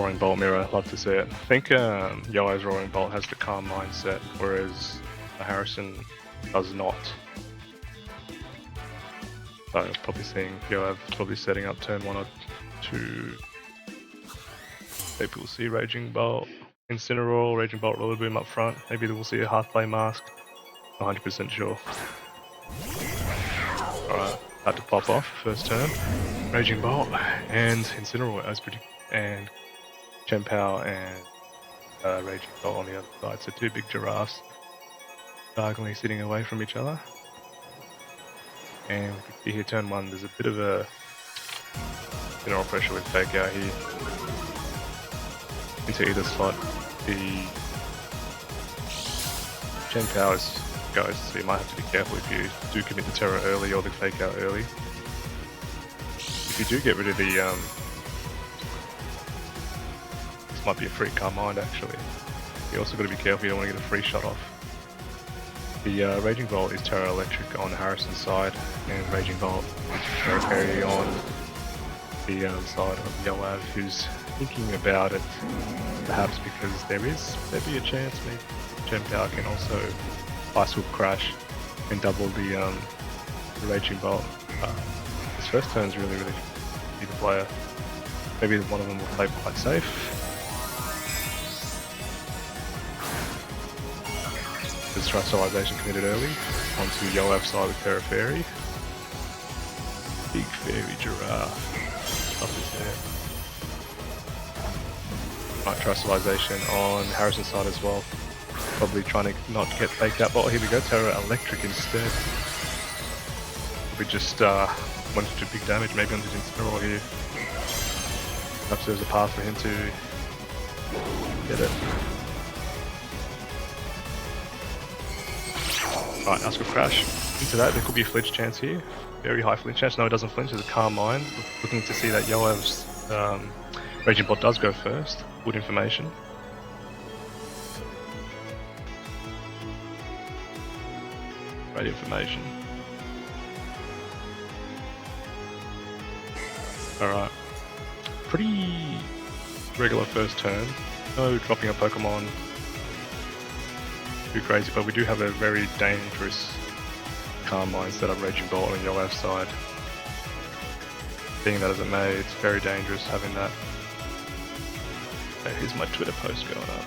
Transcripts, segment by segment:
Roaring Bolt mirror, love to see it. I think Yoav's Roaring Bolt has the calm mindset, whereas Harrison does not. So probably seeing Yoav probably setting up turn 1 or 2. Maybe we'll see Raging Bolt, Incineroar, Raging Bolt, Roller Boom up front. Maybe we'll see a half play mask. 100% sure. Alright, had to pop off first turn. Raging Bolt and Incineroar as predicted, and Chien-Pao and Raging Bolt on the other side. So 2 big giraffes diagonally sitting away from each other. And we can see here turn 1, there's a bit of a general pressure with Fake Out here. Into either slot, the Chien-Pao is goes, so you might have to be careful if you do commit the Terror early or the Fake Out early. If you do get rid of the this might be a free Calm Mind actually. You also got to be careful, you don't want to get a free shot off. The Raging Bolt is Terra Electric on Harrison's side, and Raging Bolt is Serratore on the side of Yoav, who's thinking about it, perhaps because there is maybe a chance maybe Chien-Pao can also Ice Whip Crash and double the Raging Bolt. This first turn is really either player. Maybe one of them will play quite safe. There's Terastallization committed early onto Yoav's side with Terra Fairy. Big Fairy Giraffe up his there. Right, Terastallization on Harrison's side as well. Probably trying to not get faked out. Oh, here we go, Terra Electric instead. We just wanted to do big damage, maybe onto Incineroar here. Perhaps there's a path for him to get it. Right, Ice Whip Crash. Into that, there could be a flinch chance here. Very high flinch chance. No, it doesn't flinch, there's a Calm Mind. Looking to see that Yoav's Raging Bolt does go first. Good information. Great information. Alright. Pretty regular first turn. No dropping a Pokemon too crazy, but we do have a very dangerous Calm Mind set up Raging Bolt on Yoav's side. Being that as it may, it's very dangerous having that. Okay, here's my Twitter post going up.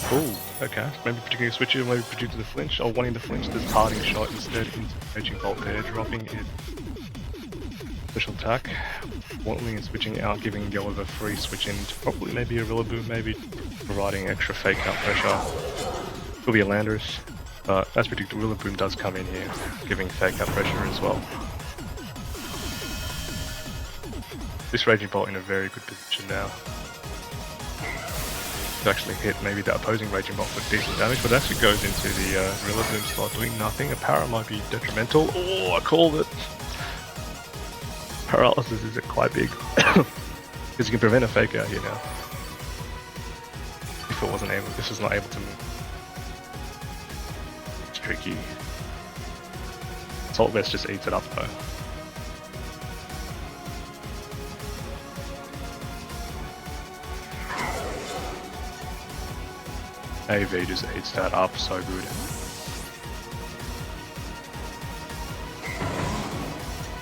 Cool, okay. Maybe predicting a switch, maybe predicting the flinch, or wanting the flinch, this parting shot instead into Raging Bolt there, dropping it. Special attack. Wanting and switching out, giving Yoav a free switch into probably maybe a Rillaboom, maybe providing extra fake out pressure. Could be a Landorus, but as predicted, Rillaboom does come in here, giving fake out pressure as well. This Raging Bolt in a very good position now. To actually hit maybe the opposing Raging Bolt for decent damage, but it actually goes into the Rillaboom slot doing nothing. A Para might be detrimental. Oh, I called it! Paralysis is quite big, because you can prevent a fake out here now. If it wasn't able, this was not able to move. It's tricky. Salt Vest just eats it up though. AV just eats that up so good.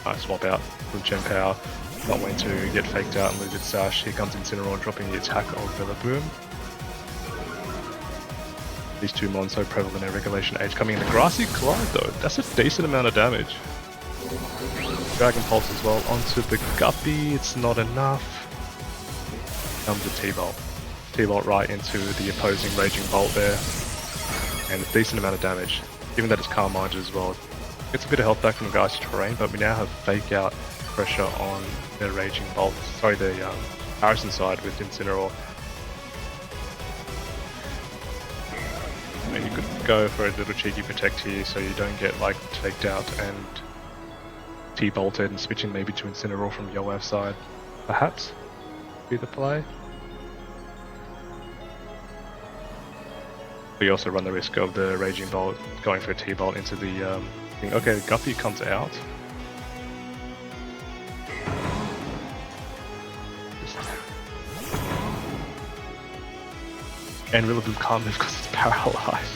Nice swap out from Chien-Pao. Not wanting to get faked out and lose its sash. Here comes Incineroar dropping the attack of Rillaboom. These two mons so prevalent in Regulation Age coming in. The Grassy Glide though, that's a decent amount of damage. Dragon Pulse as well onto the Guppy, it's not enough. Comes the T-Bolt. T-Bolt right into the opposing Raging Bolt there. And a decent amount of damage. Given that it's Calm Minded as well. Gets a bit of health back from the Geist Terrain, but we now have fake out pressure on the Raging Bolt. Sorry, the Harrison side with Incineroar. And you could go for a little cheeky protect here so you don't get like faked out and T-bolted and switching maybe to Incineroar from Yoav's side. Perhaps be the play. But you also run the risk of the Raging Bolt going for a T-Bolt into the thing. Okay, Guppy comes out. And Rillaboom can't move because it's paralyzed.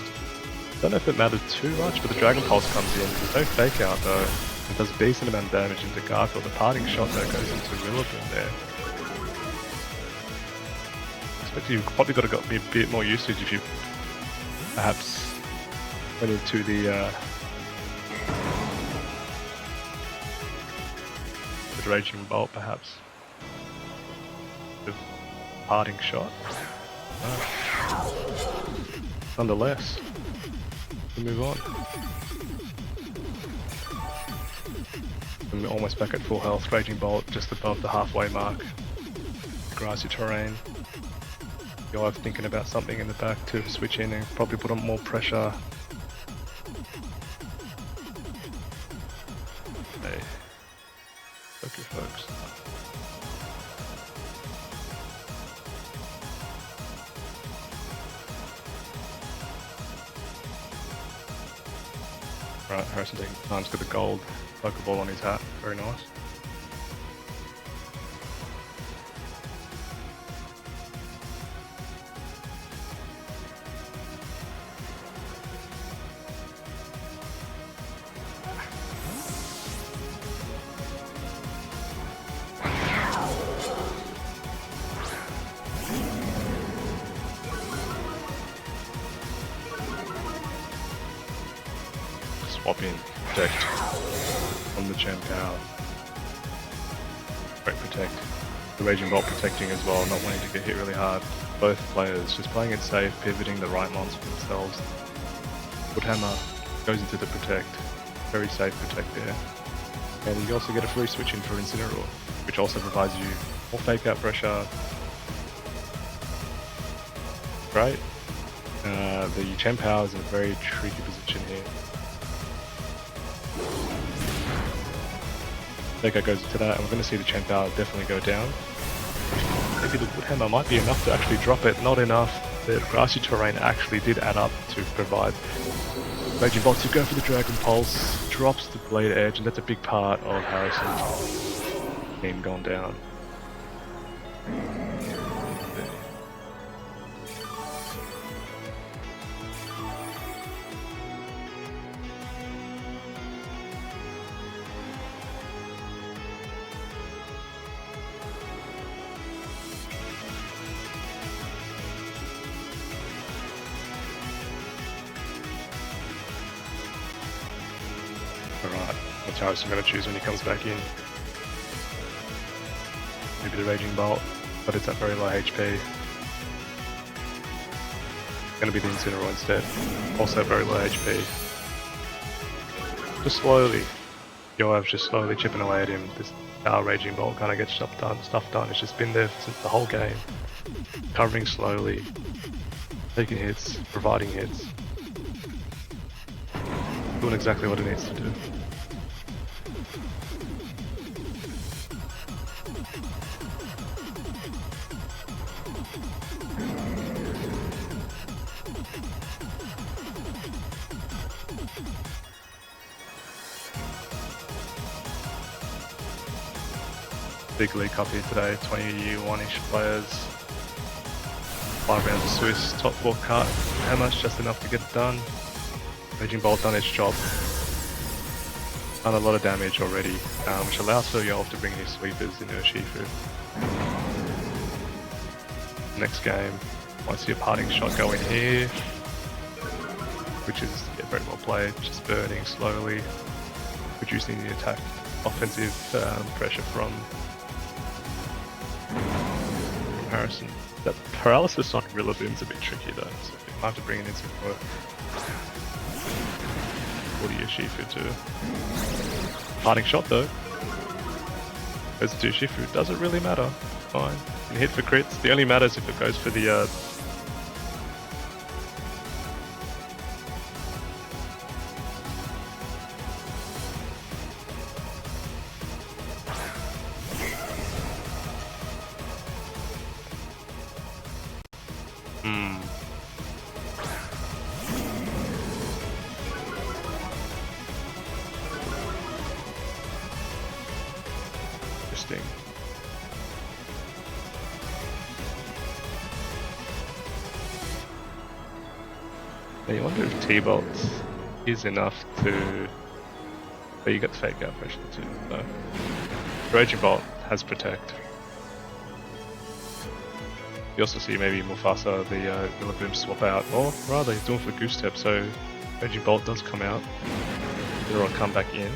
Don't know if it matters too much, but the Dragon Pulse comes in. There's no fake out though. It does a decent amount of damage into Garfield. The parting shot though goes into Rillaboom there. I expect you've probably got to be a bit more usage if you perhaps went into the Raging Bolt perhaps. The parting shot. Nonetheless, we move on. I'm almost back at full health. Raging Bolt just above the halfway mark. Grassy terrain. Yoav thinking about something in the back to switch in and probably put on more pressure. Hey, okay, folks. Right, Harrison taking time's got the gold Pokeball on his hat. Very nice. Swap in, protect on the Champ Power. Great protect. The Raging Bolt protecting as well, not wanting to get hit really hard. Both players just playing it safe, pivoting the right monster for themselves. Woodhammer goes into the protect. Very safe protect there. And you also get a free switch in for Incineroar, which also provides you more fake out pressure. Great. The Champ Power is in a very tricky position here. Fake out goes into that, and we're going to see the Champ Power definitely go down. Maybe the Woodhammer might be enough to actually drop it, not enough. The grassy terrain actually did add up to provide Raging Bolt to go for the Dragon Pulse, drops the Blade Edge, and that's a big part of Harrison's team gone down. Alright, what's Harrison going to choose when he comes back in? Maybe the Raging Bolt, but it's at very low HP. Going to be the Incineroar instead, also very low HP. Just slowly, Yoav's just slowly chipping away at him. This Raging Bolt kind of gets stuff done. It's just been there since the whole game. Covering slowly, taking hits, providing hits. Doing exactly what it needs to do. Big League Cup here today, 21-ish players. 5 rounds of Swiss, top 4 cut. How much? Just enough to get it done. Raging Bolt done its job. Done a lot of damage already, which allows for Yoav to bring in his sweepers into Urshifu. Next game, might see a parting shot go in here, which is very well played, just burning slowly, reducing the attack, offensive pressure from Harrison. That paralysis on Rillaboom's a bit tricky though, so you might have to bring it in some work. 40 Urshifu too. Parting shot though. Goes to Urshifu, doesn't really matter. Fine. Can hit for crits. The only matters if it goes for the Interesting. I wonder if T-Bolt is enough to... Oh, you got the fake out pressure too, so... Raging Bolt has Protect. You also see maybe Mufasa, the Rillaboom swap out, or rather he's doing for the Goose Step, so Raging Bolt does come out. It'll come back in.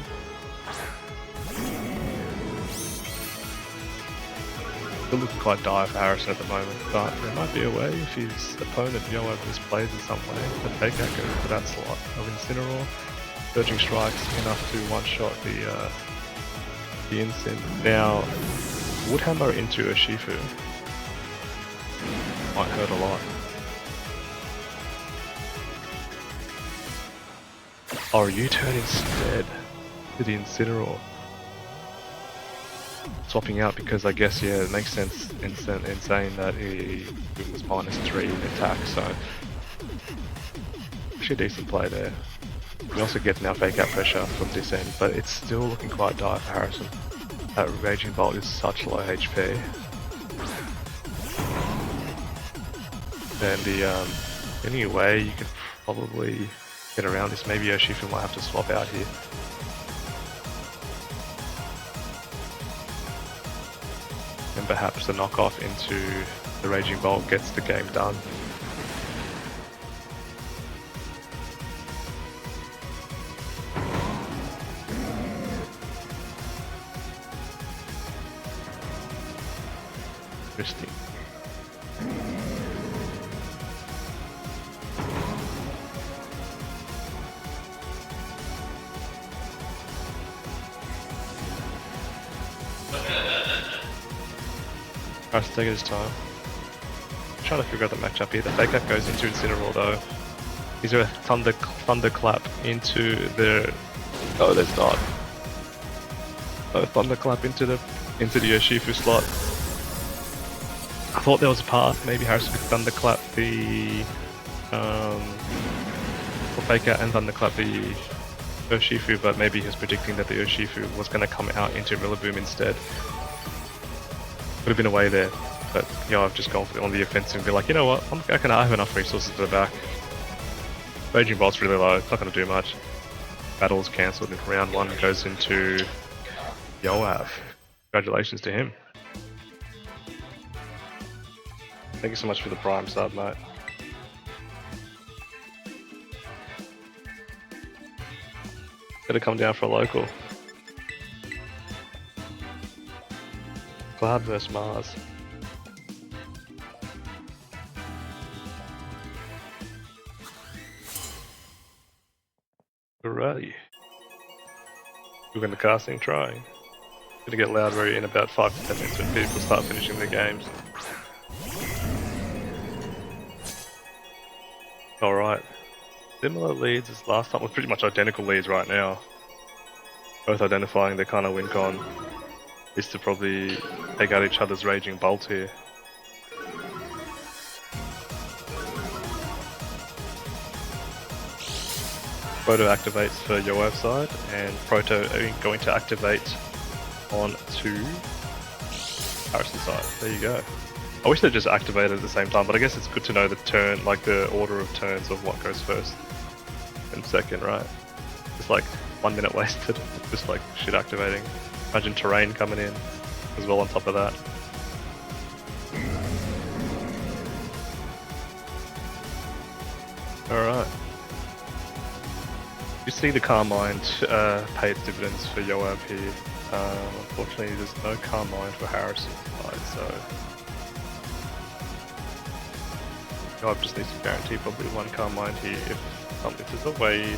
Still looking quite dire for Harrison at the moment, but there might be a way if his opponent Yoav misplays in some way to take that go to that slot of Incineroar. Surging Strikes enough to one-shot the Incin. Now, Woodhammer into Urshifu might hurt a lot. Oh, U-turn instead to the Incineroar. Swapping out because I guess, yeah, it makes sense in saying that he was -3 in attack, so actually a decent play there. We also get now fake out pressure from this end, but it's still looking quite dire for Harrison. That Raging Bolt is such low HP. And the any way you could probably get around this, maybe Urshifu might have to swap out here. And perhaps the knockoff into the Raging Bolt gets the game done. Interesting. Harrison's taking his time. Trying to figure out the matchup here. The fake out goes into Incineroar though. Is there a thunderclap into the... Oh, there's not. Oh, thunderclap into the Urshifu slot. I thought there was a path. Maybe Harrison could thunderclap the or fake out and thunderclap the Urshifu, but maybe he was predicting that the Urshifu was going to come out into Rillaboom instead. Would have been a way there, but I've just gone on the offensive and be like, you know what, I have enough resources to the back. Raging Bolt's really low, it's not going to do much. Battle is cancelled and round 1 goes into Yoav. Congratulations to him. Thank you so much for the Prime sub, mate. Gotta come down for a local. Cloud vs Mars. Alrighty. We're going to casting, trying. Gonna get louder in about 5 to 10 minutes when people start finishing their games. Alright. Similar leads as last time, well, pretty much identical leads right now. Both identifying their kind of win con is to probably take out each other's Raging Bolt here. Proto activates for Yoav's side, and Proto are going to activate on to Harrison's side. There you go. I wish they just activated at the same time, but I guess it's good to know the turn, like the order of turns of what goes first and second, right? It's like 1 minute wasted, just like shit activating. Imagine Terrain coming in as well on top of that. Alright. You see the Carmine pay its dividends for Yoav here. Unfortunately there's no Carmine for Harrison side, so Yoav just needs to guarantee probably 1 Carmine here. If there's a way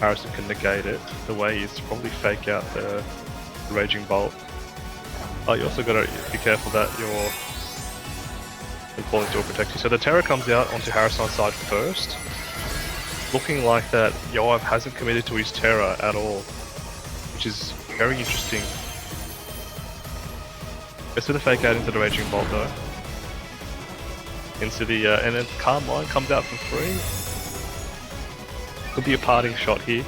Harrison can negate it, the way is to probably fake out the Raging Bolt. Oh, you also gotta be careful that you're falling to a protect you. So the Terra comes out onto Harrison's side first. Looking like that Yoav hasn't committed to his Terra at all, which is very interesting. Let's do the fake out into the Raging Bolt though. Into the, and then Carmine comes out for free. Could be a parting shot here.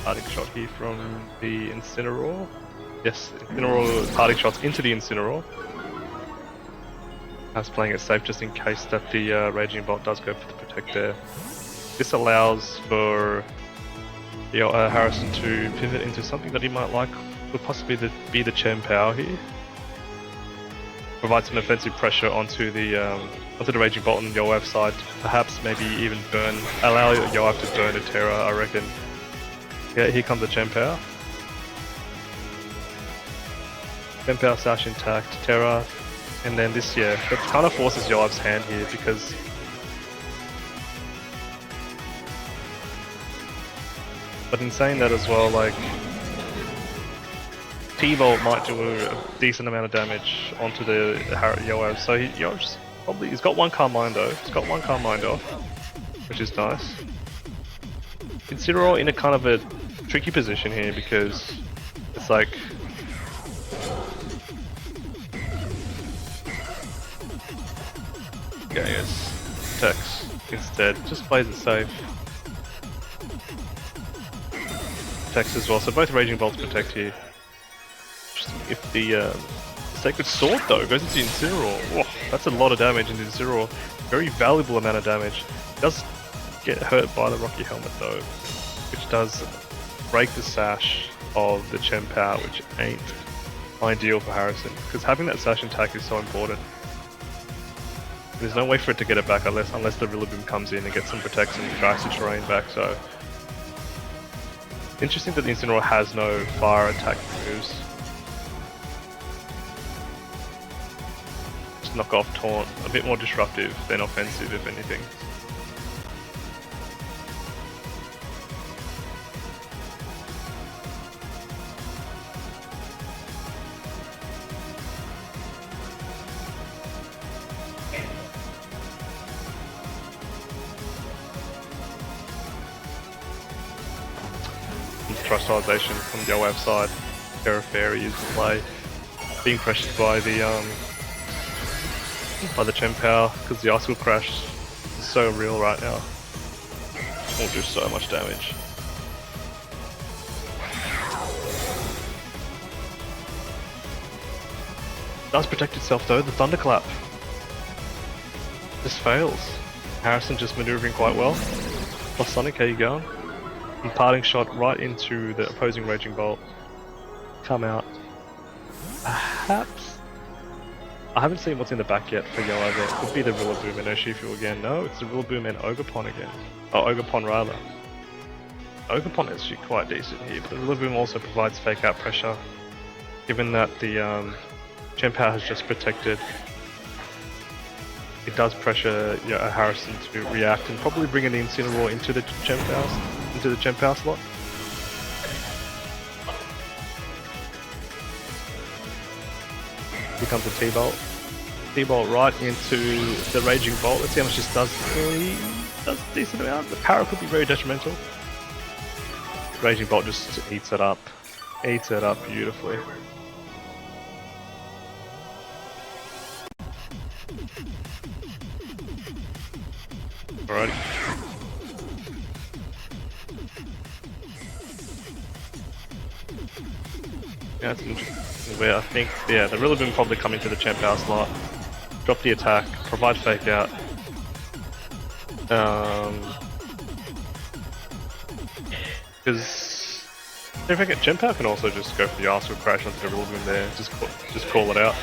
parting shot here from the Incineroar. Yes, Incineroar parting shots into the Incineroar. As playing it safe just in case that the Raging Bolt does go for the Protect there. This allows for Harrison to pivot into something that he might like, would possibly be the Chen Power here. Provide some offensive pressure onto the Raging Bolt on Yoav's side. Perhaps maybe even allow Yoav to burn a Terra, I reckon. Yeah, here comes the Chen Power. Chen Power Sash intact, Terra. And then this, that kind of forces Yoav's hand here because but in saying that as well, like T-Bolt might do a decent amount of damage onto the Yoav. So Yoav's he's got one Carmine though. He's got one Carmine off, which is nice. Incineroar in a kind of a tricky position here because it's like yes, Tex instead, just plays it safe. Tex as well, so both Raging Bolts protect here. If the Sacred Sword though goes into Incineroar, whoa, that's a lot of damage into Incineroar. Very valuable amount of damage. Does get hurt by the Rocky Helmet though, which does break the sash of the Chen Power, which ain't ideal for Harrison, because having that sash intact is so important. There's no way for it to get it back unless the Rillaboom comes in and gets some protection and tries to terrain back, so... Interesting that the Incineroar has no fire attack moves. Just knock off Taunt, a bit more disruptive than offensive if anything. Thrustalization from the Yoav side. Terra Fairy is the play. Being pressured by the Chen Power because the Icicle Crash is so real right now. Will do so much damage. Does protect itself though, the Thunderclap. This fails. Harrison just maneuvering quite well. Plus Sonic, how you going? Parting shot right into the opposing Raging Bolt. Come out. Perhaps. I haven't seen what's in the back yet for Yoav. It could be the Rillaboom and Urshifu again. No, it's the Rillaboom and Ogerpon again. Oh, Ogerpon rather. Ogerpon is actually quite decent here, but the Rillaboom also provides fake out pressure. Given that the Chen Power has just protected, it does pressure Harrison to react and probably bring an Incineroar into the Chen Power slot. Here comes the T-Bolt. T-Bolt right into the Raging Bolt. Let's see how much this does. He does a decent amount. The power could be very detrimental. Raging Bolt just eats it up. Eats it up beautifully. Alrighty. Yeah, that's interesting. Where I think, the Rillaboom probably come into the Chen Power slot, drop the attack, provide fake out. Because Chen Power can also just go for the Icicle Crash onto the Rillaboom there, just call it out.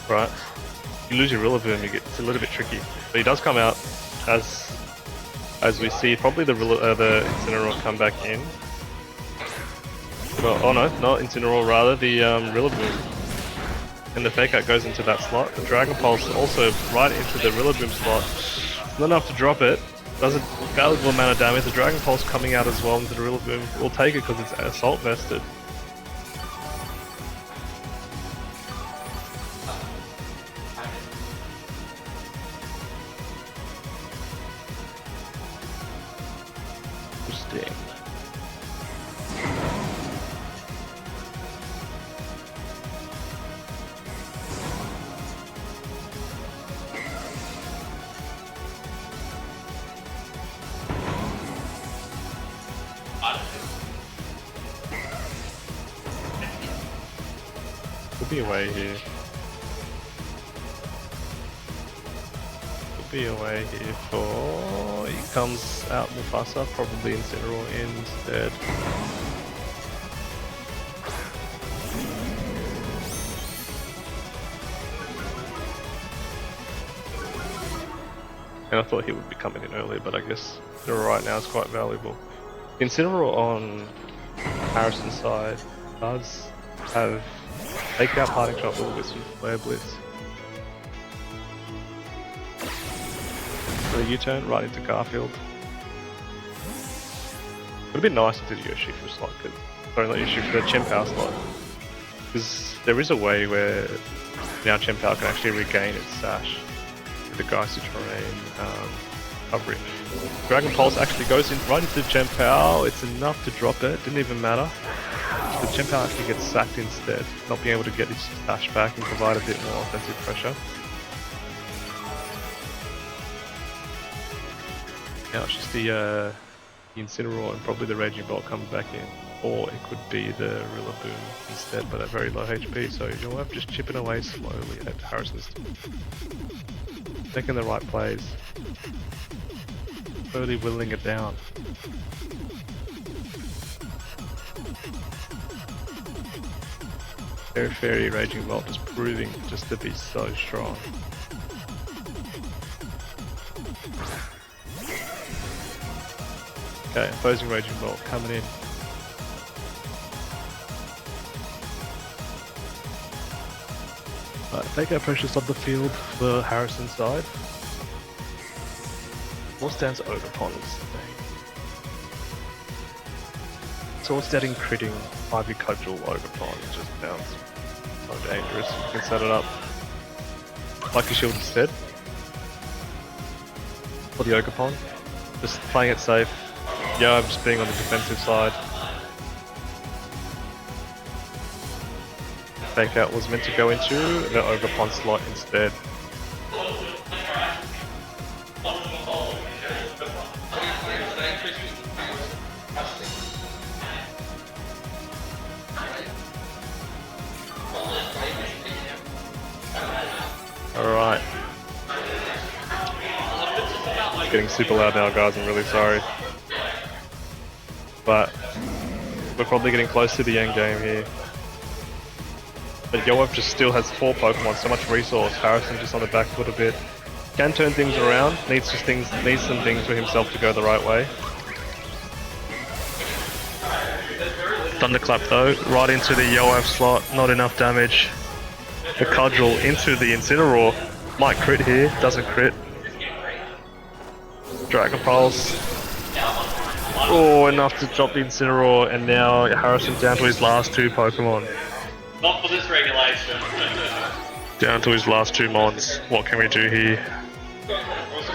Right. You lose your Rillaboom, it's a little bit tricky. But he does come out, as we see, probably the Incineroar come back in. Well, oh no, not Incineroar, rather the Rillaboom. And the fake out goes into that slot. The Dragon Pulse also right into the Rillaboom slot. Not enough to drop it. Does a valuable amount of damage. The Dragon Pulse coming out as well into the Rillaboom. We'll take it because it's Assault vested. Interesting. Could be away here. Could be away here for... He comes out Mufasa, probably Incineroar instead. And I thought he would be coming in earlier, but I guess right now is quite valuable. Incineroar on Harrison's side does have fake out parting shot a little bit some flare blitz. So U-turn right into Garfield. Would have been nice to do the Yoshifu slot, sorry, not Yoshifu, the Chien-Pao slot. Because there is a way where now Chien-Pao can actually regain its sash with the Geisty Terrain coverage. Dragon Pulse actually goes in right into Chien-Pao. It's enough to drop it, didn't even matter. The Chien-Pao actually gets sacked instead, not being able to get his sash back and provide a bit more offensive pressure. Now it's just the Incineroar and probably the Raging Bolt coming back in. Or it could be the Rillaboom instead, but at very low HP, so Yoav just chipping away slowly at Harrison's team. Making the right plays. Slowly whittling it down. Fairy Raging Bolt is proving just to be so strong. Okay, opposing Raging Bolt coming in. Fake out pressures on the field for Harrison's side. More stands Ogerpon's. Sword standing critting Ivy Cudgel Ogerpon just sounds so dangerous. You can set it up. Lucky Shield instead. For the Ogerpon. Just playing it safe. Yoav just being on the defensive side. Fake out was meant to go into the Ogerpon slot instead. Alright. It's getting super loud now, guys, I'm really sorry. But we're probably getting close to the end game here. But Yoav just still has 4 Pokemon, so much resource. Harrison just on the back foot a bit. Can turn things around, needs some things for himself to go the right way. Thunderclap though, right into the Yoav slot, not enough damage. The Cudgel into the Incineroar. Might crit here, doesn't crit. Dragon Pulse. Oh, enough to drop the Incineroar, and now Harrison down to his last 2 Pokemon. Not for this regulation. Down to his last 2 Mons. What can we do here?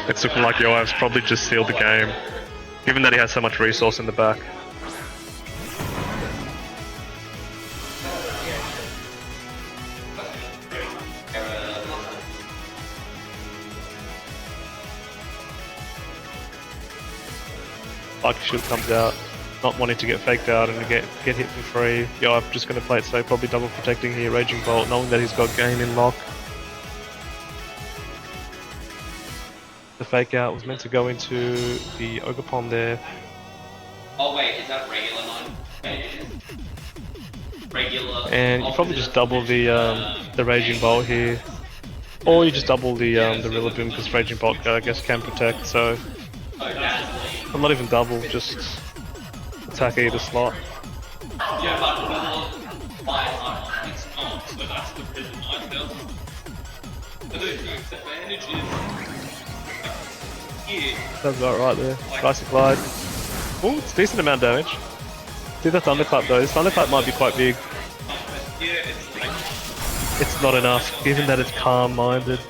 It's looking like Yoav's probably just sealed the game, given that he has so much resource in the back. Lucky Shield comes out, not wanting to get faked out and to get hit for free. Yoav just going to play it safe, probably double protecting here. Raging Bolt, knowing that he's got game in lock. The fake out was meant to go into the Ogerpon there. Oh wait, is that regular 9? Regular. And you probably just double the Raging Bolt here, or you just double the Rillaboom because Raging Bolt I guess can protect. So. I'm not even double, just attack either slot. Yeah, but it's not, so that's the reason I felt. The advantage is here. That's about right there. Nice and glide. Oh, it's a decent amount of damage. See the Thunderclap though, this Thunderclap might be quite big. Yeah, it's like... It's not enough, given that it's calm-minded.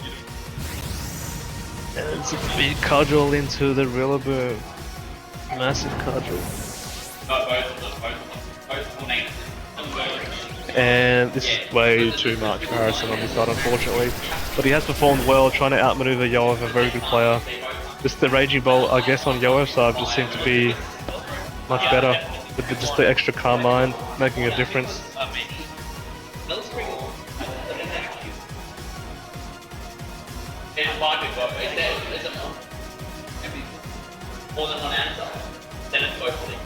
And it's a big Cudgel into the Rillaboom. Massive Cudgel. And this is way too much for Harrison on this side, unfortunately. But he has performed well, trying to outmaneuver Yoav, a very good player. Just the Raging Bolt, I guess, on Yoav's side just seemed to be much better. With just the extra Carmine making a difference. It's fine to go. Is it more than one answer? Then it's both things.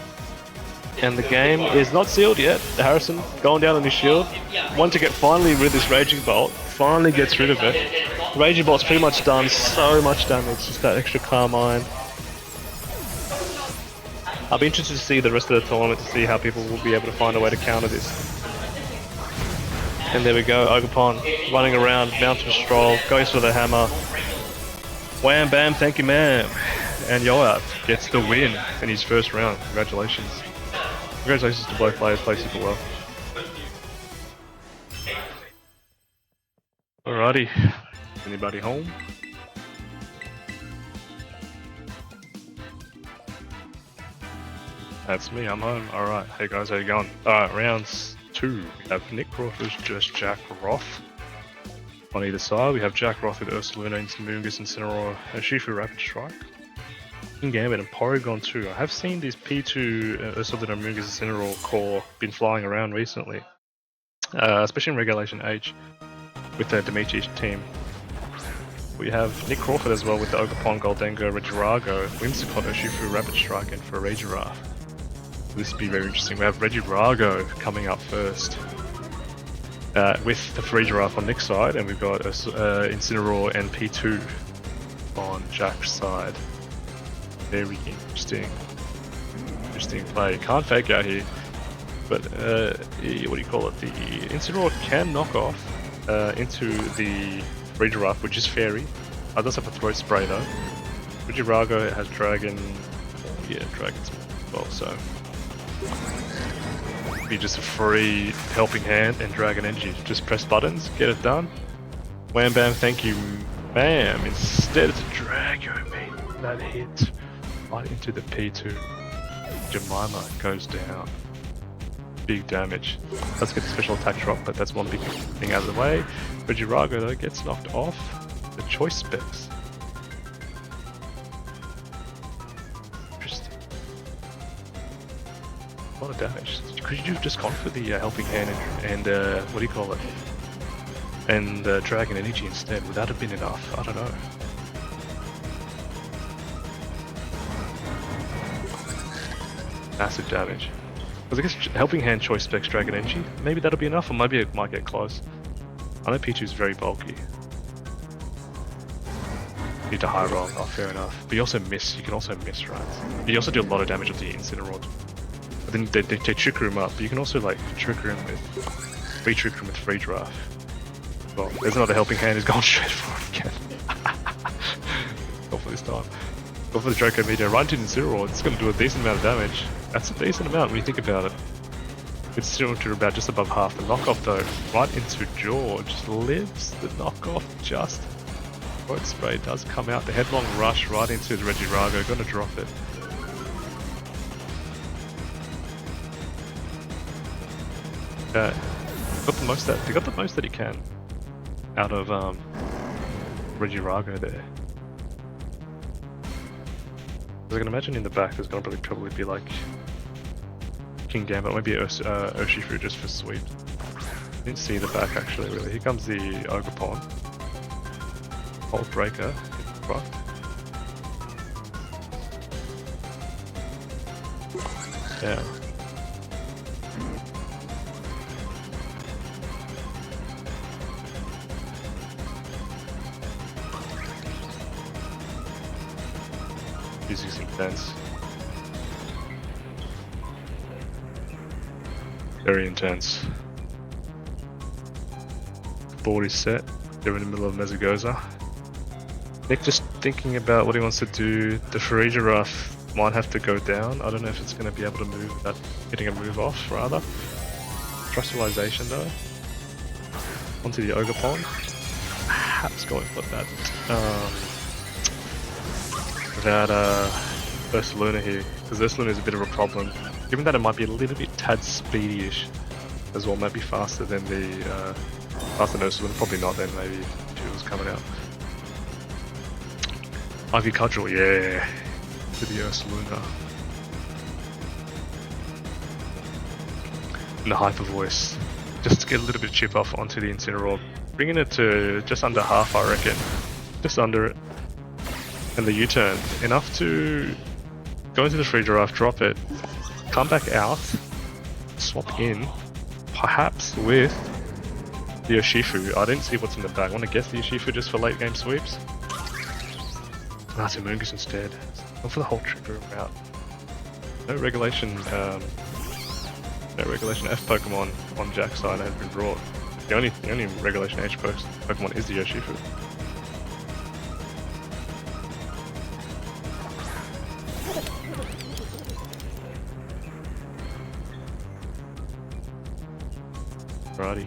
And the game is not sealed yet. Harrison going down on his shield. Want to get finally rid of this Raging Bolt. Finally gets rid of it. Raging Bolt's pretty much done so much damage. Just that extra Carmine. I'll be interested to see the rest of the tournament to see how people will be able to find a way to counter this. And there we go, Ogerpon running around, Mountain Stroll, goes for the hammer. Wham bam, thank you ma'am. And Yoav gets the win in his first round. Congratulations. Congratulations to both players, played super well. Alrighty, anybody home? That's me, I'm home. Alright, hey guys, how you going? Alright, rounds 2. We have Nick Crawford just Jack Roth. On either side, we have Jack Roth with Ursaluna, Mungus, Incineroar, and Shifu Rapid Strike. King Gambit and Porygon 2. I have seen this P2 Ursaluna, Mungus, Incineroar core been flying around recently. Especially in Regulation H with the Dimitri's team. We have Nick Crawford as well with the Ogerpon, Goldengo, Regirago, Whimsicott, Urshifu, Rapid Strike, and Ferragiraf. This will be very interesting. We have Regirago coming up first. With the Ferragiraf on Nick's side, and we've got Incineroar and P2 on Jack's side. Very interesting. Interesting play. Can't fake out here. But, what do you call it? The Incineroar can knock off into the Regiraff, which is Fairy. It does have a Throat Spray though. Regirago has Dragon. Yeah, Dragon's well, so. Be just a free Helping Hand and Dragon Energy. Just press buttons, get it done. Wham bam, thank you, ma'am. Instead it's a Drago, mate. That hit right into the P2. Jemima goes down. Big damage. Let's get the special attack drop, but that's one big thing out of the way. Regirago though gets knocked off the choice specs. Interesting. A lot of damage. Could you have just gone for the Helping Hand and what do you call it? And Dragon Energy instead? Would that have been enough? I don't know. Massive damage. Because I guess Helping Hand choice specs Dragon Energy, maybe that'll be enough, or maybe it might get close. I know P2's very bulky. Need to high roll, oh fair enough. But you also miss, you can also miss, right? But you also do a lot of damage with the Incineroar. But then they trick room up, but you can also like trick room with, free trick room with free draft. Well, there's another Helping Hand who's gone straight for it again. Go for this time. Go for the Draco Meteor, right into Incineroar, it's going to do a decent amount of damage. That's a decent amount when you think about it. It's still to about just above half. The knockoff though, right into George, lives the knockoff just. Throat Spray does come out, the headlong rush right into the Regirago, gonna drop it. Got the most that, they got the most that he can out of Regirago there. I can imagine in the back there's gonna probably be like King Gambit, maybe Urshifu just for sweep. Didn't see the back actually really. Here comes the Ogerpon. Bolt Breaker, get rocked. Yeah. Music's intense. Very intense. Board is set. They're in the middle of Mezagoza. Nick just thinking about what he wants to do. The Ferragiraf might have to go down. I don't know if it's going to be able to move without getting a move off, rather. Trustalization though. Onto the Ogerpon. Perhaps going for that Ursaluna here, because Ursaluna is a bit of a problem. Given that it might be a little bit tad speedy-ish as well, might be faster than the faster than Ursaluna, probably not then, maybe if it was coming out. Ivy Cudgel, yeah, to the Ursaluna. in the hyper voice, just to get a little bit of chip off onto the Incineroar, bringing it to just under half, I reckon, just under it, and the U-turn, enough to go into the free giraffe, drop it, come back out, swap in, perhaps with the Urshifu. I didn't see what's in the bag. I want to guess the Urshifu just for late game sweeps. It's a Moongus instead. Not for the whole trick room route. No regulation F Pokemon on Jack's side has been brought. The only regulation H Pokemon is the Urshifu. Alrighty.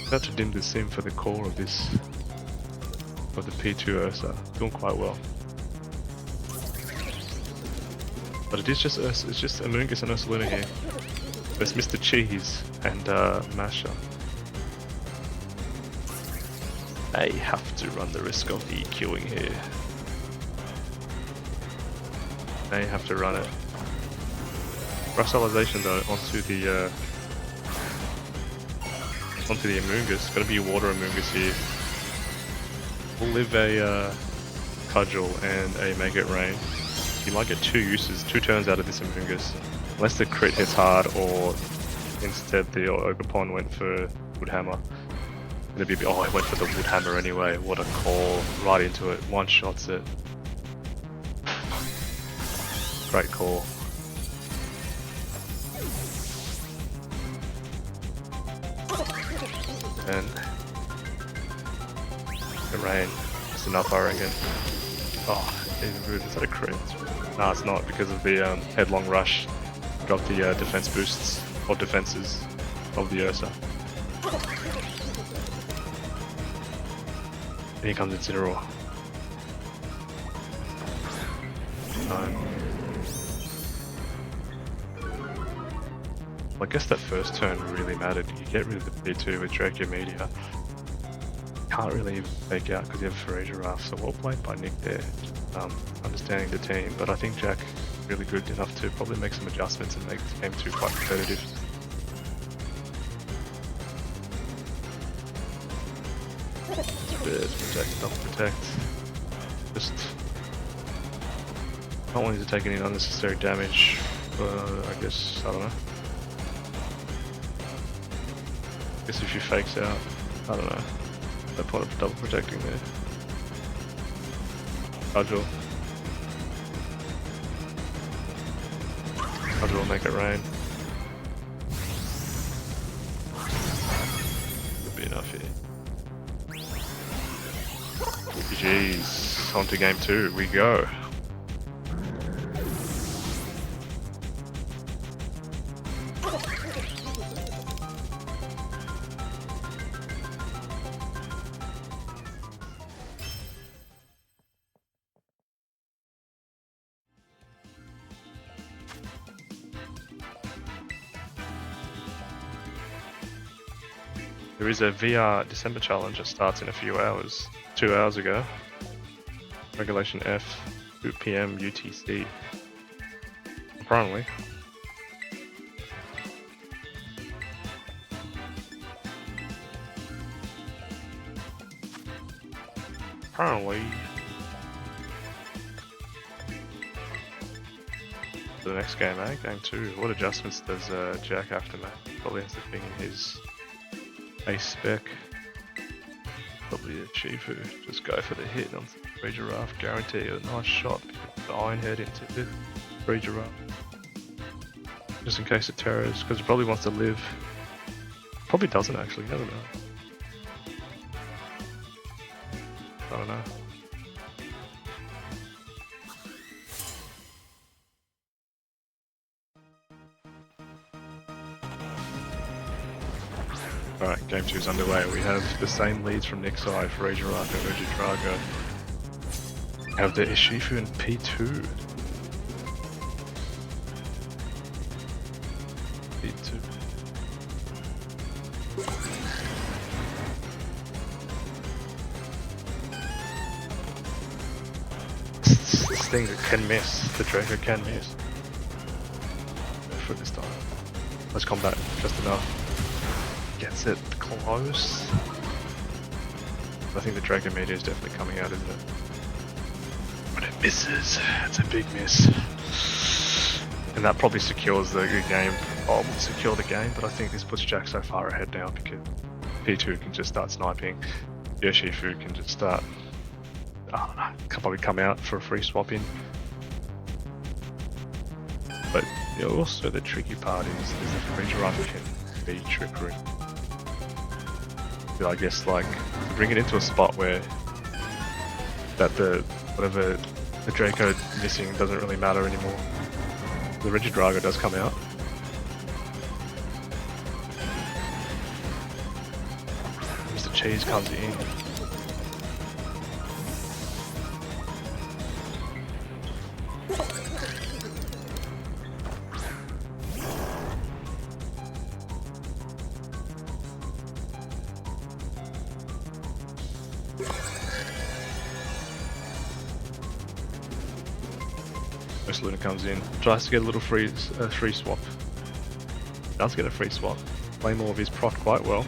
About to dim the sim for the core of this, of the P2 Ursa. Doing quite well. But it is just Ursa, it's just Amoonguss and Ursaluna here. There's Mr. Cheese and Masha. They have to run the risk of EQing here. They have to run it. Rustalization though onto the Amoonguss. Gonna be a water Amoonguss here. We'll live a Cudgel and a Make It Rain. You might get two turns out of this Amoonguss. Unless the crit hits hard or instead the Ogerpon went for Woodhammer. Oh, he went for the Woodhammer anyway. What a call. Right into it. One shots it. Great call. And the rain. It's enough, I reckon. Oh, even rude. Is that a crit? No, it's not because of the headlong rush. Drop the defense boosts or defenses of the Ursa. And here comes Incineroar. No. Well, I guess that first turn really mattered. You get rid of the P2 with Draco Meteor. Can't really fake out because you have Furry Giraffe, so well played by Nick there. Understanding the team, but I think Jack really good enough to probably make some adjustments and make this game 2 quite competitive. Protect, double protect. Just not wanting to take any unnecessary damage, I guess, I don't know. I guess if she fakes out, I don't know. No point of double protecting there. Cudgel. Cudgel will make it rain. Could be enough here. GG's. On to game 2 we go. There is a VR December challenge that starts in a few hours, 2 hours ago. Regulation F, 2 PM UTC. Apparently. The next game, eh? Game 2. What adjustments does Jack have to make? Probably has to bring in his ace spec. Probably a Shifu. Just go for the hit on Free Giraffe. Guarantee a nice shot. The Iron Head into the Free Giraffe. Just in case it terrors, because it probably wants to live. Probably doesn't actually, you never know. I don't know. Alright, game 2 is underway. We have the same leads from Nick's side for Giraffe and Drago. We have the Urshifu and P2. P2. This thing that can miss. The Draco can miss. For this time. Let's combat just enough. Gets it close. I think the Dragon Meteor is definitely coming out, isn't it? But it misses. It's a big miss. And that probably secures the game. Or will secure the game, but I think this puts Jack so far ahead now because P2 can just start sniping. Yoshifu can just start, I don't know, can probably come out for a free swap in. But you know, also the tricky part is the free giraffe can be trickery. But I guess like to bring it into a spot where that whatever the Draco missing doesn't really matter anymore. The Regidrago does come out. Mr. Cheese comes in. Luna comes in, tries to get a little free swap. Does get a free swap. Claymore is proc quite well.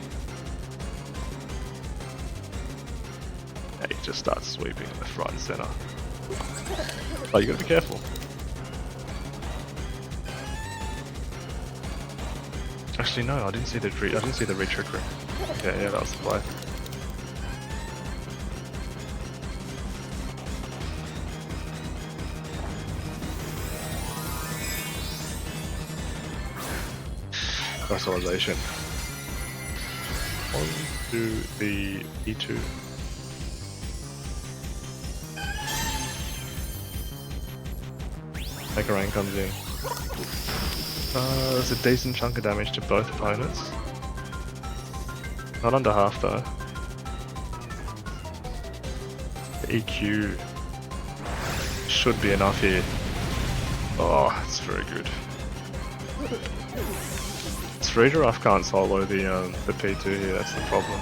Yeah, he just starts sweeping left, right, and center. Oh, you gotta be careful. Actually, no, I didn't see the re-trickery. Yeah, that was the play. Crystallization. On to the E2. Mega Rain comes in. There's a decent chunk of damage to both opponents. Not under half though. The EQ should be enough here. Oh, it's very good. Serratore can't solo the P2 here, that's the problem.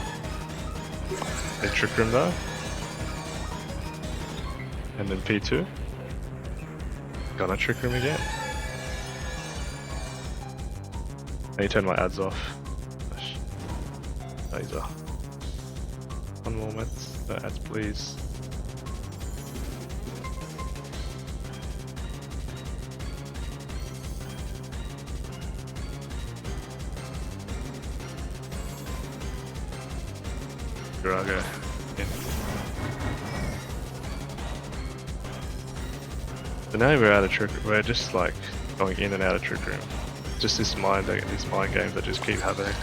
They trick him though. And then P2. Gonna trick him again. I turn my ads off. Laser. One moment. No ads please. Drago in. So now we're out of trick. We're just like going in and out of trick room. Just these mind games that just keep happening.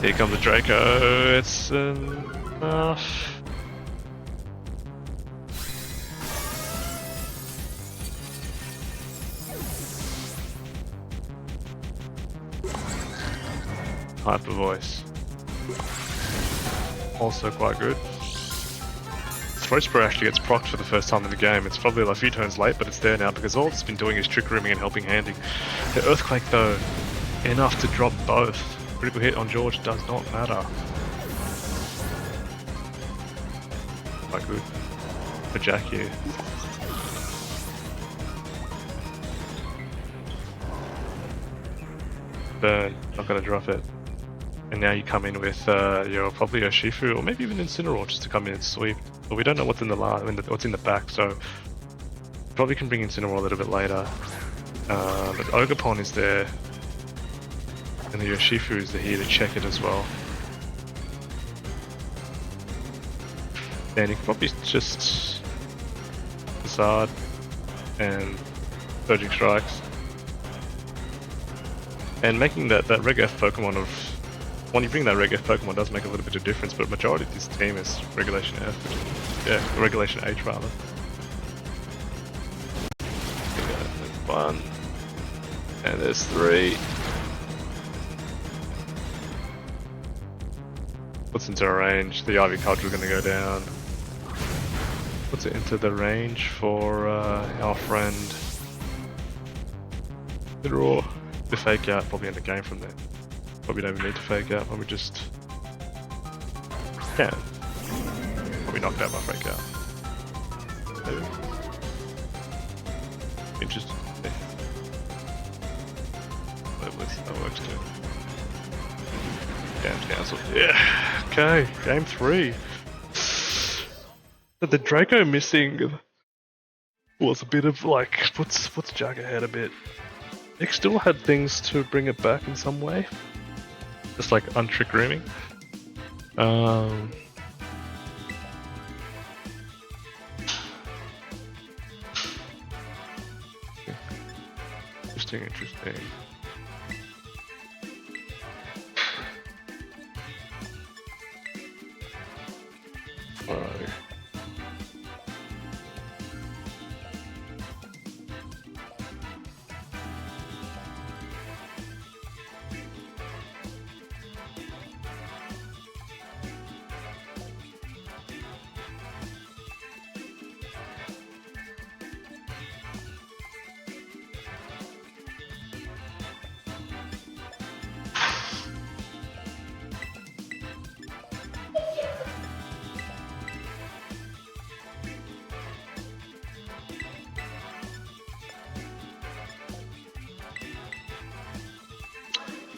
Here comes the Draco. It's enough. Hyper voice. Also quite good. Throat Spray actually gets procced for the first time in the game. It's probably a few turns late, but it's there now because all it's been doing is trick rooming and helping handing. The Earthquake though, enough to drop both. Critical hit on George does not matter. Quite good for Jack here. Burn, not gonna drop it. And now you come in with your probably a Shifu or maybe even Incineroar just to come in and sweep. But we don't know what's in the what's in the back, so probably can bring Incineroar a little bit later. But Ogapon is there, and the Yoshifu is here to check it as well. And you can probably just Facade and Surging Strikes. And making that Reg F Pokemon of... When you bring that Reg F Pokemon, it does make a little bit of difference, but majority of this team is Regulation F. Yeah, Regulation H rather. There's one. And there's three. Puts into a range. The Ivy Cudgel is going to go down. Puts it into the range for our friend Serratore. The fake out, probably end the game from there. Probably don't even need to fake out, probably just can. Probably knocked out by fake out. Maybe. Interesting. That works too. Game's cancelled. Yeah. Okay. Game 3. But the Draco missing was a bit of like puts Jack ahead a bit. Nick still had things to bring it back in some way, just like untrick rooming. Interesting. Alright.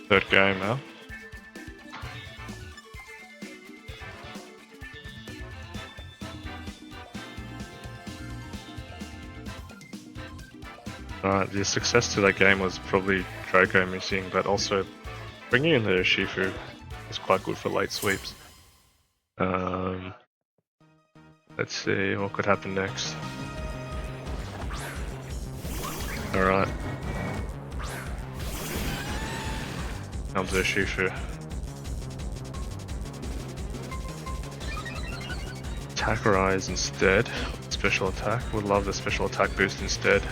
Third game now. The success to that game was probably Draco missing, but also bringing in the Shifu is quite good for late sweeps. Let's see what could happen next. Alright. Comes the Shifu. Attack Rise instead. Special attack. Would love the special attack boost instead.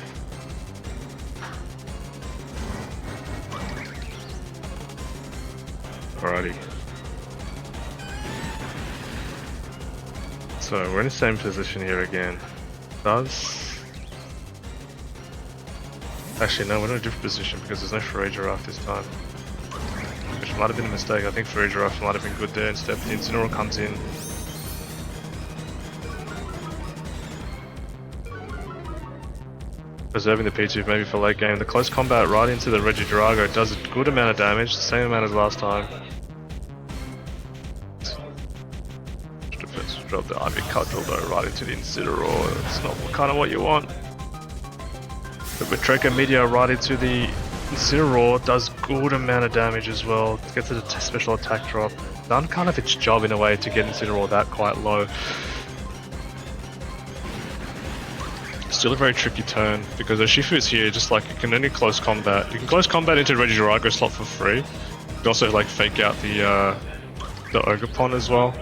Alrighty. So we're in the same position here again. Actually no, we're in a different position because there's no Furry Giraffe this time. Which might have been a mistake. I think Furry Giraffe might have been good there. Instead the Incineroar comes in. Preserving the P2 maybe for late game. The close combat right into the Regidrago does a good amount of damage, the same amount as last time. Drop the Ivy Cudgel though right into the Incineroar. It's not kind of what you want. But with Draco Meteor right into the Serratore does good amount of damage as well. Gets a special attack drop. Done kind of its job in a way to get Serratore that quite low. Still a very tricky turn because the Shifu is here just like you can only close combat. You can close combat into Regidrago slot for free. You can also like fake out the Ogerpon as well.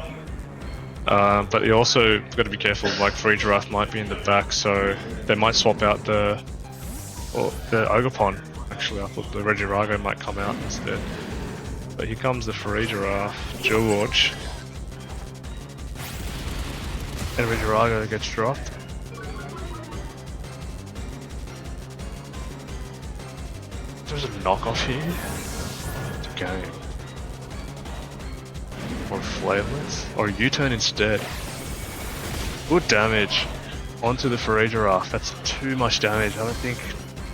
But you also got to be careful, like Furry Giraffe might be in the back, so they might swap out the Ogerpon. Actually, I thought the Regidrago might come out instead. But here comes the Furry Giraffe, George. And Regidrago gets dropped. There's a knockoff here. It's a game. Or Flameless. Or U-turn instead. Good damage onto the Furry Giraffe. That's too much damage. I don't think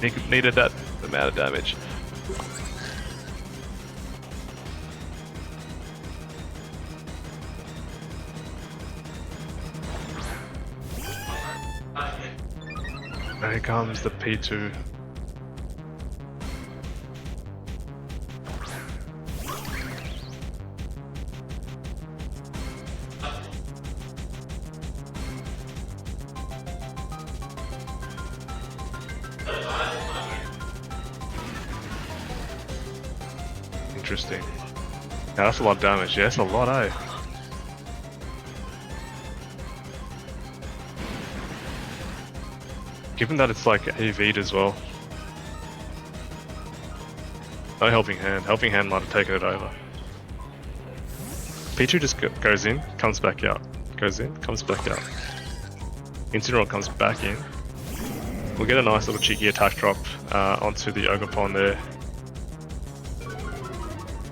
Nick needed that amount of damage. Here comes the P2. Interesting. Yeah, that's a lot of damage. Yeah, that's a lot, eh? Given that it's like AV'd as well. No helping hand. Helping hand might have taken it over. P2 just goes in, comes back out. Goes in, comes back out. Incineroar comes back in. We'll get a nice little cheeky attack drop onto the Ogerpon there.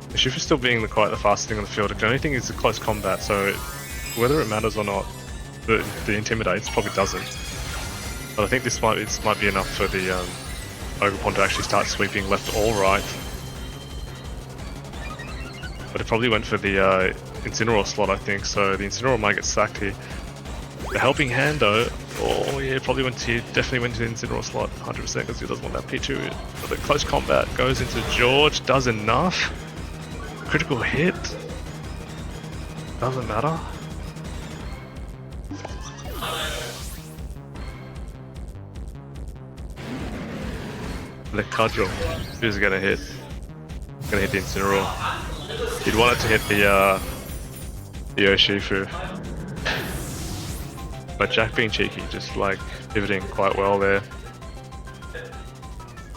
The Shifu still being quite the fastest thing on the field. The only thing is the close combat, so whether it matters or not, the intimidates probably doesn't. But I think this might be enough for the Ogerpon to actually start sweeping left or right. But it probably went for the Incineroar slot, I think, so the Incineroar might get sacked here. The helping hand though, oh yeah, probably definitely went to the Incineroar slot 100% because he doesn't want that P2. But the close combat goes into George, does enough. Critical hit, doesn't matter. The Cudgel, who's gonna hit? Gonna hit the Incineroar. You'd want it to hit the Urshifu. But Jack being cheeky, just like pivoting quite well there.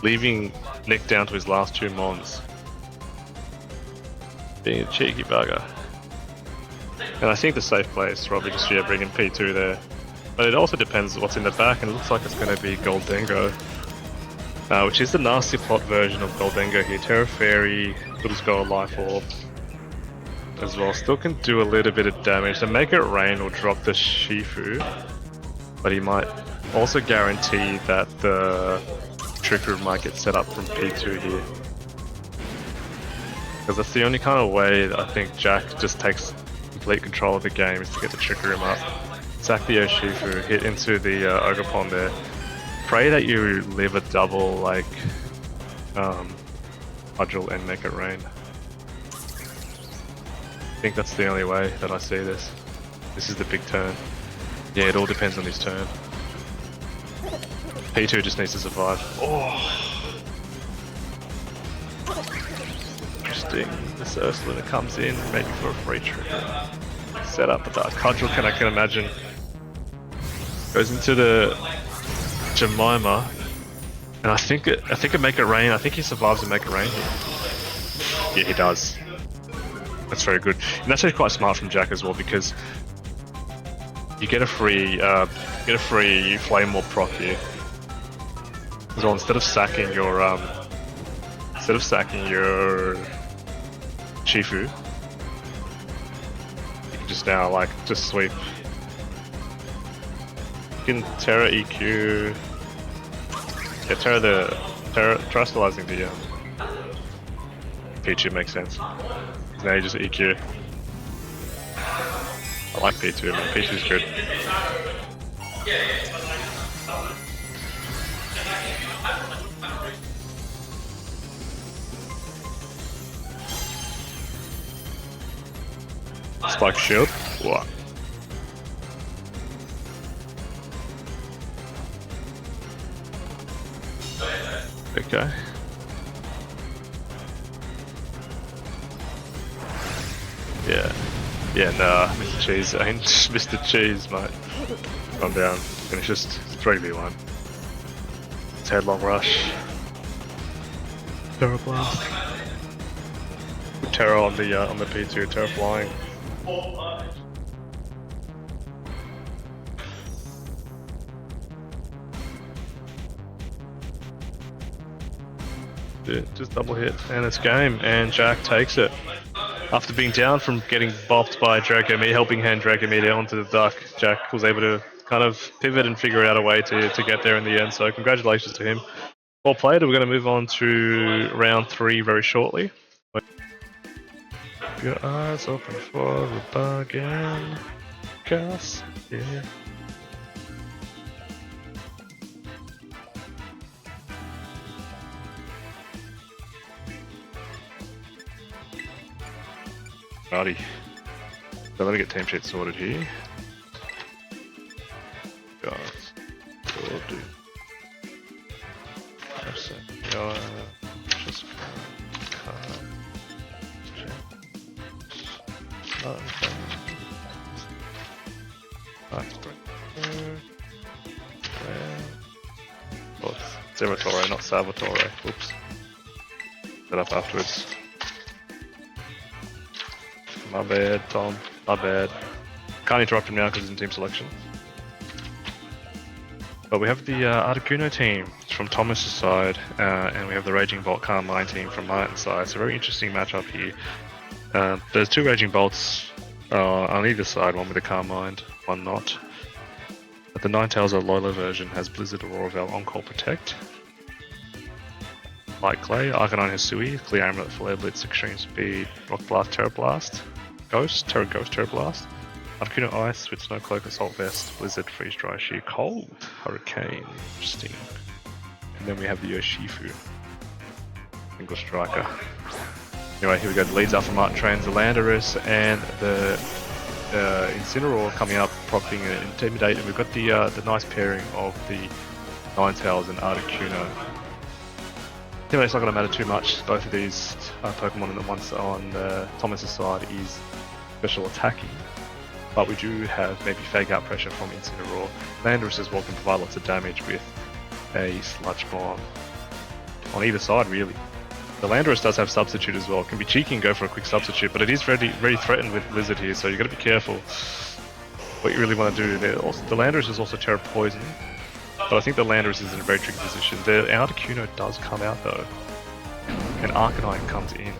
Leaving Nick down to his last 2 mons. Being a cheeky bugger. And I think the safe play is probably just bringing P2 there. But it also depends what's in the back, and it looks like it's going to be Goldengo. Which is the nasty plot version of Goldengo here. Terra Fairy, Little Skull Life Orb as well. Still can do a little bit of damage. So Make It Rain will drop the Shifu, but he might also guarantee that the Trick Room might get set up from P2 here. Because that's the only kind of way that I think Jack just takes complete control of the game, is to get the Trick Room up. Sack the Urshifu, hit into the Ogerpon there. Pray that you live a double like Cudgel and Make It Rain. I think that's the only way that I see this. This is the big turn. Yeah, it all depends on this turn. P2 just needs to survive. Oh! Interesting. This Ursula comes in, maybe for a free trigger. Set up, but that Cudgel I can imagine goes into the Jemima, and I think it Make It Rain. I think he survives and Make It Rain. Yeah, he does. That's very good, and that's actually quite smart from Jack as well, because you get a free Flame Orb proc here. As well, instead of sacking your Shifu, you can just now just sweep. You can Terra EQ. Yeah, Terra sterilizing the P2 makes sense. Now you just EQ. I like P2, man. P2's good. Spike shield. What? Okay. Yeah, nah, Mr. Cheese ain't Mr. Cheese, mate. Calm down. Finish just 3v1. It's Headlong Rush. Terra Blast. Terra on the P2, Terra flying. Yeah, just double hit, and it's game, and Jack takes it. After being down from getting bopped by Dracomir, helping hand Dracomir onto the duck, Jack was able to kind of pivot and figure out a way to get there in the end, so congratulations to him. Well played. We're going to move on to round 3 very shortly. Keep your eyes open for the bargain. Gus, yeah. Righty. So let me get team sheet sorted here. Guys, we'll do. Just Serratore, not Salvatore. Oops. Set up afterwards. My bad, Tom. My bad. Can't interrupt him now because he's in team selection. But we have the Articuno team from Thomas's side, and we have the Raging Bolt Carmine team from Martin's side. It's a very interesting matchup here. There's 2 Raging Bolts On either side, one with a Carmine, one not. But the Ninetales Alola version has Blizzard Aurora On-Call Protect. Light Clay, Arcanine Hisui, Clear Amulet, Flare Blitz, Extreme Speed, Rock Blast, Terra Blast, Ghost, Terra Blast, Articuno Ice with Snow Cloak, Assault Vest, Blizzard, Freeze Dry, Sheer Cold, Hurricane, interesting. And then we have the Yoshifu, Single Striker. Anyway, here we go, the leads are from Martin Tran's, the Landorus, and the Incineroar coming up, propping and Intimidate, and we've got the nice pairing of the Ninetales and Articuno. It's not going to matter too much. Both of these Pokemon and the ones on Thomas's side is special attacking, but we do have maybe Fake Out pressure from Incineroar. Landorus as well can provide lots of damage with a Sludge Bomb on either side, really. The Landorus does have Substitute as well. It can be cheeky and go for a quick Substitute, but it is very threatened with Blizzard here, so you've got to be careful what you really want to do there. Also, the Landorus is also Terra Poison. But I think the Landorus is in a very tricky position. The Articuno does come out though, and Arcanine comes in.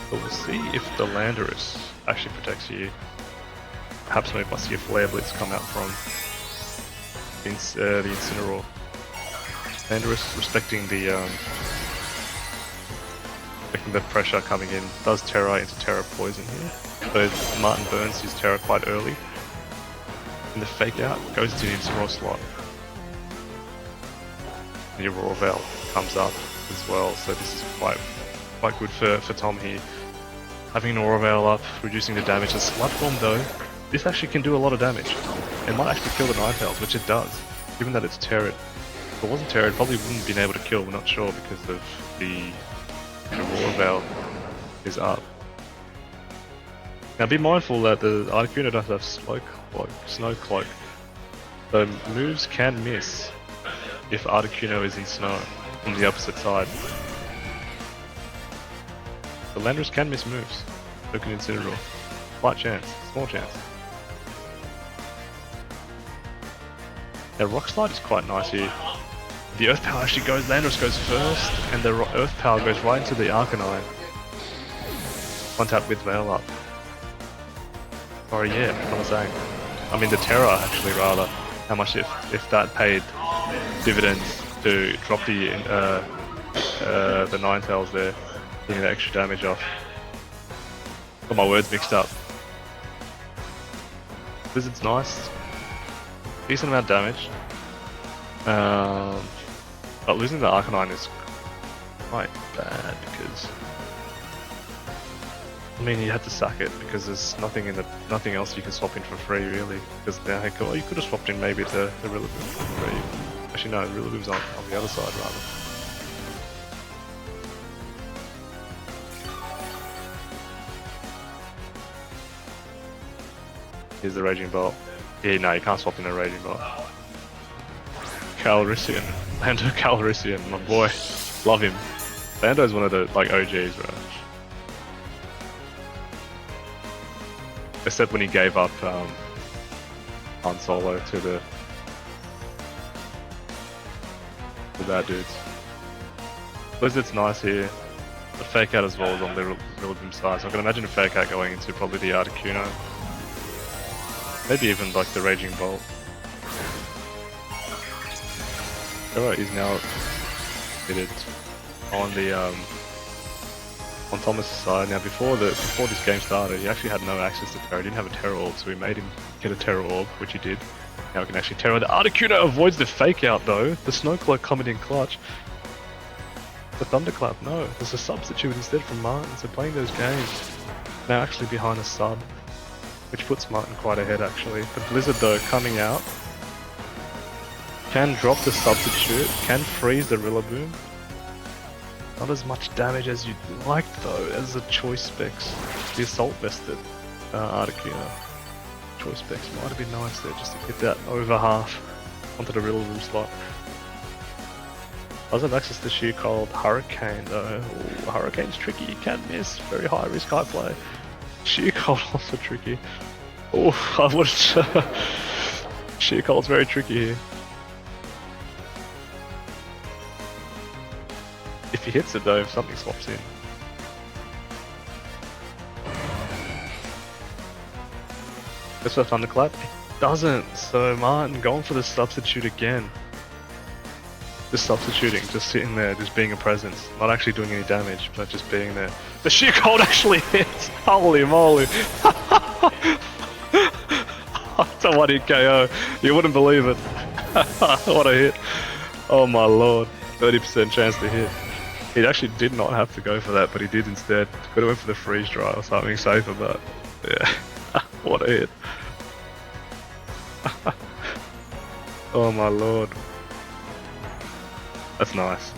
So we'll see if the Landorus actually protects you. Perhaps maybe I see a Flare Blitz come out from the Incineroar. Landorus respecting the pressure coming in, does Terra into Terra Poison here. So Martin burns his Terra quite early. And the Fake Out goes to the Incineroar slot. And your Roarvel comes up as well, so this is quite good for Tom here. Having an Roarvel up, reducing the damage. The Sludge Bomb though, this actually can do a lot of damage. It might actually kill the Ninetales, which it does. Given that it's Terra. If it wasn't Terra, it probably wouldn't have been able to kill, we're not sure because of the Roarvel is up. Now be mindful that the Articuno does have Snow Cloak, so moves can miss if Articuno is in snow on the opposite side. The Landorus can miss moves, so can Incineroar. Slight chance, small chance. Now Rock Slide is quite nice here. The Earth Power actually goes, Landorus goes first, and the Earth Power goes right into the Arcanine. One tap with Veil up. Sorry, yeah, what was I saying? I mean the Terra actually rather. How much if that paid dividends to drop the Ninetales there, getting the extra damage off. Got my words mixed up. Blizzard's nice. Decent amount of damage. But losing the Arcanine is quite bad because I mean you had to sack it because there's nothing else you can swap in for free really. Because now you could have swapped in maybe the Rillaboom for free. Actually no, the Rillaboom's on the other side rather. Here's the Raging Bolt. Yeah, no, you can't swap in a Raging Bolt. Calrissian. Lando Calrissian, my boy. Love him. Lando's one of the OGs, bro. Except when he gave up Han Solo to the bad dudes. Blizzard's nice here. The Fake Out as well is on the Rillaboom side, so I can imagine a Fake Out going into probably the Articuno. Maybe even the Raging Bolt. Terra is now fitted on the on Thomas' side. Now before this game started, he actually had no access to Terra. He didn't have a Terra Orb, so we made him get a Terra Orb, which he did. Now we can actually Terra. The Articuno avoids the Fake Out though. The Snow Cloak coming in clutch. The Thunderclap, no. There's a substitute instead from Martin, so playing those games. Now actually behind a sub, which puts Martin quite ahead actually. The Blizzard though coming out. Can drop the substitute, can freeze the Rillaboom. Not as much damage as you'd like though, as the choice specs. The Assault Vested Articuno. Choice specs might have been nice there just to get that over half onto the Rillaboom slot. Does have access to Sheer Cold. Hurricane though. Ooh, Hurricane's tricky, you can miss. Very high risk, high play. Sheer Cold also tricky. Oh, I would Sheer Cold's very tricky here. If he hits it though, if something swaps in. Guess for Thunderclap? It doesn't, so Martin going for the substitute again. Just substituting, just sitting there, just being a presence. Not actually doing any damage, but just being there. The sheer cold actually hits! Holy moly! That's a 1-hit KO. You wouldn't believe it. What a hit. Oh my lord. 30% chance to hit. He actually did not have to go for that, but he did instead. Could have went for the freeze dry or something safer, but yeah. What a hit. Oh my lord. That's nice.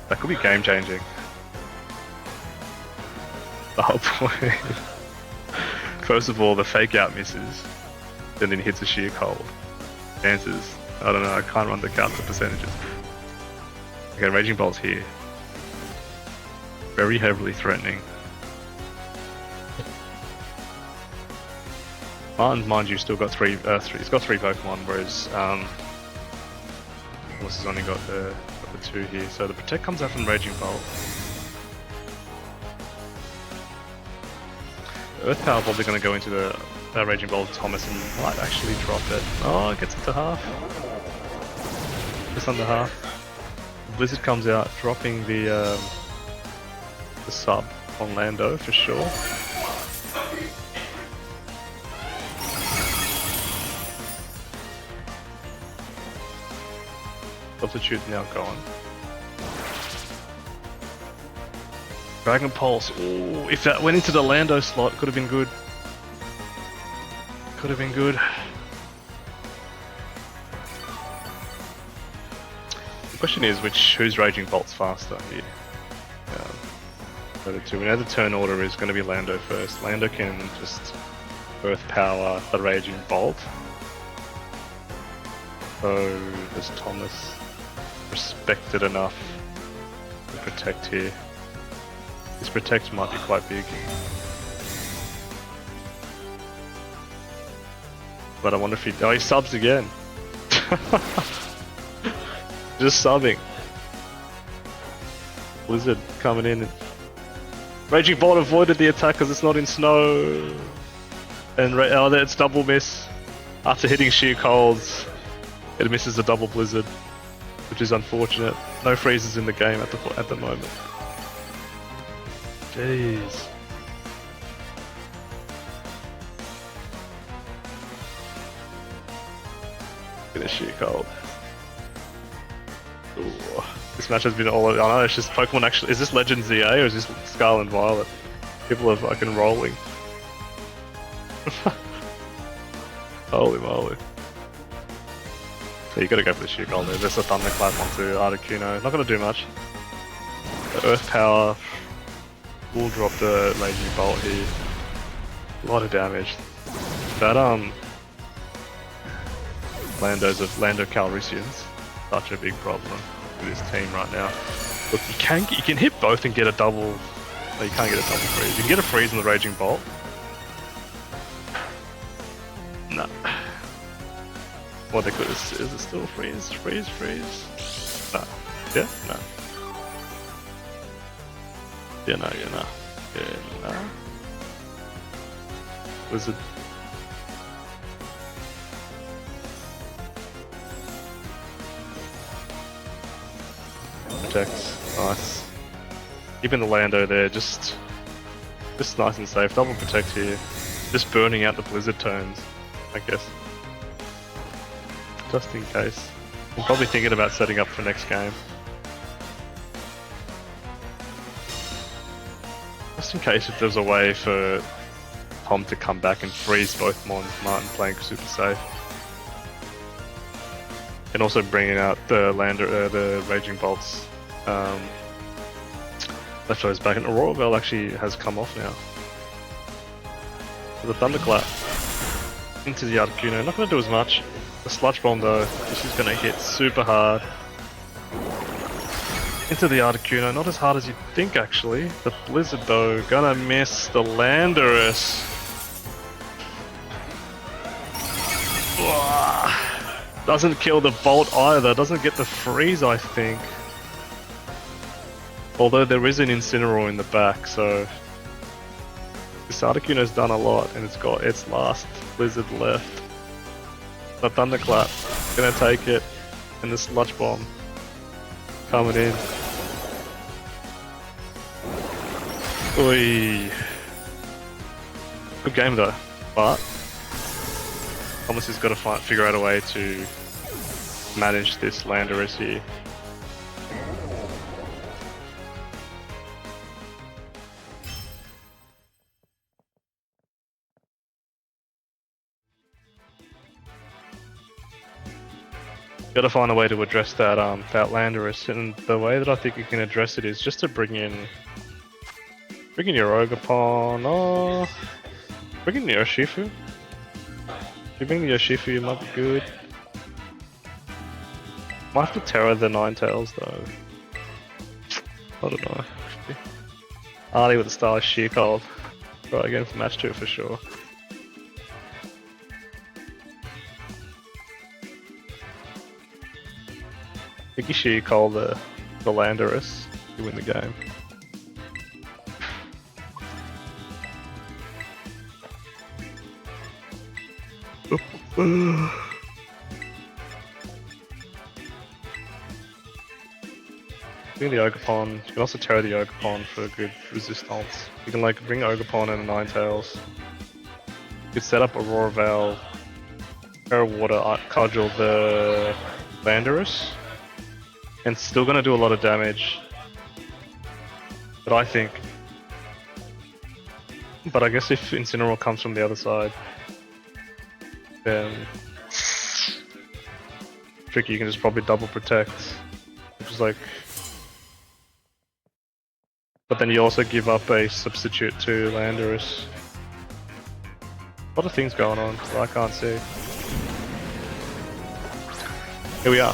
That could be game changing. The whole point. First of all, the fake out misses, then he hits a sheer cold. Chances, I don't know, I can't run the count the percentages. Okay, Raging Bolt's here. Very heavily threatening. Martin, mind you, still got three. He's got 3 Pokemon, whereas Willis has only got the 2 here. So the Protect comes out from Raging Bolt. Earth Power probably going to go into the Raging Bolt of Thomas and might actually drop it. Oh, it gets it to half. Just under half. Blizzard comes out, dropping the sub on Lando for sure. Substitute now gone. Dragon Pulse. Ooh, if that went into the Lando slot, could have been good. Could have been good. The question is, whose Raging Bolt's faster here? We know the turn order is going to be Lando first. Lando can just Earth Power the Raging Bolt. So does Thomas respected enough to protect here? His protect might be quite big. But I wonder if he... Oh, he subs again! Just subbing. Blizzard coming in. Raging Bolt avoided the attack because it's not in snow. And oh, it's double miss. After hitting sheer colds, it misses a double Blizzard, which is unfortunate. No freezes in the game at the moment. Jeez. Look at this sheer cold. Ooh. This match has been all... I know, it's just Pokemon actually... Is this Legend ZA or is this Scarlet and Violet? People are fucking rolling. Holy moly. So you gotta go for the sheer cold there. There's a Thunderclap onto Articuno. Not gonna do much. The Earth Power will drop the Raging Bolt here. A lot of damage. That Lando Calrissians, such a big problem with this team right now. Look, you can hit both and get a double. No, you can't get a double freeze. You can get a freeze on the Raging Bolt. No. What they could is it still freeze? Freeze? No. Yeah? No. Yeah, no. Yeah, no. Wizard. Protects. Nice. Keeping the Lando there, just nice and safe. Double protect here. Just burning out the Blizzard turns, I guess. Just in case. I'm probably thinking about setting up for next game. Just in case if there's a way for Tom to come back and freeze both Mons, Martin playing super safe. And also bringing out the the Raging Bolts. Leftovers back, and Aurora Bell actually has come off now. So the Thunderclap into the Articuno, not going to do as much. The Sludge Bomb though, this is going to hit super hard. Into the Articuno, not as hard as you'd think actually. The Blizzard though, gonna miss the Landorus. Doesn't kill the Bolt either, doesn't get the freeze I think. Although there is an Incineroar in the back, so this Articuno's done a lot, and it's got its last Blizzard left. The Thunderclap, gonna take it, and the Sludge Bomb coming in. Oi. Good game though, but Thomas has got to figure out a way to manage this Landorus here. Got to find a way to address that that Landorus, and the way that I think you can address it is just to bring in your Ogerpon, or bring in the Urshifu. If you bring the Urshifu, it might be good. Might have to Terra the Ninetales though. I don't know. Arlie with the Starlight Sheer Cold. Try again for match 2 for sure. I think you Sheer Cold the Landorus to win the game. Bring the Ogerpon. You can also Terra the Ogerpon for good resistance. You can like bring Ogerpon and a Ninetales. You could set up Aurora Veil, Terra Water, Cudgel the Landorus, and still gonna do a lot of damage. But I think, I guess if Incineroar comes from the other side, then tricky. You can just probably double protect, which is like. But then you also give up a substitute to Landorus. A lot of things going on that I can't see. Here we are.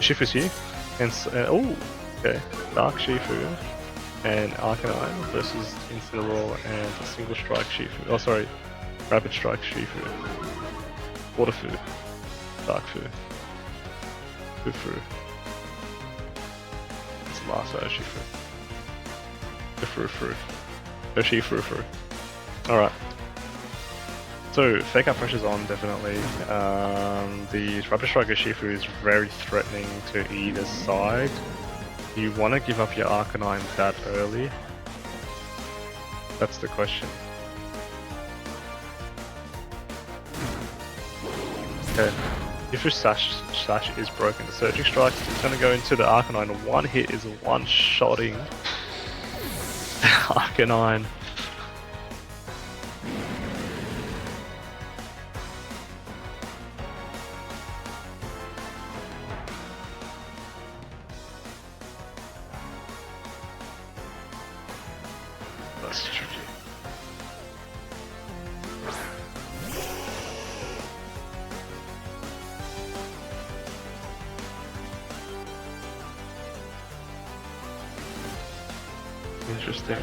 Shifu's here, and oh, okay, Dark Shifu and Arcanine versus Incineroar and a Single Strike Shifu. Oh, sorry, Rapid Strike Shifu. Water Fu, Dark Fu, Fufu. It's the last Shifu. Shifu. Alright. So, Fake Out Pressure's on, definitely. The Rapid Strike Shifu is very threatening to either side. You want to give up your Arcanine that early? That's the question. Okay. If your Sash is broken, the Surging Strike is going to go into the Arcanine. One hit is one-shotting Arcanine. That's tricky. Interesting.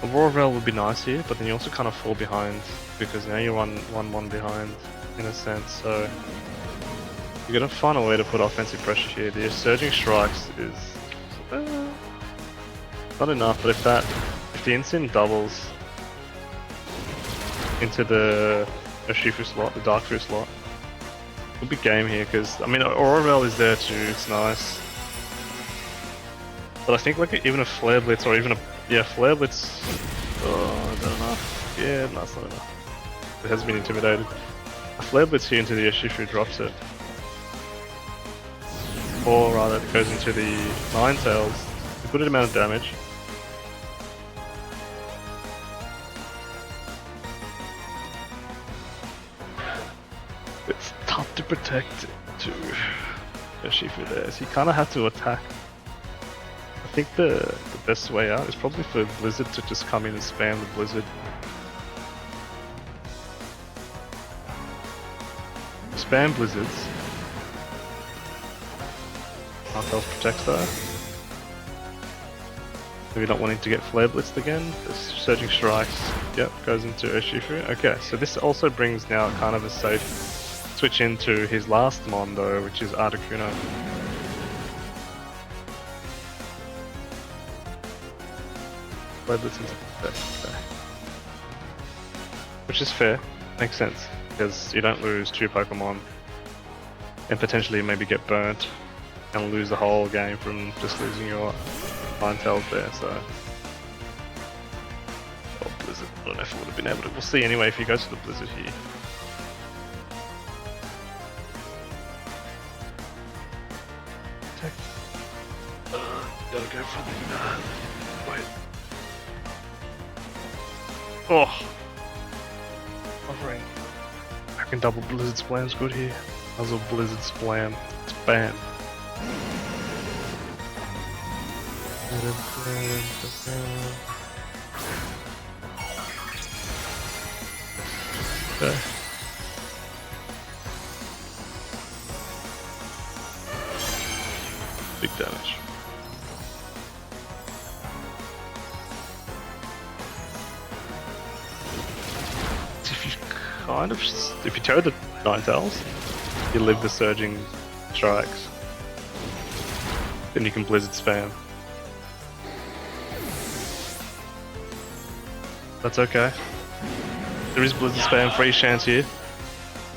Aurora Veil would be nice here, but then you also kind of fall behind because now you're one behind in a sense. So you're gonna find a way to put offensive pressure here. The Surging Strikes is not enough, but if the Incin doubles into the Urshifu slot, the Dark Fu slot, it'll be game here because I mean Aurora Veil is there too. It's nice. But I think like even a Flare Blitz or even a Flare Blitz. Oh, is that enough? Yeah, no, it's not enough. It has been intimidated. A Flare Blitz here into the Urshifu drops it. Or rather, it goes into the Ninetales. A good amount of damage. It's tough to protect to Urshifu there, so you kind of have to attack. I think the best way out is probably for Blizzard to just come in and spam the Blizzard. Spam Blizzards. Arcos protects though. Maybe not wanting to get Flare Blitzed again. The Surging Strikes, yep, goes into Urshifu. Okay, so this also brings now kind of a safe switch into his last mon though, which is Articuno. Play this into the deck. Okay. Which is fair, makes sense, because you don't lose 2 Pokemon and potentially maybe get burnt and lose the whole game from just losing your Ninetales there, so... Oh, Blizzard, I don't know if it would have been able to... We'll see anyway if he goes to the Blizzard here. Gotta go for the... wait. Oh! Offering. I can double Blizzard Splam's good here. Muzzle Blizzard Splam. Spam. Okay. Big damage. If you tear the Ninetales, you live the surging strikes. Then you can Blizzard Spam. That's okay. There is Blizzard Spam free chance here.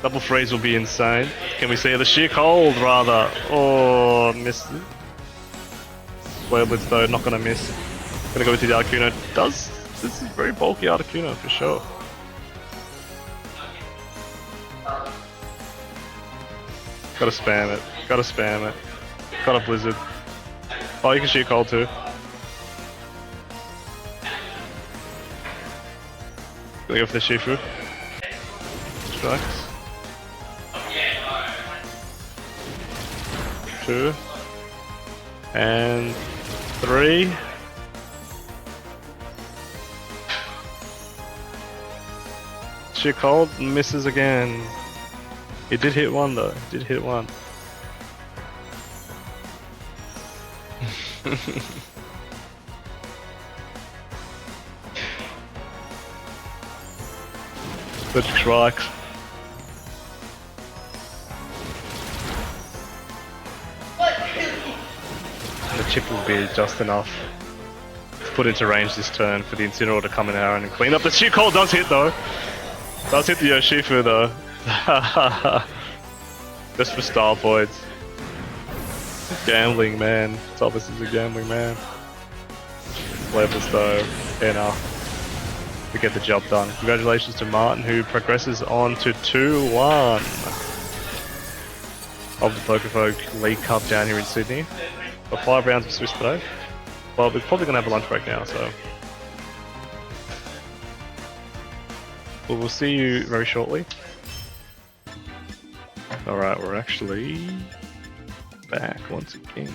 Double freeze will be insane. Can we see the sheer cold rather? Oh, missed it. Flare Blitz though, not gonna miss. Gonna go with the Articuno. This is very bulky Articuno for sure. Gotta spam it. Gotta spam it. Got a Blizzard. Oh, you can sheer cold too. Gonna go for the Shifu. Strikes. 2. And 3. Sheer cold misses again. He did hit 1 though. He did hit 1. Good strikes. The chip will be just enough to put into range this turn for the Incineroar to come in Aaron and clean up. The sheer cold does hit though. Does hit the Yoshifu though. Just for style points. Gambling man. Thomas is a gambling man. Levels though, enough to get the job done. Congratulations to Martin who progresses on to 2-1 of the Pokefolk League Cup down here in Sydney. Got 5 rounds of Swiss today. Well, we're probably going to have a lunch break now, so... Well, we'll see you very shortly. Alright, we're actually back once again.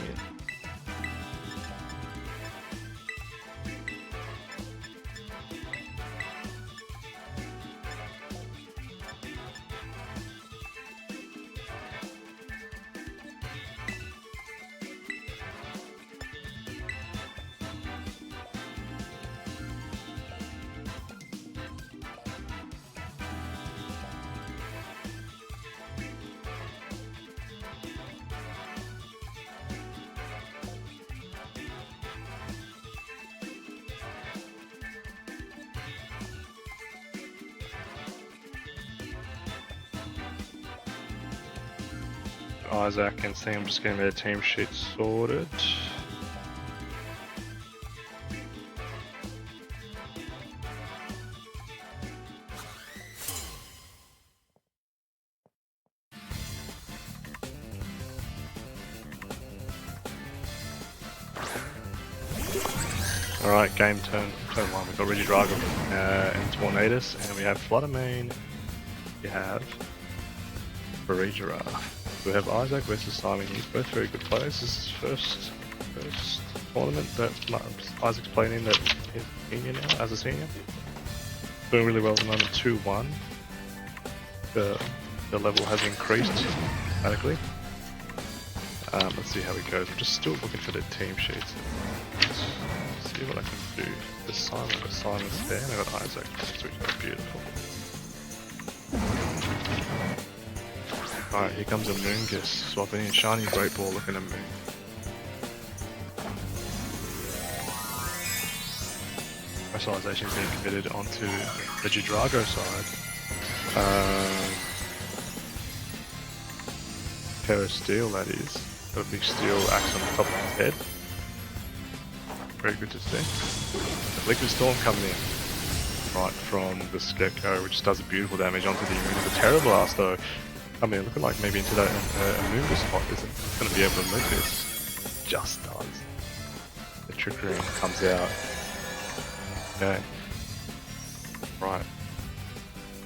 Isaac and Sam just getting their team sheet sorted. Alright, game turn 1. We've got Regidrago and Tornadus, and we have Fluttermane. We have Barigera. We have Isaac versus Simon. He's both very good players. This is first tournament that Isaac's playing in that he's senior now, as a senior. Doing really well at the moment, 2-1. The level has increased dramatically. Let's see how he goes. I'm just still looking for the team sheets. Let's see what I can do. There's Simon's there, and I got Isaac, which is beautiful. Alright, here comes a Moongus, swapping in shiny Great Ball looking at Moon. Specialization is being committed onto the Drago side. Terra Steel, that is. Got a big steel axe on the top of his head. Very good to see. The Liquid Storm coming in. Right from the Scarecrow, which does a beautiful damage onto the Immune. The Terra Blast, though, I mean, looking like maybe into that Immune spot isn't going to be able to live this. Just does. The Trickery comes out. Okay. Right.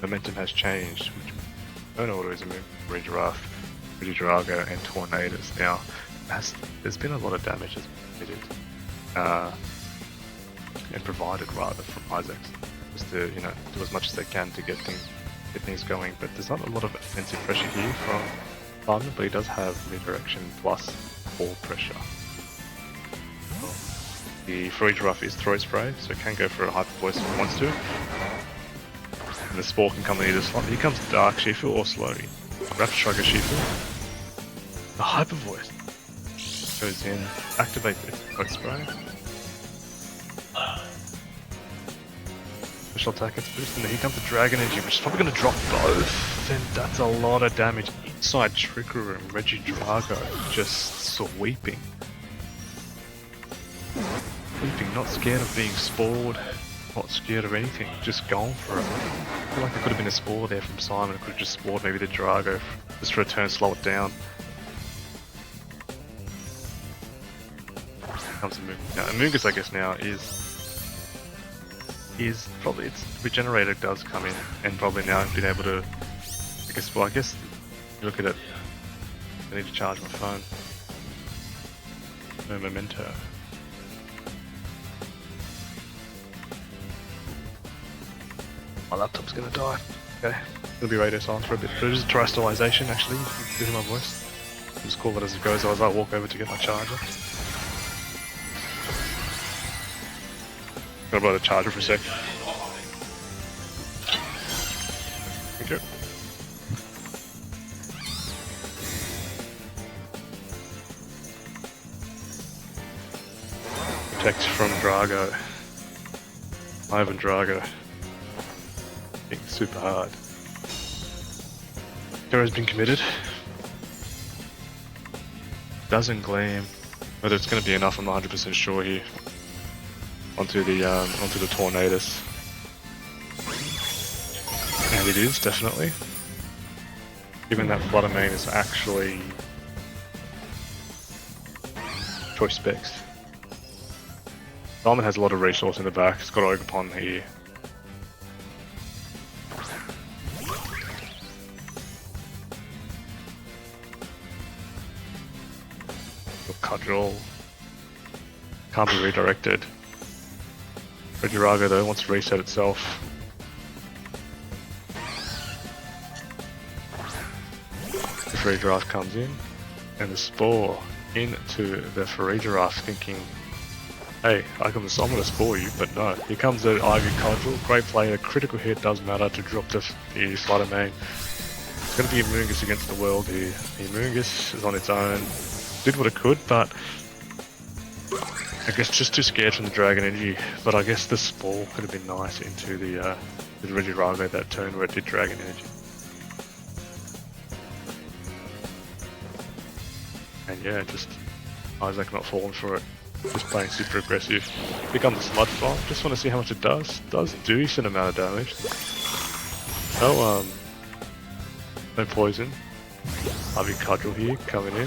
Momentum has changed. Turn order is Immune, Redrago, and Tornadoes. Now, there's been a lot of damage that's been committed, and provided rather from Isaacs, just to do as much as they can to get things going. But there's not a lot of offensive pressure here from Simon, but he does have redirection plus ball pressure. The Serratore is Throw Spray, so it can go for a Hyper Voice if it wants to. And the Spore can come in either slot. Here comes Dark Shifu or Slowly. Rapid Shrugger Shifu. The Hyper Voice goes in, activates its Throw Spray. Special attack gets boosted, and here comes the Dragon Energy, which is probably going to drop both. Then that's a lot of damage. Inside Trick Room, Regidrago just sweeping. Not scared of being spored, not scared of anything, just going for it. I feel like there could have been a spore there from Simon, it could have just spored maybe the Drago, just for a turn, slow it down. Comes Amoonguss. Now Amoonguss, I guess now is probably, its Regenerator does come in, and probably now being able to, I guess you look at it, I need to charge my phone. No memento. My laptop's gonna die. Okay, it'll be radio silence for a bit, but it is a terrestrialization actually. You can hear my voice. I'll just call it as it goes as I walk over to get my charger. Gonna blow the charger for a sec. Thank you. Protect from Drago. Ivan Drago. Super hard. Terra's been committed. Doesn't gleam. Whether it's going to be enough, I'm not 100% sure here. Onto the Tornadoes. And it is, definitely. Given that Flutter Mane is actually choice specs. Diamond has a lot of resource in the back. It's got Ogerpon here. Cudgel. Can't be redirected. Regidrago though wants to reset itself. The Regidrago comes in, and the Spore into the Regidrago, thinking, hey, I'm gonna spore you, but no. Here comes the Ivy Cudgel. Great play, a critical hit does matter to drop the Flutter Mane. It's gonna be Amoonguss against the world here. The Amoonguss is on its own. Did what it could, but I guess just too scared from the Dragon Energy. But I guess the Spore could have been nice into the Regidrago that turn where it did Dragon Energy. And yeah, just Isaac not falling for it. Just playing super aggressive. Pick on the Sludge Bomb. Just want to see how much it does. Does a decent amount of damage. No poison. Ivy Cudgel here, coming in. I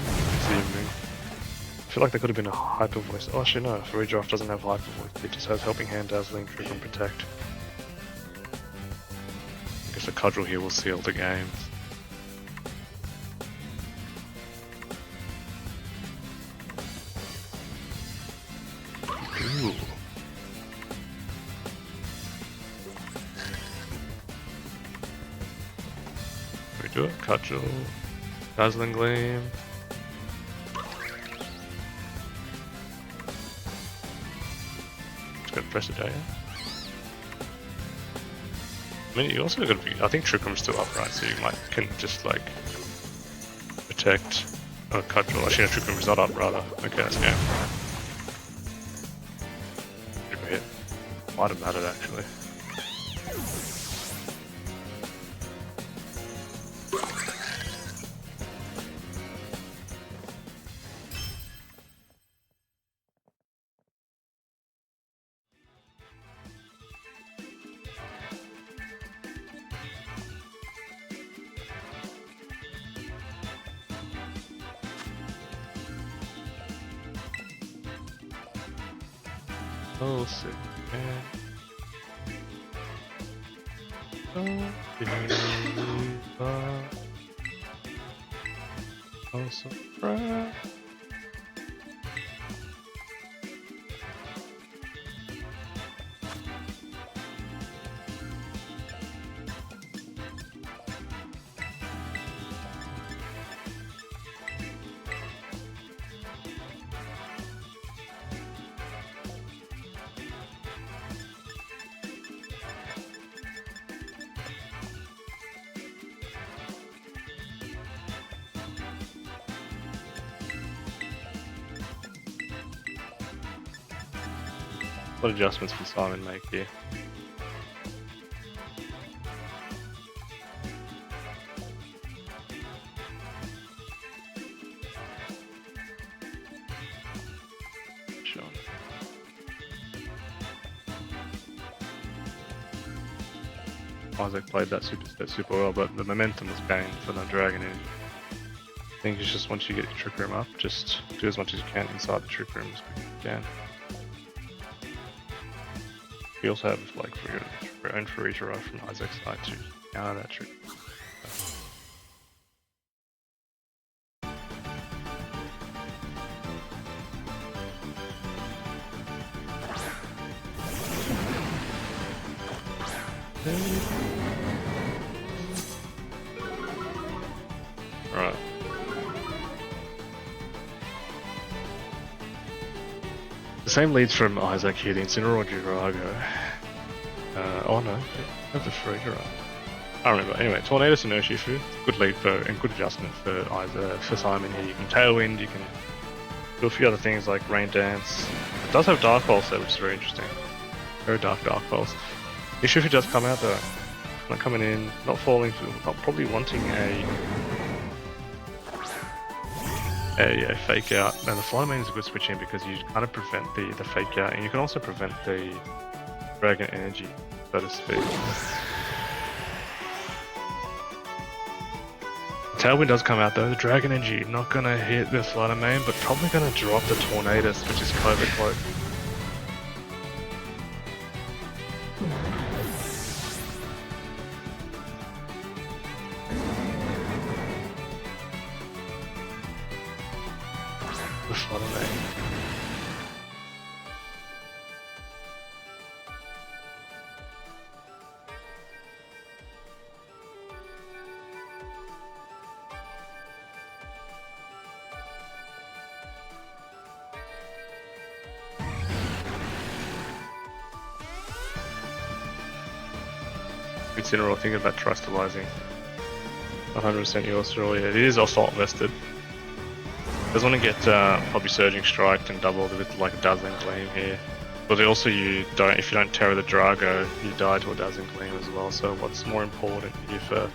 feel like there could have been a Hyper Voice. Oh, actually no, Redraft doesn't have Hyper Voice. It just has Helping Hand, Dazzling, Trigger, and Protect. I guess the Cudgel here will seal the game. Ooh. Do it, Cudgel, Dazzling Gleam. Just gonna press it down. I mean, you also gotta be. I think Trick Room's still upright, so you can just like protect. Oh, Cudgel. Actually, no, Trick Room is not up, rather. Okay, let's go. Super hit. Might have mattered actually. Oh, sick, man. Oh, so proud. What adjustments can Simon make here? Sure. Isaac played that super set super well, but the momentum was gained for the Dragon Energy. I think it's just once you get your Trick Room up, just do as much as you can inside the Trick Room as quick as you can. We also have like for your own free to from Isaac's side to out of that trick. Alright. The same leads from Isaac here, the Incineroar Drago. Oh no, have the free to I don't remember. Anyway, Tornadus and Urshifu, good lead for and good adjustment for Isaac, for Simon here. You can Tailwind, you can do a few other things like Rain Dance. It does have Dark Pulse though, which is very interesting. Very Dark Pulse. Urshifu does come out though. Not coming in, not falling, not probably wanting a fake out. Now the Flying Mane is a good switch in because you kind of prevent the fake out, and you can also prevent the Dragon Energy, so to speak. Tailwind does come out though. The Dragon Energy not gonna hit the Flying Mane, but probably gonna drop the Tornadus, which is Clover Cloak. The Flying Mane. Incineroar thinking about Trustalizing. 100% yours, really. It is Assault vested. Does want to get probably Surging Strike and double with like a Dazzling Gleam here. But also if you don't Terror the Drago, you die to a Dazzling Gleam as well. So what's more important here for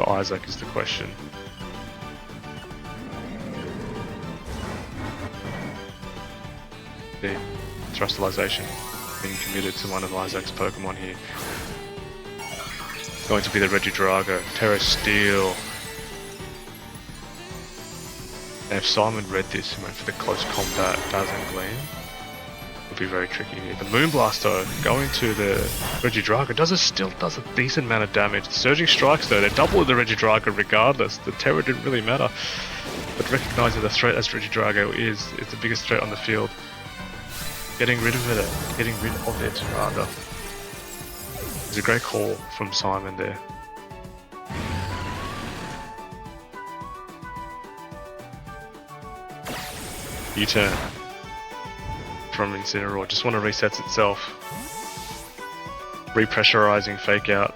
Isaac is the question. The Thrustalization being committed to one of Isaac's Pokemon here. It's going to be the Regidrago, Terra Steel. And if Simon read this and went for the close combat Dazzling Gleam, it would be very tricky here. The Moonblast though, going to the Regidrago still does a decent amount of damage. The Surging Strikes though, they double the Regidrago regardless. The Terror didn't really matter. But recognizing the threat as Regidrago is the biggest threat on the field. Getting rid of it rather. It's a great call from Simon there. U-turn from Incineroar. Just want to reset itself. Repressurizing fake out.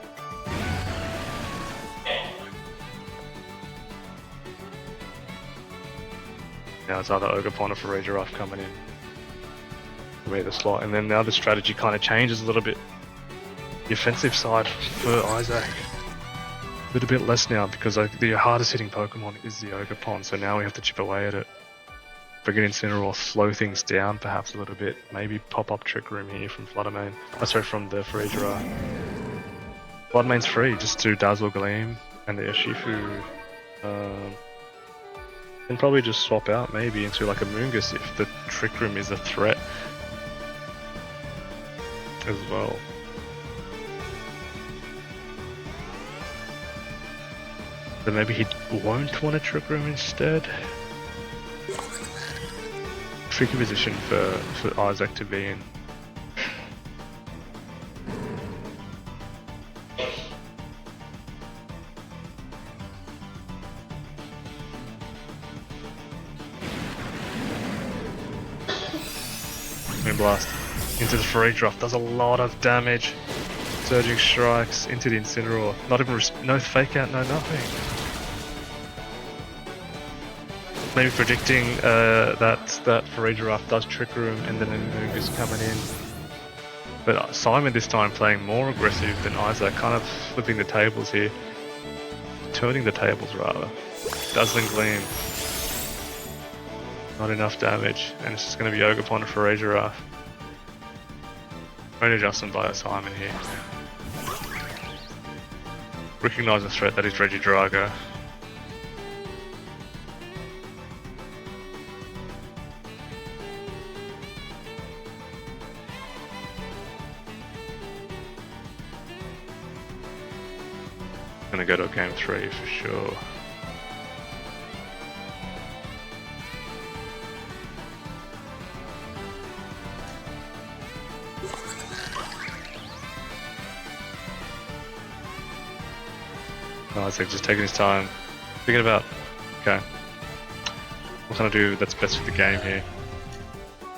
Now it's either Ogre Ponder for Regiroth coming in. away the slot, and then now the strategy kind of changes a little bit. The offensive side for Isaac a little bit less now because the hardest hitting Pokemon is the Ogerpon, so now we have to chip away at it. Bring an Incineroar, slow things down perhaps a little bit. Maybe pop up Trick Room here from Fluttermane. Oh, sorry, from the Farigiraf. Floodmane's free, just do Dazzle Gleam and the Urshifu. And probably just swap out maybe into like a Moongus if the Trick Room is a threat as well. Then maybe he won't want a Trick Room instead. Tricky position for Isaac to be in. Moonblast into the Farigiraf does a lot of damage. Surging strikes into the Incineroar. Not even no fake out, no nothing. Maybe predicting that Farigiraf does Trick Room and then a Moongus coming in. But Simon this time playing more aggressive than Isaac, kind of flipping the tables here. Turning the tables rather. Dazzling Gleam. Not enough damage, and it's just going to be Ogerpon and Farigiraf. Only adjustment by Simon here. Recognise the threat that is Regidrago. Gonna go to game 3 for sure. Isaac just taking his time, thinking about, okay, what can I do that's best for the game here?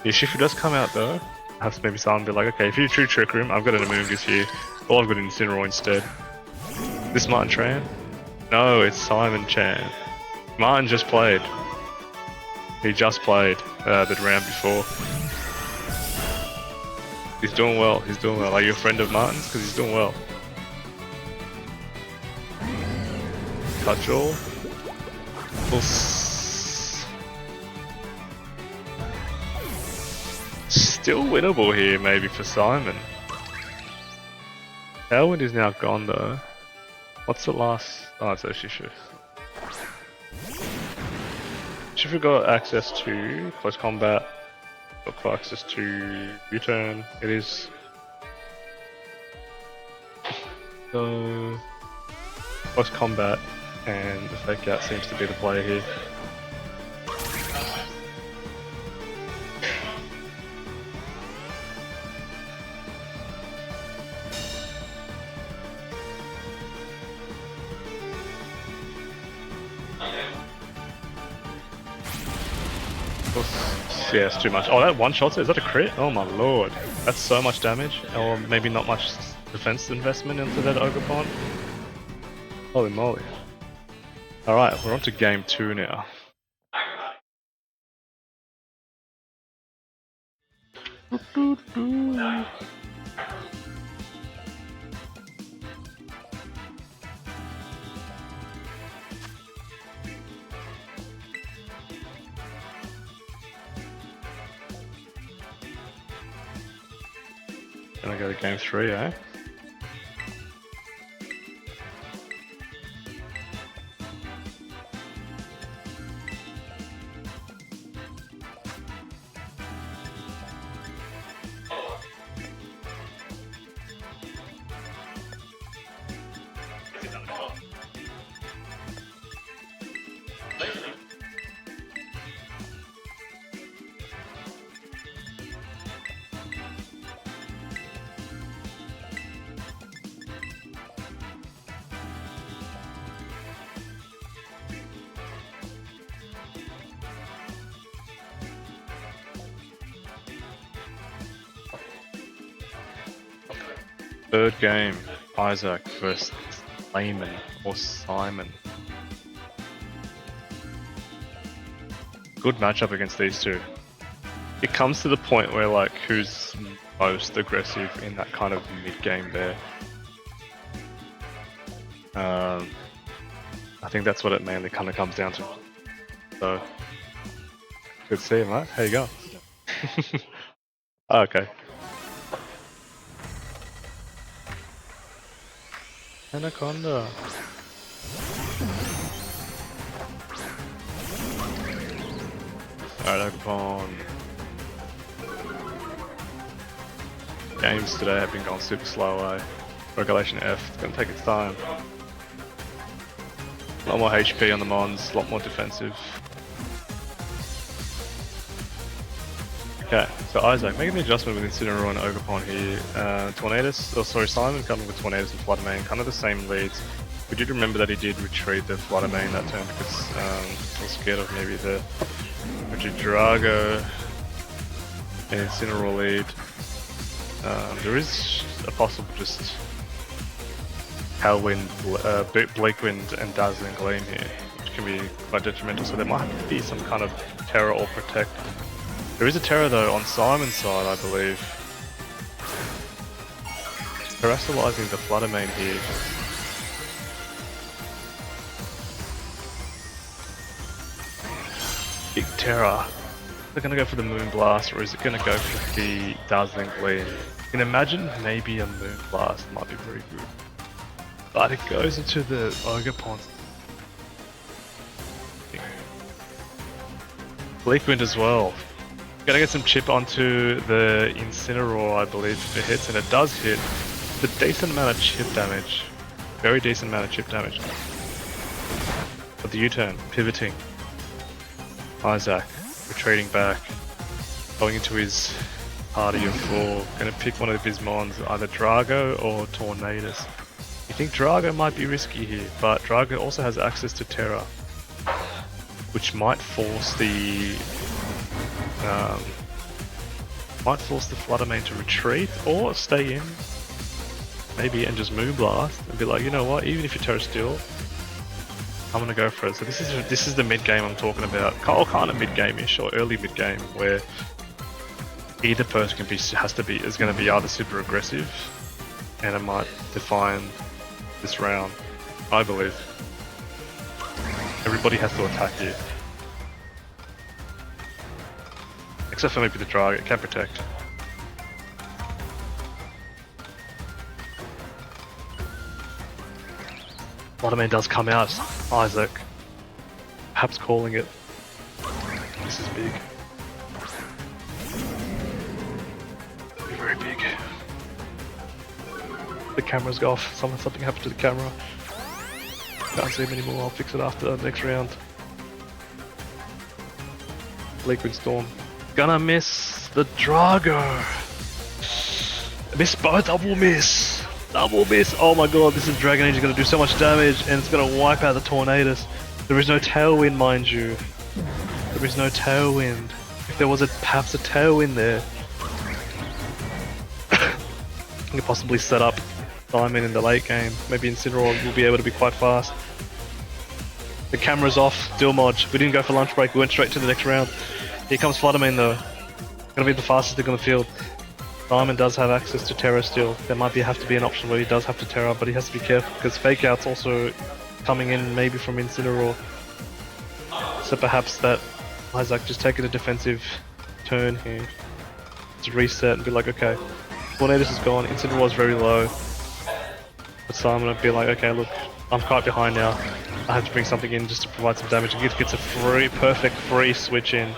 The Urshifu does come out though. Perhaps maybe someone be like, okay, if you true Trick Room, I've got an Amoonguss here, or I've got an Incineroar instead. This Martin Tran? No, it's Simon Chan. Martin just played. He just played the round before. He's doing well, he's doing well. Are you a friend of Martin's? Because he's doing well. Cudgel. Still winnable here maybe for Simon. Tailwind is now gone though. What's the last? Oh, it's Urshifu. Urshifu got access to close combat. Got access to U-turn. It is. So close combat and the fake out seems to be the play here. Yeah, it's too much. Oh, that one shot, is that a crit? Oh my lord. That's so much damage. Or maybe not much defense investment into that Ogerpon. Holy moly. Alright, we're on to game 2 now. Gonna go to game 3, eh? Third game, Isaac versus Layman or Simon. Good matchup against these two. it comes to the point where like who's most aggressive in that kind of mid game there. I think that's what it mainly kind of comes down to. So, good to see you, mate. How you going? Oh, okay. Anaconda. Alright, Oakapon. Games today have been going super slow, Regulation F, it's gonna take its time. A lot more HP on the Mons, a lot more defensive. Okay, so Isaac, making the adjustment with Incineroar and Oakapon here. Simon coming with Tornadus and Fluttermane, kind of the same leads. We did remember that he did retreat the Fluttermane that turn because I was scared of maybe the Drago and Incineroar lead. There is a possible just Hellwind, Bleakwind and Dazzling Gleam here, which can be quite detrimental, so there might be some kind of Terror or Protect. There is a Terror though on Simon's side, I believe. Terastallizing the Fluttermane here. Big Terror. Is it going to go for the Moonblast or is it going to go for the Dazzling Gleam? You can imagine maybe a Moonblast might be very good. But it goes into the Oakapon. Bleakwind as well. Gotta get some chip onto the Incineroar, I believe, if it hits, and it does hit. It's a decent amount of chip damage. Very decent amount of chip damage. But the U-turn, pivoting. Isaac, retreating back. Going into his party of four. Gonna pick one of his mons, either Drago or Tornadus. You think Drago might be risky here, but Drago also has access to Terra, which might force the Fluttermane to retreat or stay in, maybe, and just Moonblast and be like, you know what? Even if you Terra Steel, I'm gonna go for it. So this is the mid game I'm talking about. Kind of mid game-ish or early mid game where either person is going to be either super aggressive, and it might define this round. I believe everybody has to attack here, except for maybe the Drago. It can protect. Fluttermane does come out. Isaac, perhaps calling it. This is big. Very big. The camera's off. Something happened to the camera. Can't see him anymore. I'll fix it after the next round. Bleakwind Storm. Gonna miss the Drago. Miss both. Double miss. Double miss. Oh my god, this is Dragon Age is gonna do so much damage and it's gonna wipe out the Tornadus. There is no Tailwind, mind you. There is no Tailwind. If there was perhaps a Tailwind there, you could possibly set up Simon in the late game. Maybe Incineroar will be able to be quite fast. The camera's off, dual mod. We didn't go for lunch break, we went straight to the next round. Here comes Fluttermane though. Gonna be the fastest thing on the field. Simon does have access to Terra still. There might have to be an option where he does have to Terra, but he has to be careful because Fake Out's also coming in maybe from Incineroar. So perhaps that Isaac just taking a defensive turn here to reset and be like, okay, Tornadus is gone, Incineroar is very low. But Simon would be like, okay, look, I'm quite behind now. I have to bring something in just to provide some damage. And gets a perfect free switch in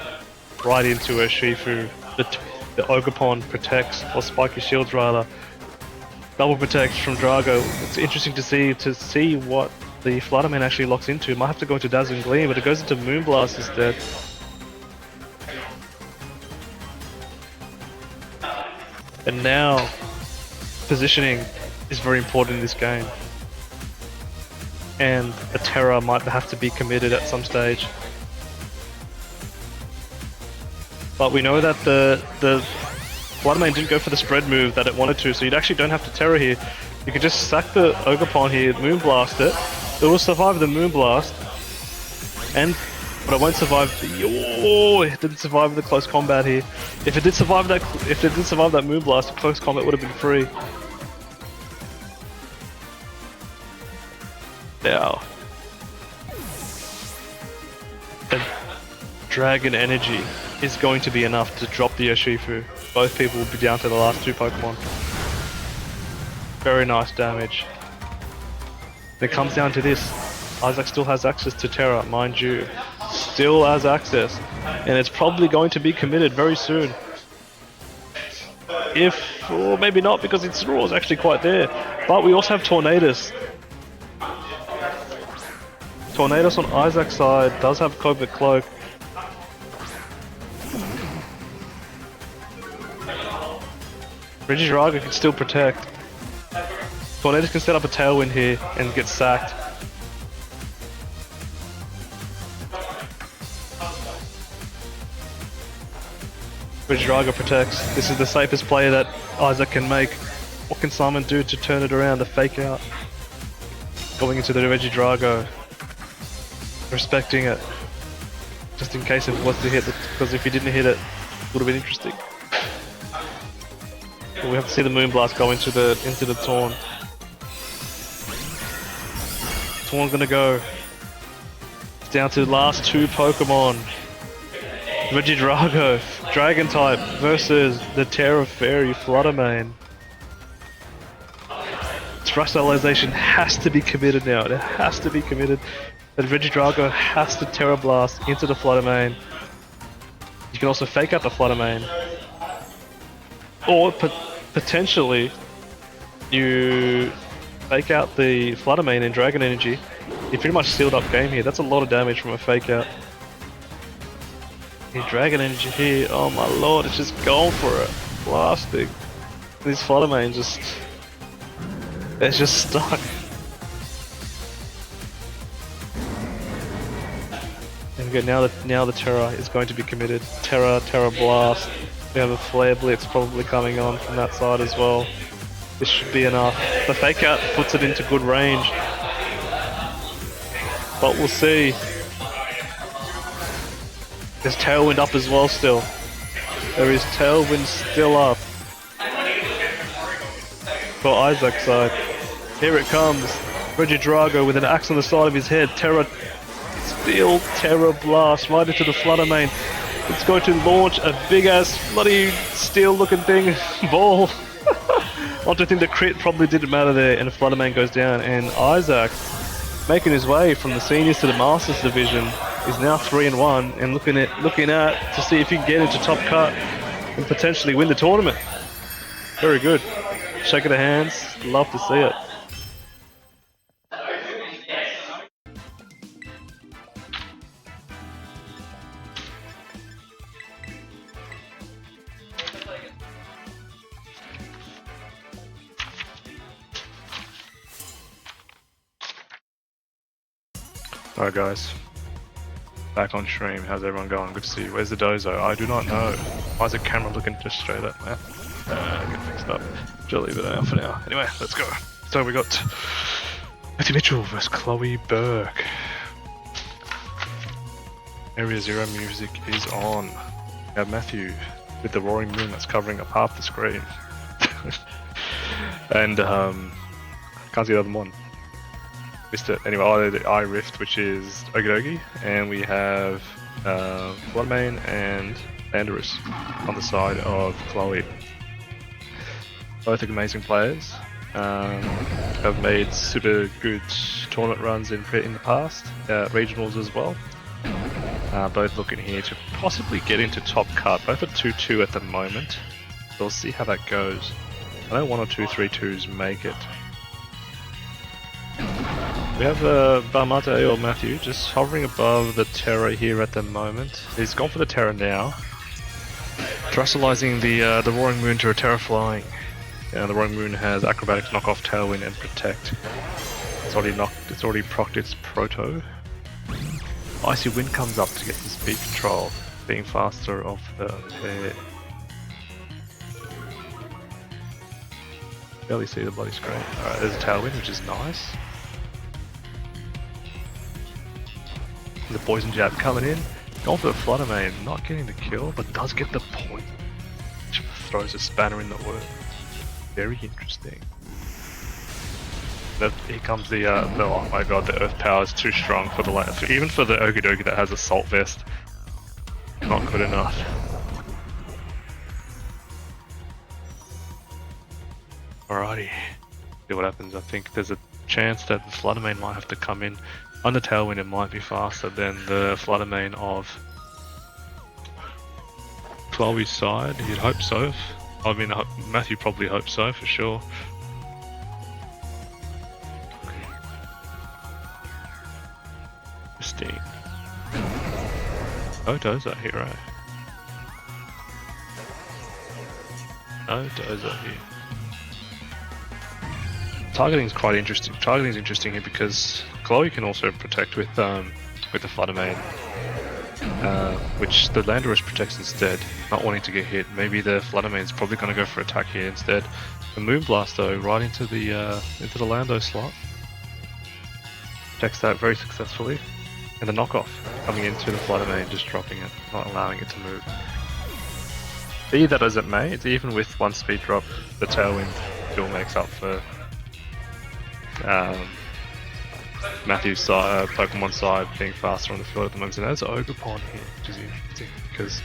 right into a Shifu. The Oakapon protects, or Spiky Shields rather. Double protects from Drago. It's interesting to see what the Fluttermane actually locks into. Might have to go into Dazzling Gleam, but it goes into Moonblast instead. And now, positioning is very important in this game. And a Terra might have to be committed at some stage. But we know that the Fluttermane didn't go for the spread move that it wanted to, so you actually don't have to Terra here. You can just sack the Oakapon here, Moonblast it. It will survive the Moonblast, and But it won't survive. Oh, it didn't survive the close combat here. If it did survive that, Moonblast, the close combat would have been free. Now, the Dragon Energy is going to be enough to drop the Urshifu. Both people will be down to the last 2 Pokemon. Very nice damage. It comes down to this. Isaac still has access to Terra, mind you. Still has access. And it's probably going to be committed very soon. Or maybe not, because its draw is actually quite there. But we also have Tornadus. Tornadus on Isaac's side does have Covert Cloak. Regidrago can still protect. Tornadus can set up a Tailwind here and get sacked. Regidrago protects. This is the safest play that Isaac can make. What can Simon do to turn it around, to fake out? Going into the Regidrago. Respecting it. Just in case it was to hit, because if he didn't hit it, it would have been interesting. But we have to see the Moonblast go into the Torn. Torn's gonna go. It's down to the last 2 Pokemon. Regidrago, Dragon type versus the Terra Fairy Fluttermane. Thrustalization has to be committed now. It has to be committed. That Regidrago has to Terra Blast into the Fluttermane. You can also fake out the Fluttermane. Or potentially you fake out the Fluttermane in Dragon Energy. You pretty much sealed up game here. That's a lot of damage from a fake out. Dragon Energy here, oh my lord, it's just going for it. Blasting. This Fluttermane it's just stuck. And again, now the Terra is going to be committed. Terra Blast. We have a Flare Blitz probably coming on from that side as well. This should be enough. The fake out puts it into good range. But we'll see. There's Tailwind up as well still. There is Tailwind still up. For Isaac's side. Here it comes. Regidrago with an axe on the side of his head. Terra Blast right into the Fluttermane. It's going to launch a big ass bloody steel looking thing. Ball. I don't think the crit probably didn't matter there, and the Fluttermane goes down. And Isaac, making his way from the seniors to the Masters division, is now 3-1 and looking at to see if he can get into top cut and potentially win the tournament. Very good. Shake of the hands. Love to see it. Alright guys, back on stream. How's everyone going? Good to see you. Where's the dozo? I do not know. Why is the camera looking just straight at me? Get fixed up. Just leave it out for now. Anyway, let's go. So we got Matthew Mitchell versus Chloe Bourke. Area 0 music is on. We have Matthew with the roaring moon that's covering up half the screen. And can't see the other one. Missed it. Anyway, the Eye Rift, which is Okidogi, and we have Fluttermane and Bandurus on the side of Chloe. Both amazing players. Have made super good tournament runs in the past, regionals as well. Both looking here to possibly get into top cut. Both at 2-2 at the moment. So we'll see how that goes. I know 1 or 2 3-2s make it. We have Barmate or Matthew just hovering above the Terra here at the moment. He's gone for the Terra now. Thrustalizing the Roaring Moon to a Terra Flying. The Roaring Moon has Acrobatics, Knock Off, Tailwind and Protect. It's already procced its Proto. Icy Wind comes up to get the speed control, being faster off the pair. Barely see the bloody screen. Alright, there's a Tailwind, which is nice. The poison jab coming in. Going for the Flutter Mane, not getting the kill, but does get the point. Which throws a spanner in the works. Very interesting. Here comes the, oh my god, the Earth Power is too strong for the land. Even for the Okidoki that has Assault Vest. Not good enough. Alrighty. See what happens. I think there's a chance that the Flutter Mane might have to come in. Under Tailwind it might be faster than the Flutter Mane of Chloe's side. You'd hope so. I mean, Matthew probably hopes so for sure. Interesting. No Dozer hero. No Dozer here. Targeting is quite interesting. Targeting is interesting here because Chloe can also protect with the Flutter Mane, which the Landorus protects instead, not wanting to get hit. Maybe the Flutter Mane is probably going to go for attack here instead. The Moonblast though, right into the Lando slot, protects that very successfully, and the knockoff coming into the Flutter Mane, just dropping it, not allowing it to move. Be that as it may, it's even with one speed drop, the Tailwind still makes up for Matthew's side, Pokemon side being faster on the field at the moment. And there's Ogerpon here, which is interesting because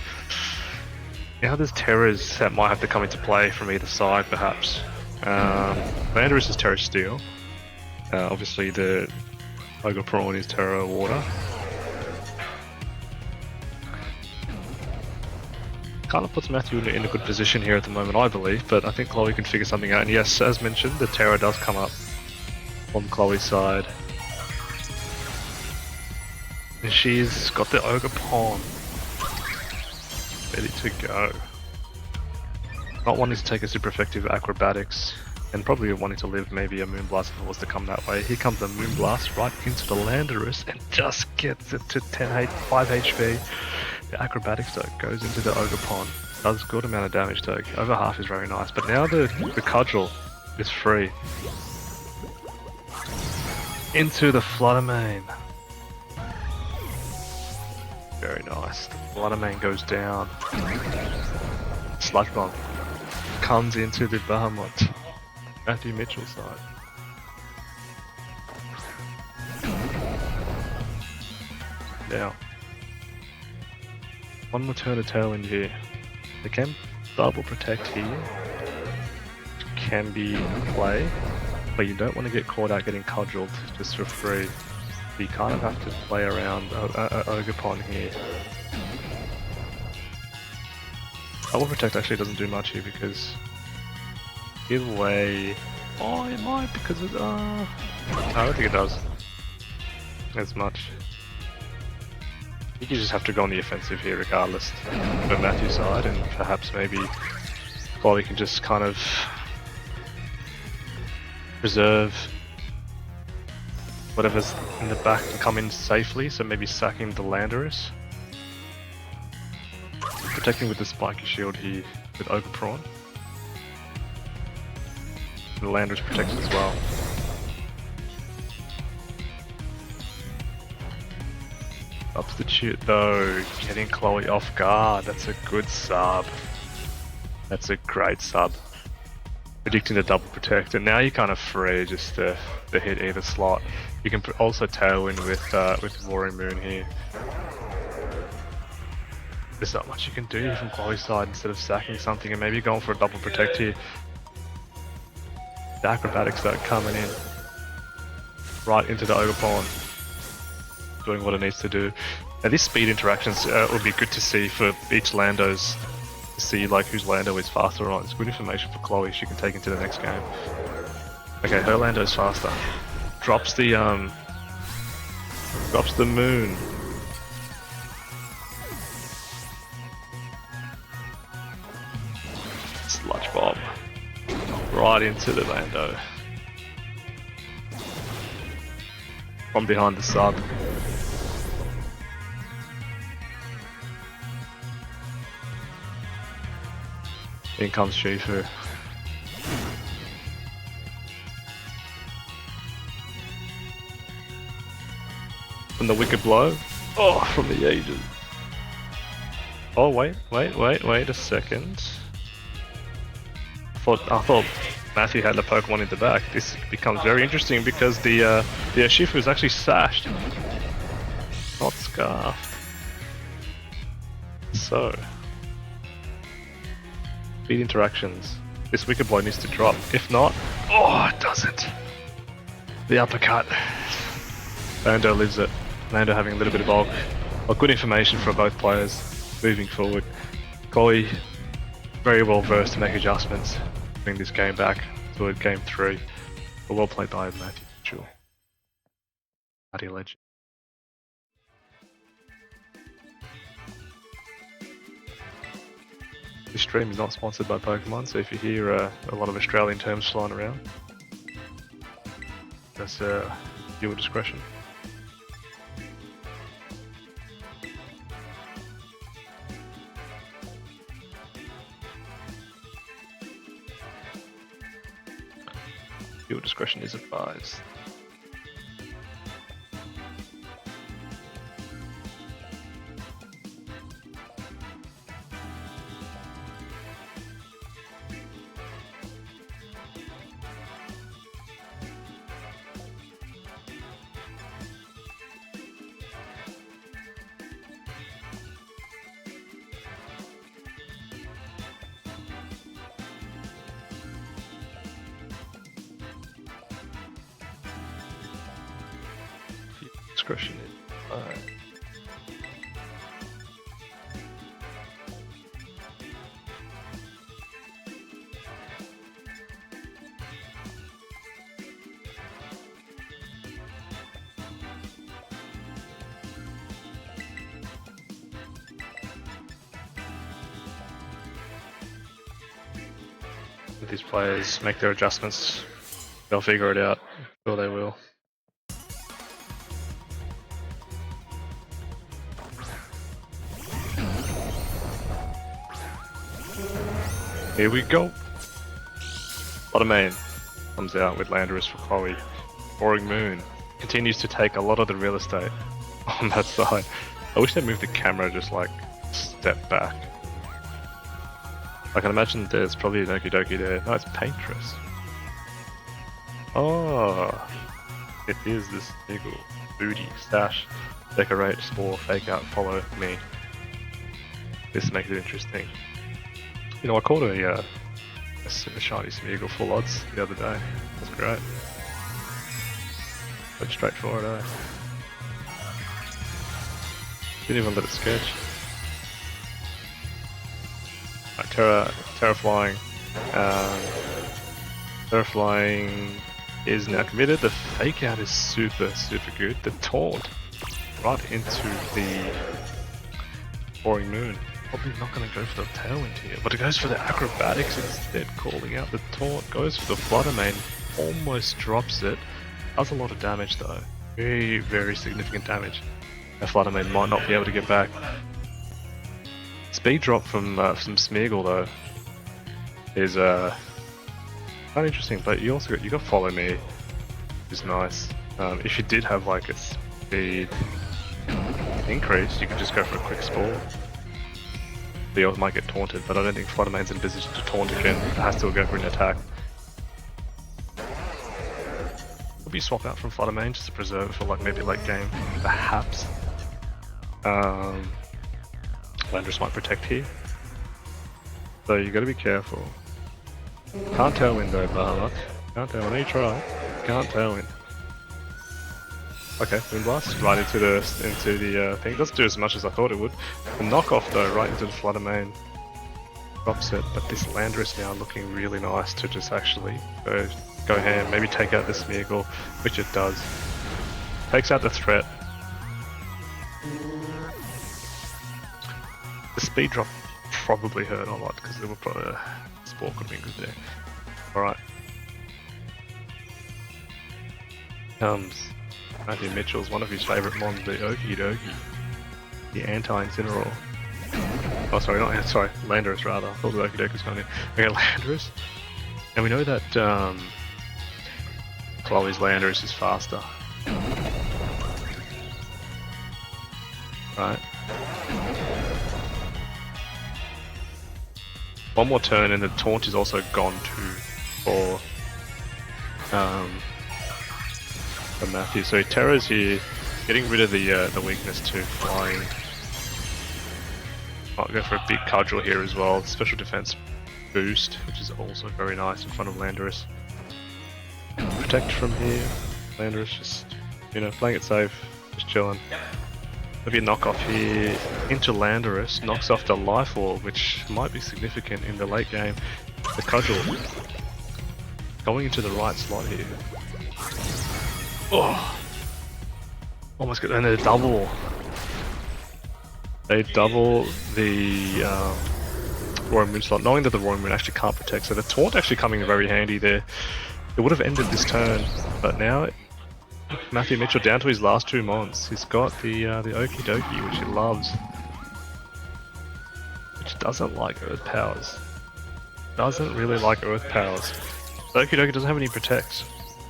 now there's Terrors that might have to come into play from either side, perhaps. Landorus is Terra Steel. Obviously, the Ogerpon is Terra Water. Kind of puts Matthew in a good position here at the moment, I believe, but I think Chloe can figure something out. And yes, as mentioned, the Terra does come up on Chloe's side. And she's got the Ogerpon ready to go. Not wanting to take a super effective acrobatics, and probably wanting to live maybe a Moonblast if it was to come that way. Here comes a Moonblast right into the Landorus and just gets it to 5 HP. The acrobatics though goes into the Ogerpon. Does a good amount of damage though. Over half is very nice, but now the Cudgel is free. Into the Flutter Mane. Very nice. The Flutter Mane goes down. Sludge Bomb comes into the Bahamut. Matthew Mitchell's side. Now, one more turn of Tailwind here. They can double protect here. Can be in play. But you don't want to get caught out getting cudgeled just for free. You kind of have to play around Ogerpon here. Double Protect actually doesn't do much here because give away. Oh, it might because it. No, I don't think it does as much. I think you just have to go on the offensive here regardless for Matthew's side, and perhaps maybe Chloe can just kind of preserve whatever's in the back and come in safely, so maybe sacking the Landorus. Protecting with the spiky shield here with Ogerpon. The Landorus protects as well. Substitute though, getting Chloe off guard, that's a good sub. That's a great sub. Predicting the double protect, and now you're kind of free just to hit either slot. You can also Tailwind with Roaring Moon here. There's not much you can do here from Chloe's side instead of sacking something and maybe going for a double protect here. The acrobatics start coming in right into the Ogerpon, doing what it needs to do. Now these speed interactions would be good to see for each Landos, to see like whose Lando is faster or not. It's good information for Chloe she can take into the next game. Okay, her Lando's faster. Drops the moon. Sludge Bomb. Right into the Lando. From behind the sub. In comes Shifu. From the Wicked Blow, Oh, from the ages. Oh, wait a second. I thought Matthew had the Pokemon in the back. This becomes very interesting because the Urshifu is actually sashed, not scarfed. So, speed interactions. This Wicked Blow needs to drop. If not, oh, it doesn't. The uppercut. Lando lives it. Lando having a little bit of bulk. Well, good information for both players moving forward. Koi very well versed to make adjustments, bring this game back to a game 3. But well played by Matthew. Sure. Bloody legend. This stream is not sponsored by Pokemon, so if you hear a lot of Australian terms flying around, that's your discretion. Your discretion is advised. Discretion is advised. If these players make their adjustments, they'll figure it out. Sure they will. Here we go. Main comes out with Landorus for Chloe. Roaring Moon continues to take a lot of the real estate on that side. I wish they'd moved the camera just like a step back. I can imagine there's probably an Okie Dokie there. No, it's Paintress. Oh, it is this Eagle. Booty, Stash, Decorate, Spore, Fake Out, Follow Me. This makes it interesting. You know, I caught a shiny Smeagol full odds the other day. That's great. Went straight for it, eh? Didn't even let it sketch. Right, Terraflying. Terraflying is now committed. The Fake Out is super good. The Taunt right into the Roaring Moon. Probably not going to go for the Tailwind here, but it goes for the Acrobatics instead, calling out the Taunt, goes for the Flutter Mane, almost drops it, does a lot of damage though, very significant damage. The Flutter Mane might not be able to get back. Speed drop from Smeagol though is quite interesting, but you also got Follow Me, which is nice. If you did have like a speed increase, you could just go for a quick Spore. The Yoav might get taunted, but I don't think Flutter Mane's in a position to taunt again. It has to go for an attack. Maybe swap out from Flutter Mane just to preserve it for like maybe late game, perhaps. Landorus might protect here, so you got to be careful. Can't Tailwind though, Barlock. Can't Tailwind. I know you try. Can't Tailwind. Okay, Wind Blast right into the thing. Doesn't do as much as I thought it would. The knockoff though, right into the Flutter Mane, drops it. But this Landorus now looking really nice to just actually go ham. Maybe take out the Smeagol, which it does. Takes out the threat. The speed drop probably hurt a lot because there were probably Spore could have been good there. All right. Comes Matthew Mitchell's one of his favourite mons, the Okie Dokie, the anti-Incineroar. Oh, sorry, Landorus rather. I thought the Okie Dokie was coming in. We got Landorus, and we know that Chloe's Landorus is faster. Right. One more turn and the taunt is also gone too for Matthew. So Terra's here, getting rid of the weakness to flying. I'll go for a big cudgel here as well. Special defense boost, which is also very nice in front of Landorus. Protect from here. Landorus just, you know, playing it safe, just chilling. Maybe a knockoff here into Landorus, knocks off the life orb, which might be significant in the late game. The cudgel going into the right slot here. Oh, almost got, and they double. They double the Roaring Moon slot, knowing that the Roaring Moon actually can't protect. So the taunt actually coming in very handy there. It would have ended this turn, but now Matthew Mitchell down to his last 2 mons. He's got the Okie Dokie, which he loves, which doesn't like Earth Powers. Doesn't really like Earth Powers. The Okie Dokie doesn't have any protects.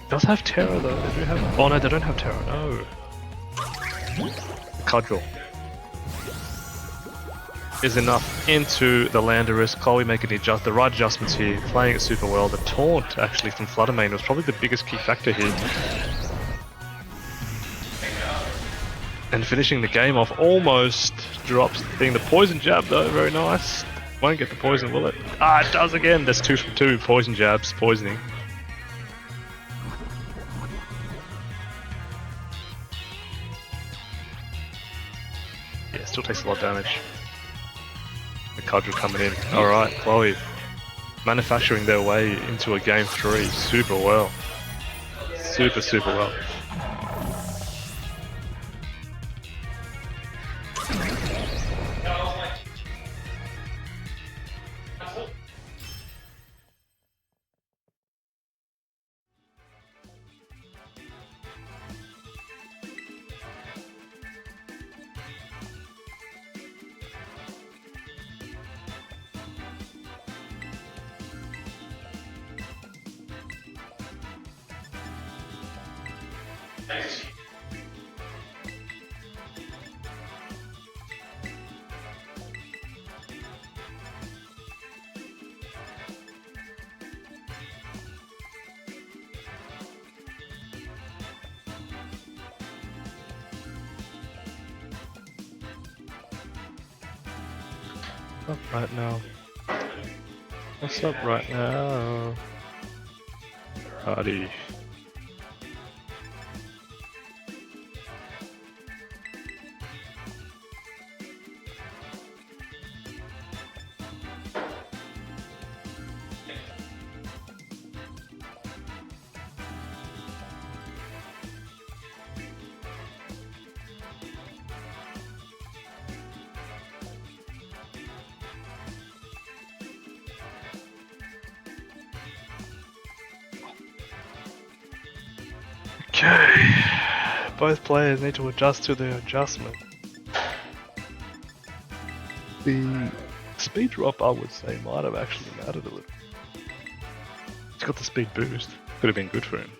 Does have Terror though. They do have. Oh no, they don't have Terror. No. Cudgel is enough into the Landorus. Chloe making the right adjustments here, playing it super well. The taunt actually from Fluttermane was probably the biggest key factor here. And finishing the game off, almost drops the thing. The poison jab though, very nice. Won't get the poison, will it? Ah, it does again. That's 2 from 2. Poison jabs, poisoning. Yeah, still takes a lot of damage. The cudgel coming in. Alright, Chloe manufacturing their way into a game 3 super well. Super well. What's up right now? What's up right now? Party. Okay, both players need to adjust to their adjustment. The speed drop, I would say, might have actually mattered a little. He's got the speed boost, could have been good for him.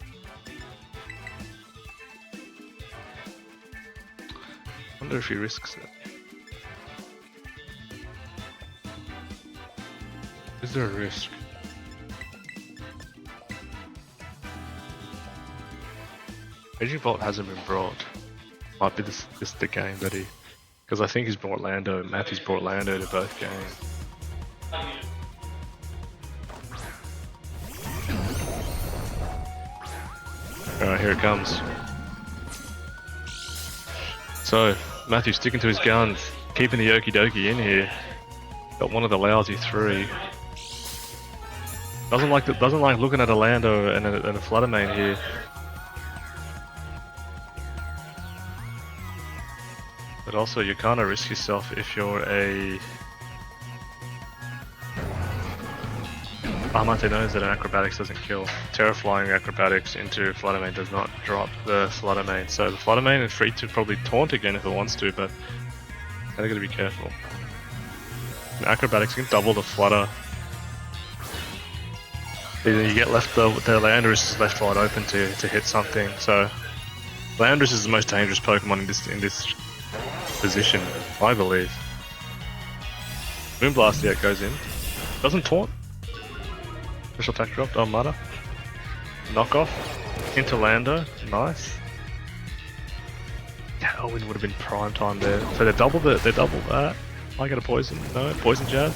Wonder if he risks it. Is there a risk? Raging Bolt hasn't been brought. Might be this the game that he... Because I think he's brought Lando, Matthew's brought Lando to both games. Alright, here it comes. So, Matthew sticking to his guns, keeping the Okie Dokie in here. Got one of the lousy 3. Doesn't like looking at a Lando and a Fluttermane here. But also, you kind of risk yourself if you're a... Amante knows that an acrobatics doesn't kill. Terraflying acrobatics into Fluttermane does not drop the Fluttermane. So the Fluttermane is free to probably taunt again if it wants to, but they're going to be careful. And acrobatics can double the Flutter. Either you get left, the Landorus is left wide open to hit something. So Landorus is the most dangerous Pokemon in this position, I believe. Moonblast, yeah, it goes in. Doesn't taunt. Special attack drop, don't matter. Knockoff. Into Lando, nice. Tailwind would have been prime time there. So they doubled it, they doubled that. I get a poison, no, poison jab.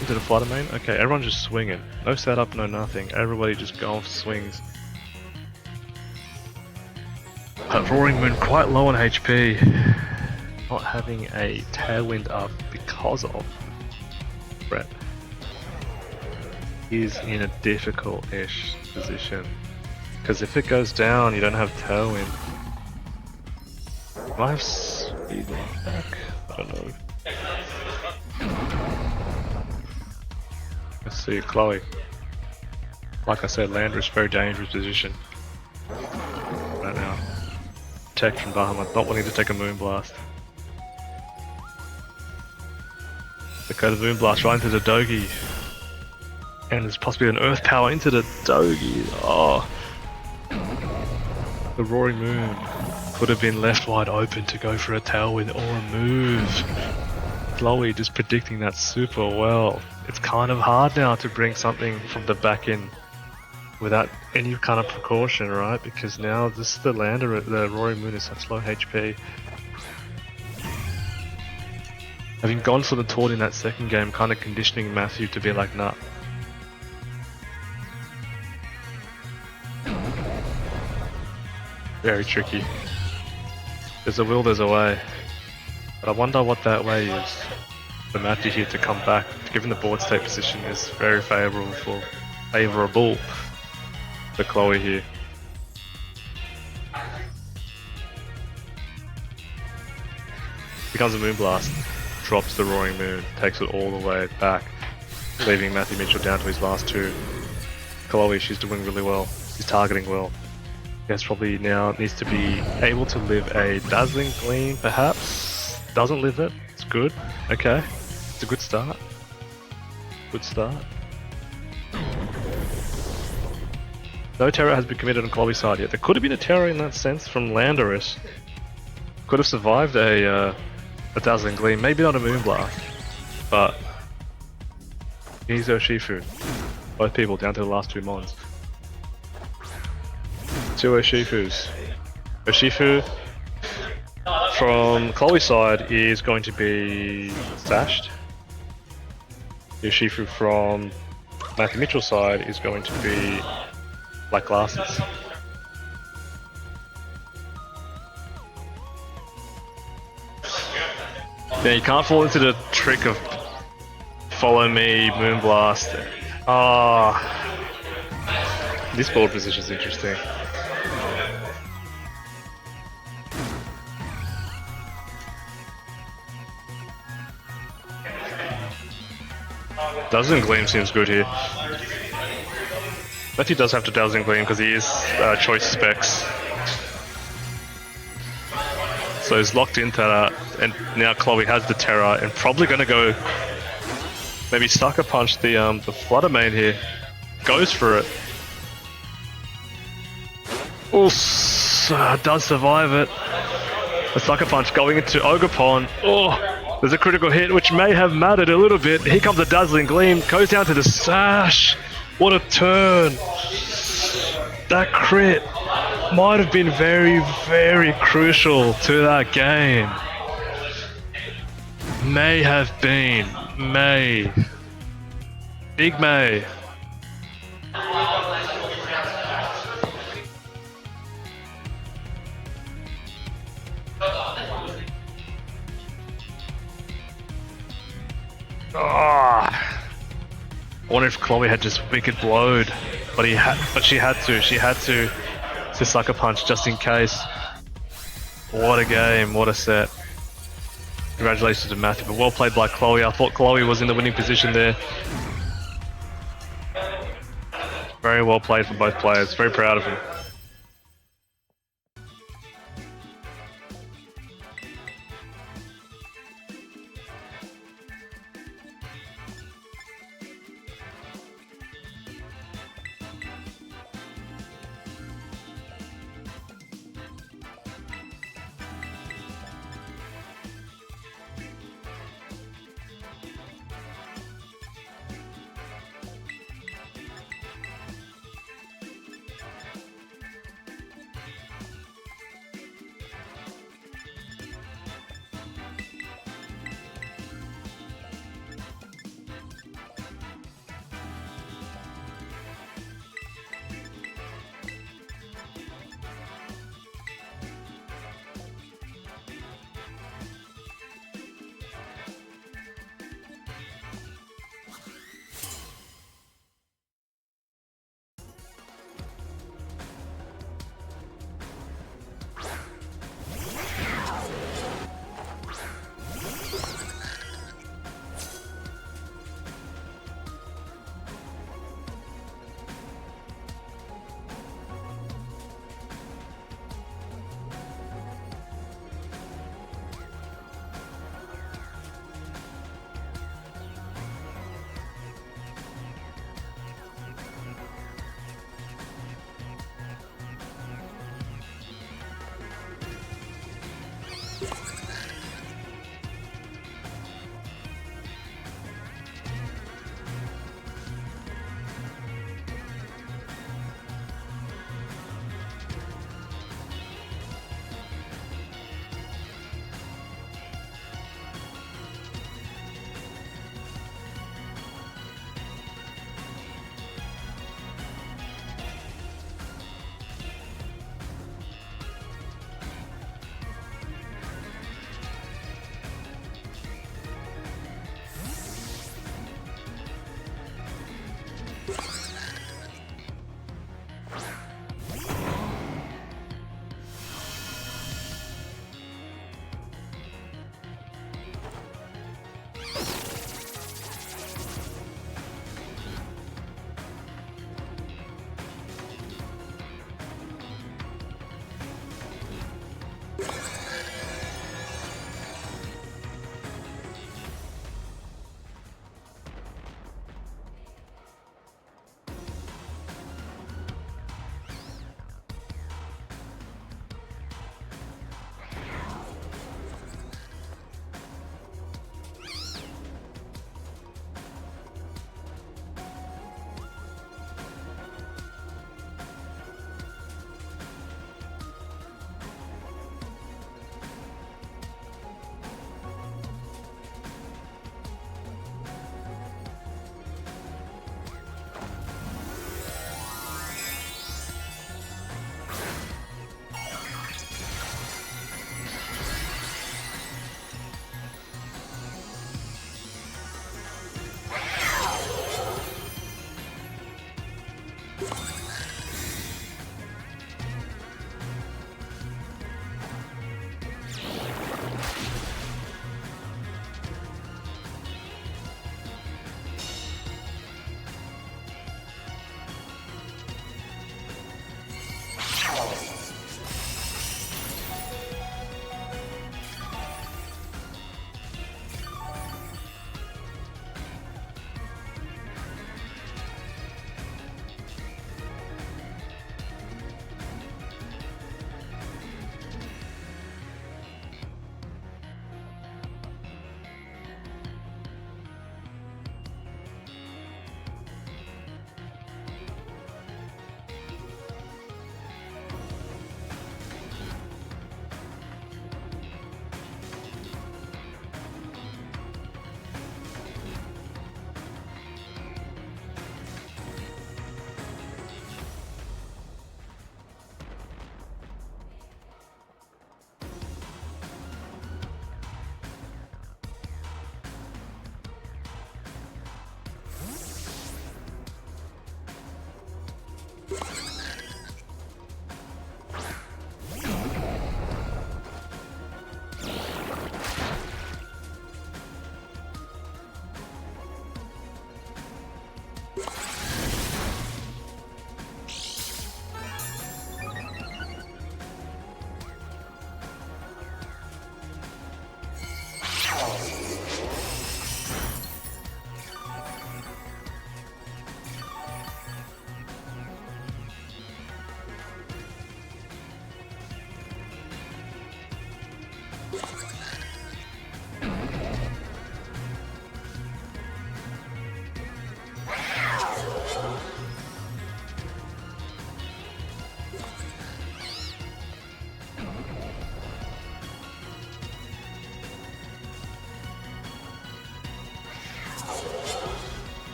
Into the flutter main. Okay, everyone's just swinging. No setup, no nothing. Everybody just going for swings. Roaring Moon quite low on HP. Not having a tailwind up because of Brett. He's in a difficult-ish position. Because if it goes down, you don't have tailwind. Do I have speed back? I don't know. Let's see, Chloe. Like I said, Landra's very dangerous position right now. Tech from Bahamut, not wanting to take a Moonblast. Okay, the Moonblast right into the Dogi. And there's possibly an Earth Power into the Dogi. Oh. The Roaring Moon could have been left wide open to go for a Tailwind or a move. Chloe just predicting that super well. It's kind of hard now to bring something from the back in without any kind of precaution, right? Because now this the lander, the Roaring Moon is such low HP. Having gone for the taunt in that second game, kind of conditioning Matthew to be like, nah. Very tricky. There's a will, there's a way. But I wonder what that way is. For Matthew here to come back, given the board state position is very favourable for Chloe here. Becomes a Moonblast, drops the Roaring Moon, takes it all the way back, leaving Matthew Mitchell down to his last two. Chloe, she's doing really well, she's targeting well. Guess probably now needs to be able to live a Dazzling Gleam, perhaps. Doesn't live it, it's good, okay. It's a good start. Good start. No terror has been committed on Chloe's side yet. There could have been a terror in that sense from Landorus. Could have survived a Dazzling Gleam, maybe not a Moonblast, but he's Urshifu. Both people down to the last two mons. Two Urshifus. Urshifu from Chloe's side is going to be stashed. Urshifu from Matthew Mitchell's side is going to be black glasses. Yeah, you can't fall into the trick of follow me, Moonblast. Ah, this board position is interesting. Dazzling Gleam seems good here. Matthew does have to Dazzling Gleam because he is choice specs. So he's locked into that, and now Chloe has the Terror, and probably going to go maybe Sucker Punch the Flutter Main here. Goes for it. Oof, does survive it. The Sucker Punch going into Ogerpon. Oh, there's a critical hit which may have mattered a little bit. Here comes a Dazzling Gleam, goes down to the Sash. What a turn. That crit might have been very, very crucial to that game. May have been. May. Big May. I wonder if Chloe had just wicked blowed, but she had to Sucker Punch just in case. What a game, what a set. Congratulations to Matthew, but well played by Chloe. I thought Chloe was in the winning position there. Very well played from both players, very proud of him.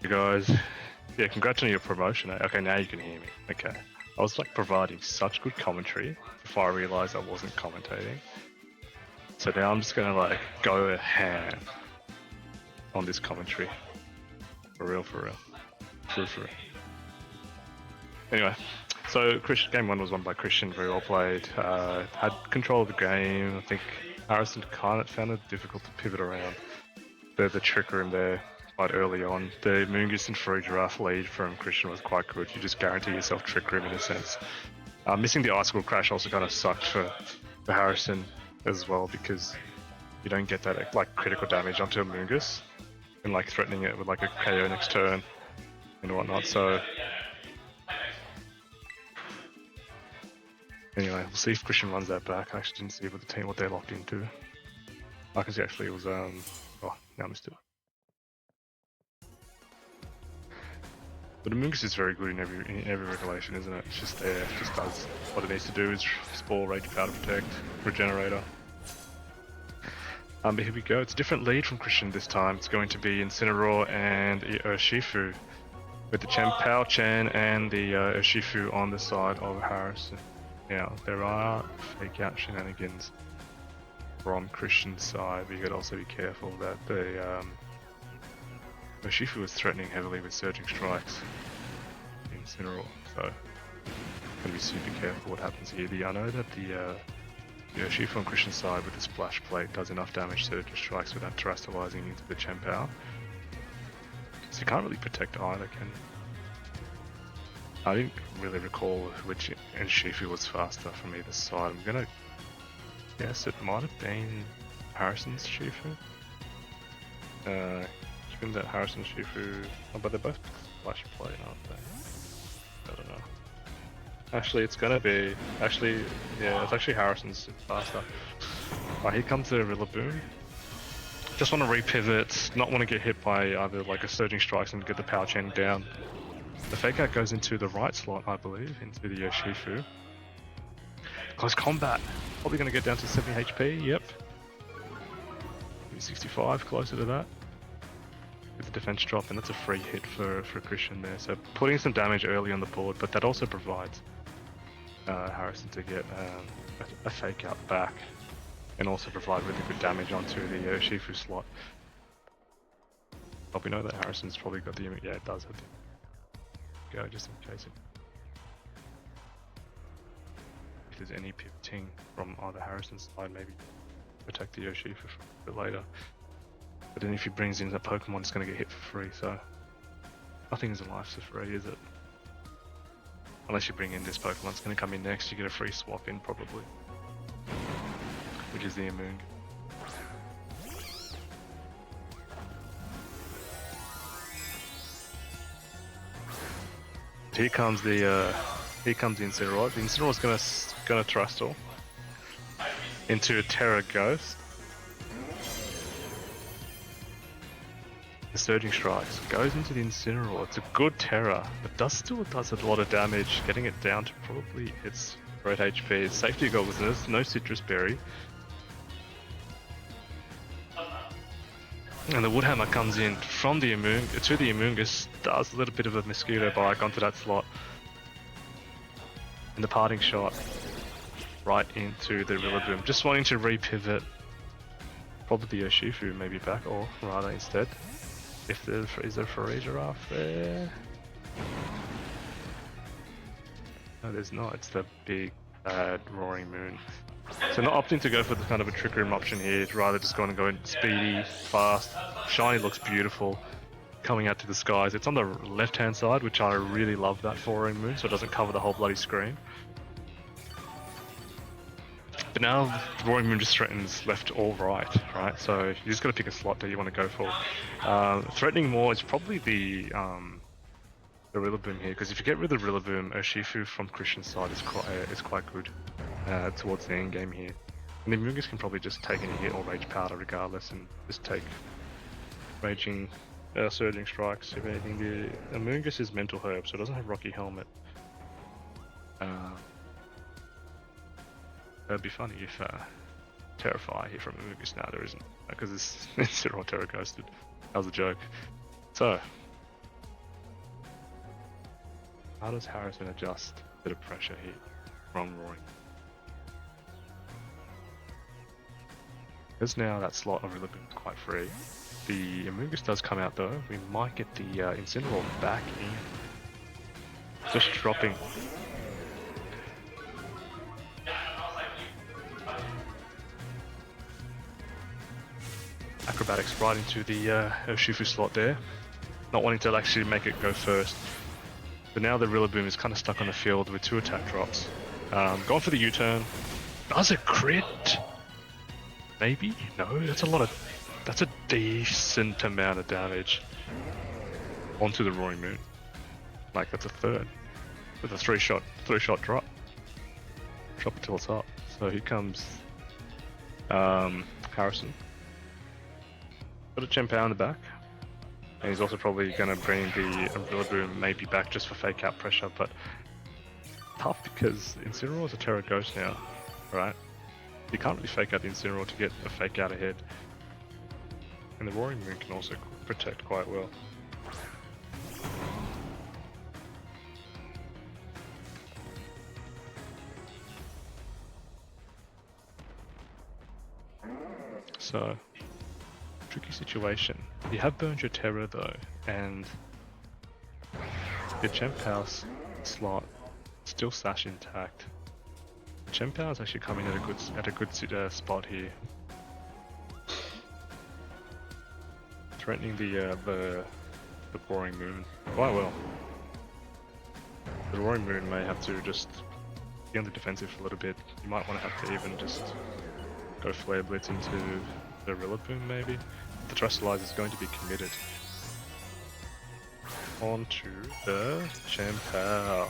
You guys, yeah, congrats on your promotion. Okay, now you can hear me. Okay. I was like providing such good commentary before I realized I wasn't commentating. So now I'm just gonna like go ham on this commentary. For real, for real. For real. Anyway, so game 1 was won by Christian, very well played. Had control of the game. I think Harrison kind of found it difficult to pivot around the trick room there quite early on. The Moongus and Free Giraffe lead from Christian was quite good. You just guarantee yourself trick room in a sense. Missing the Icicle Crash also kind of sucked for Harrison as well, because you don't get that like critical damage onto a Moongus and like threatening it with like a KO next turn and whatnot. So anyway, we'll see if Christian runs that back. I actually didn't see what they're locked into. I can see actually it was oh, now I missed it. But the Moongus is very good in every regulation, isn't it? It's just there, it just does what it needs to do, is Spore, Rage Powder, Protect, Regenerator. But here we go, it's a different lead from Christian this time. It's going to be Incineroar and Urshifu, with the Pao Chen and the Urshifu on the side of Harrison. Now, there are fake out shenanigans from Christian's side, but you gotta also be careful that the Urshifu was threatening heavily with Surging Strikes in Incineroar, so gotta be super careful what happens here. I know that the Urshifu on Christian's side with the Splash Plate does enough damage to Surging Strikes without terrestrializing into the Chien-Pao, so you can't really protect either, can you? I didn't really recall which Urshifu was faster from either side. I'm gonna guess it might have been Harrison's Shifu. Given that Harrison's Shifu, but they're both Splash Plate, aren't they? I don't know. Actually, it's gonna be yeah, it's actually Harrison's faster. Alright, here comes the Rillaboom. Just want to repivot, not want to get hit by either like a Surging Strikes and get the Power Chain down. The Fake Out goes into the right slot, I believe, into the Urshifu. Close combat. Probably going to get down to 70 HP, yep. Maybe 65, closer to that. With the defense drop, and that's a free hit for Christian there. So putting some damage early on the board, but that also provides Harrison to get a Fake Out back. And also provide really good damage onto the Urshifu slot. But we know that Harrison's probably got the... yeah, it does have the... go just in case if there's any pivoting from either Harrison's side, maybe protect the Urshifu for a bit later. But then if he brings in that Pokemon, it's going to get hit for free, so nothing is alive for free, is it? Unless you bring in this Pokemon, it's going to come in next, you get a free swap in probably, which is the Amoonguss. Here comes the Incineroar. The Incineroar's gonna Trustle into a Terra Ghost. The Surging Strikes goes into the Incineroar. It's a good Terra, but still does a lot of damage, getting it down to probably its great HP. It's safety goggles, there's no Citrus Berry. And the Woodhammer comes in from the to the Amoonguss, does a little bit of a Mosquito Bite onto that slot. And the Parting Shot right into the Rillaboom. Just wanting to repivot probably the Urshifu maybe back, or rather instead. If there is there a Free Giraffe there? No, there's not. It's the big bad Roaring Moon. So not opting to go for the kind of a Trick Room option here, it's rather just going to go in speedy, fast. Shiny looks beautiful, coming out to the skies. It's on the left-hand side, which I really love that for Roaring Moon, so it doesn't cover the whole bloody screen. But now the Roaring Moon just threatens left or right? So you just got to pick a slot that you want to go for. Threatening more is probably the Rillaboom here, because if you get rid of the Rillaboom, Urshifu from Christian's side is quite good. Towards the end game here. And the Amoonguss can probably just take any hit or Rage Powder regardless and just take Surging Strikes if anything. The Amoonguss is Mental Herb, so it doesn't have Rocky Helmet. It'd be funny if Terrify here from Amoonguss. Now there isn't, because it's Serratore Terra Ghosted. That was a joke. So, How does Harrison adjust a bit of pressure here from Roaring? Because now that slot of Rillaboom is quite free. The Amoonguss does come out though. We might get the Incineroar back in. Just dropping. Acrobatics right into the Urshifu slot there. Not wanting to actually make it go first. But now the Rillaboom is kind of stuck on the field with 2 attack drops. Going for the U-turn. Does a crit? Maybe? No, that's a decent amount of damage onto the Roaring Moon. Like that's a third. With a 3-shot drop. Drop it till it's up. So here comes Harrison. Got a Chien-Pao in the back. And he's also probably going to bring the Rillaboom maybe back just for fake out pressure, but tough because Incineroar is a Terra Ghost now, right? You can't really fake out the Incineroar to get a fake out ahead. And the Roaring Moon can also protect quite well. So, tricky situation. You have burned your Terra though, and your Chien-Pao slot still sash intact. Chien-Pao is actually coming at a good spot here, threatening the Roaring Moon quite well. The Roaring Moon may have to just be on the defensive for a little bit. You might want to have to even just go Flare Blitz into the Rillaboom maybe. The Terastallizer is going to be committed onto the Chien-Pao.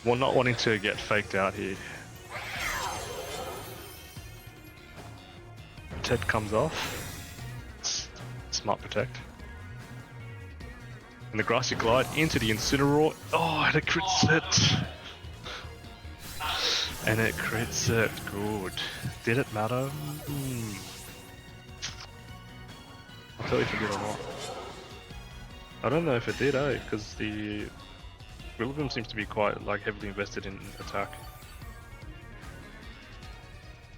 Well, not wanting to get faked out here. Protect comes off. Smart Protect. And the Grassy Glide into the Incineroar. Oh, and it crits it. And it crits it. Good. Did it matter? I'll tell you if it did or not. I don't know if it did, because the Rillaboom seems to be quite heavily invested in attack.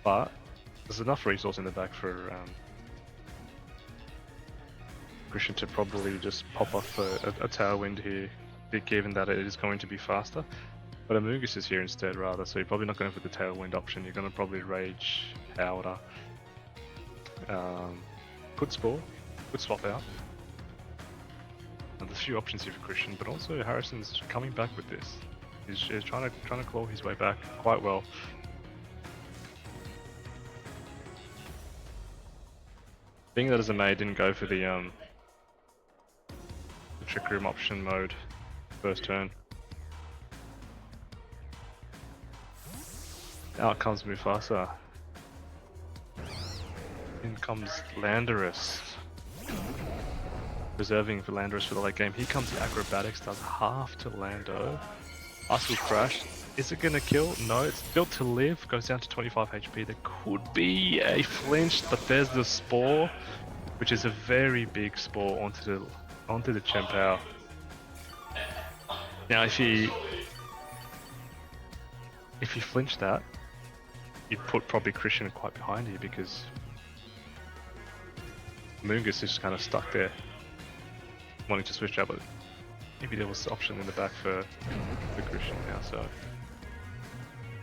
But there's enough resource in the back for Christian to probably just pop off a Tailwind here, given that it is going to be faster. But Amoonguss is here instead rather, so you're probably not going for the Tailwind option. You're going to probably Rage Powder. Could Spore, could swap out. And there's a few options here for Christian, but also Harrison's coming back with this. He's trying to claw his way back quite well. Being that as a May didn't go for the Trick Room option mode first turn. Out comes Mufasa. In comes Landorus. Reserving for Landorus for the late game. Here comes the Acrobatics, does half to Lando. Us will crash. Is it gonna kill? No, it's built to live. Goes down to 25 HP. There could be a flinch, but there's the Spore, which is a very big Spore onto the Chien-Pao. Now, if you flinch that, you put probably Christian quite behind here because Amoonguss is just kind of stuck there, wanting to switch out, but maybe there was option in the back for Christian now. So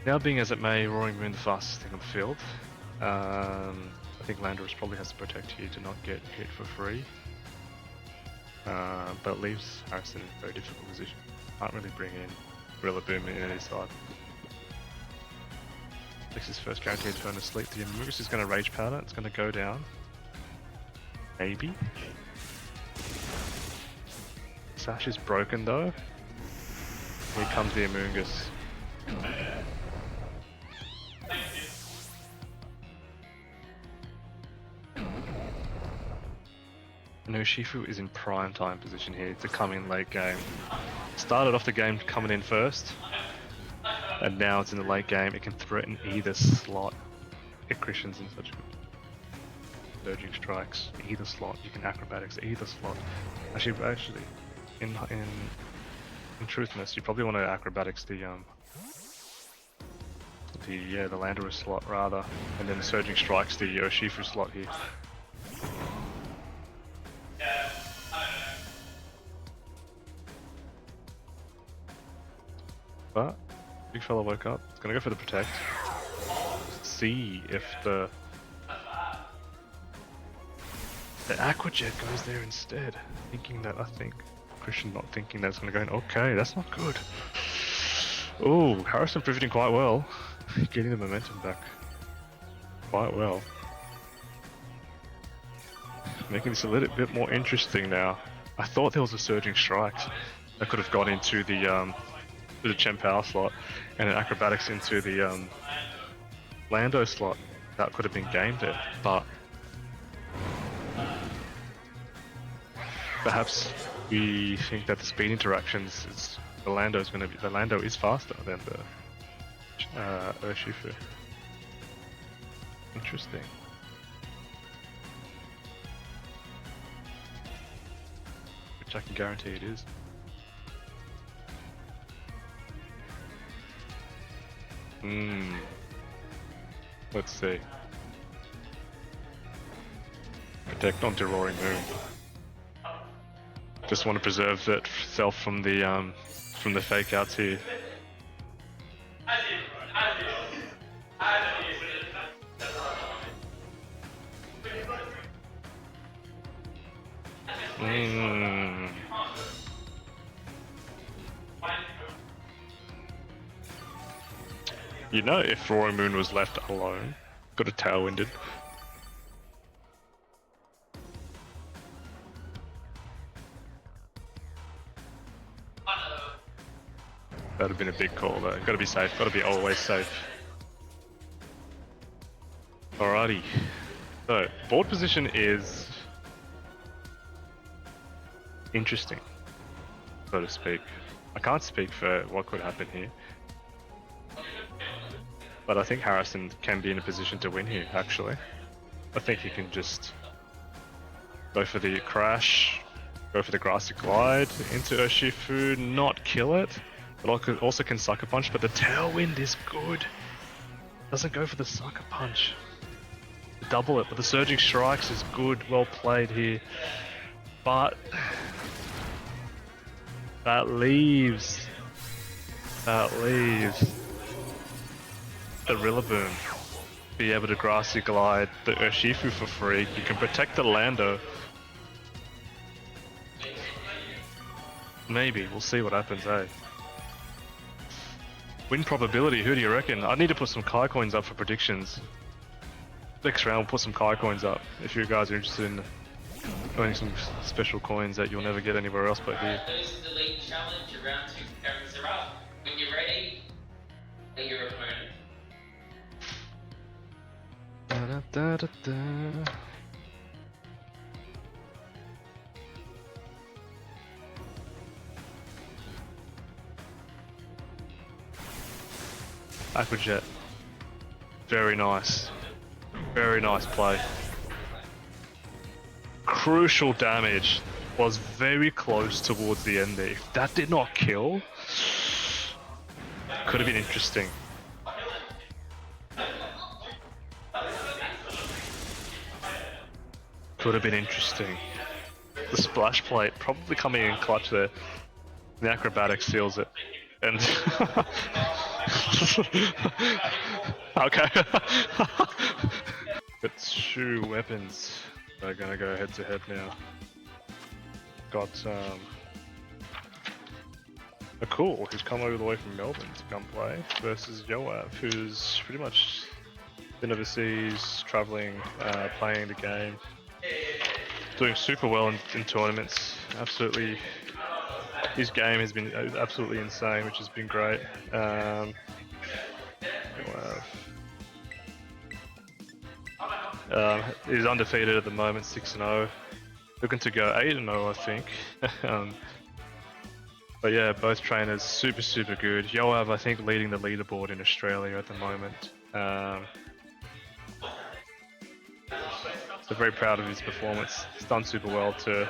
now, being as it may, Roaring Moon the fastest thing on the field. I think Landorus probably has to protect here to not get hit for free, but it leaves Harrison in a very difficult position. Can't really bring in Rillaboom in any side. Takes his first guaranteed turn to sleep. The Amoonguss is going to Rage Powder. It's going to go down. Maybe. Sash is broken though. Here comes the Amoonguss. And Urshifu is in prime time position here to come in late game. Started off the game coming in first, and now it's in the late game. It can threaten either slot if Christian's in such a good. surging strikes either slot. You can acrobatics either slot. Actually, in truthness, you probably want to acrobatics the Landorus slot rather, and then the surging strikes the Urshifu slot here. But big fella woke up. It's gonna go for the protect. See if the Aquajet goes there instead, thinking that Christian not thinking that's gonna go in. Okay, that's not good. Oh, Harrison pivoting quite well, getting the momentum back quite well, making this a little bit more interesting now. I thought there was a surging strikes that could have gone into the Chen Power slot, and an acrobatics into the Lando slot. That could have been gamed there, but perhaps we think that the speed interactions is the Lando is faster than the Urshifu. Interesting. Which I can guarantee it is. Let's see. Protect onto Roaring Moon. Just want to preserve itself from the fake outs here. You know, if Roaring Moon was left alone, got a tailwinded. That'd have been a big call though. Gotta be safe, gotta be always safe. Alrighty. So, board position is interesting, so to speak. I can't speak for what could happen here, but I think Harrison can be in a position to win here, actually. I think he can just go for the crash, go for the grassy glide into Urshifu, not kill it, but also can sucker punch, but the tailwind is good. Doesn't go for the sucker punch. Double it, but the surging strikes is good, well played here. But that leaves the Rillaboom. Be able to grassy glide the Urshifu for free. You can protect the Lando. Maybe, we'll see what happens, eh? Win probability, who do you reckon? I need to put some Kai coins up for predictions. Next round, we'll put some Kai coins up if you guys are interested in earning some special coins that you'll never get anywhere else but here. This is the league challenge, round 2 comparing Serratore. When you're ready, play your opponent. Da, da, da, da. Aquajet. Very nice. Very nice play. Crucial damage. Was very close towards the end there. If that did not kill, could have been interesting. Could have been interesting. The splash plate probably coming in clutch there. The acrobatic seals it. And okay. It's shoe weapons. They're gonna go head to head now. Got a Cool who's come all the way from Melbourne to come play versus Yoav, who's pretty much been overseas, traveling, playing the game, doing super well in tournaments. Absolutely, his game has been absolutely insane, which has been great. Yoav. He's undefeated at the moment, 6-0. Looking to go 8-0, I think. But yeah, both trainers super good. Yoav, I think, leading the leaderboard in Australia at the moment. So very proud of his performance. He's done super well too.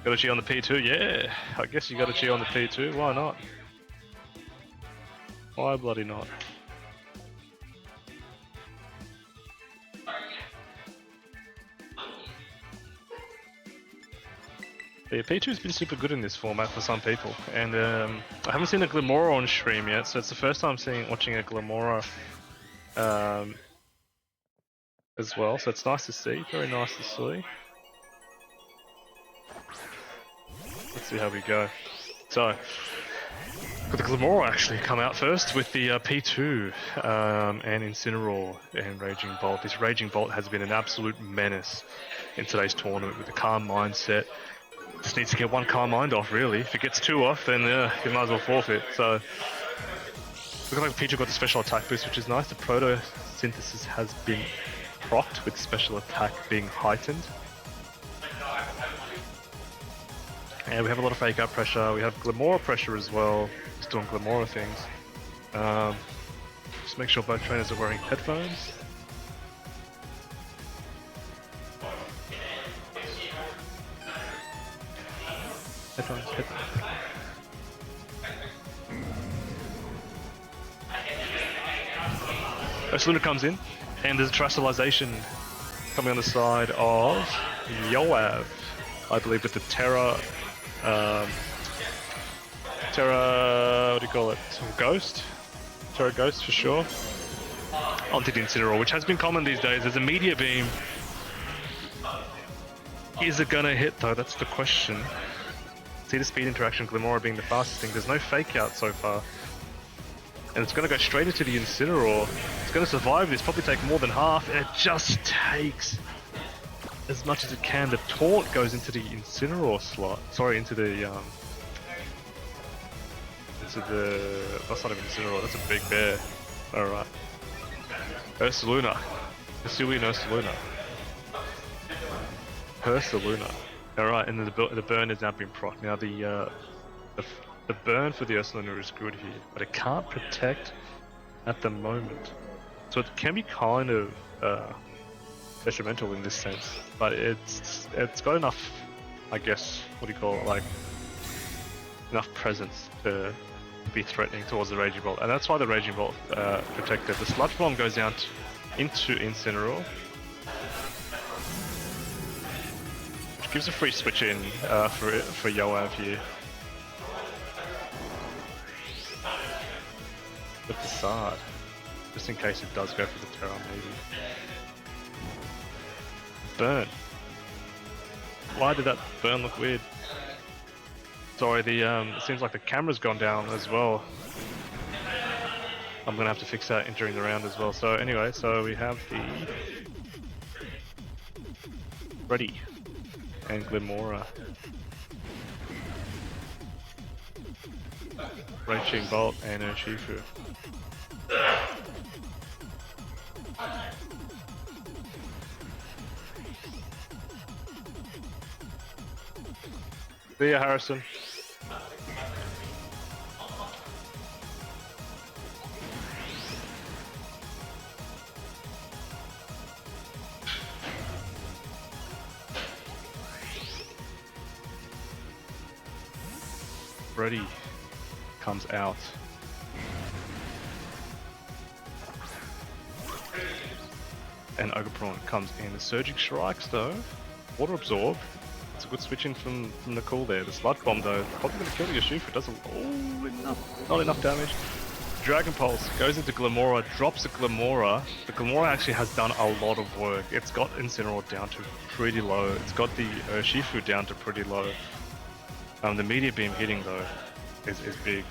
Got to cheer on the P2? Yeah, I guess you got to cheer on the P2. Why not? Why bloody not? But yeah, P2's been super good in this format for some people, and I haven't seen a Glamora on stream yet, so it's the first time watching a Glamora as well. So it's nice to see, very nice to see. Let's see how we go. So, got the Glamora actually come out first with the P2 and Incineroar and Raging Bolt. This Raging Bolt has been an absolute menace in today's tournament with the calm mindset. Just needs to get one calm mind off, really. If it gets two off, then you might as well forfeit. So, looking like P2 got the special attack boost, which is nice. The Photosynthesis has been procced with special attack being heightened. And we have a lot of fake out pressure. We have Glamora pressure as well. Just doing Glamora things. Just make sure both trainers are wearing headphones. Headphones. Ursaluna comes in, and there's a Terastallization coming on the side of Yoav, I believe, with the Terra, what do you call it? Ghost? Terra Ghost for sure. Onto the Incineroar, which has been common these days. There's a Meteor Beam. Is it gonna hit though? That's the question. See the speed interaction, Glamora being the fastest thing. There's no fake out so far. And it's going to go straight into the Incineroar. It's going to survive this, probably take more than half, and it just takes as much as it can. The taunt goes into the Incineroar slot. Sorry, into the that's not even Incineroar, that's a big bear. Alright. Ursaluna. Ursulian Ursaluna. Ursaluna. Alright, and the burn has now been proc. Now the burn for the Ursaluna is good here, but it can't protect at the moment. So it can be kind of detrimental in this sense, but it's got enough, I guess, what do you call it, like enough presence to be threatening towards the Raging Bolt, and that's why the Raging Bolt protected. The Sludge Bomb goes down into Incineroar, which gives a free switch in for Yoav here. The Facade, just in case it does go for the Terra, maybe. Burn. Why did that burn look weird? Sorry, it seems like the camera's gone down as well. I'm gonna have to fix that during the round as well. So anyway, so we have the Freddy and Glamora. Raging Bolt and Urshifu. See ya, Harrison. Freddy comes out. And Ogerprawn comes in. The Surging Strikes though, Water Absorb. It's a good switch in from the cool there. The Sludge Bomb though, probably going to kill the Urshifu. It doesn't, not enough damage. Dragon Pulse goes into Glamora, drops a Glamora. The Glamora actually has done a lot of work. It's got Incineroar down to pretty low. It's got the Urshifu down to pretty low. The Meteor Beam hitting though is big.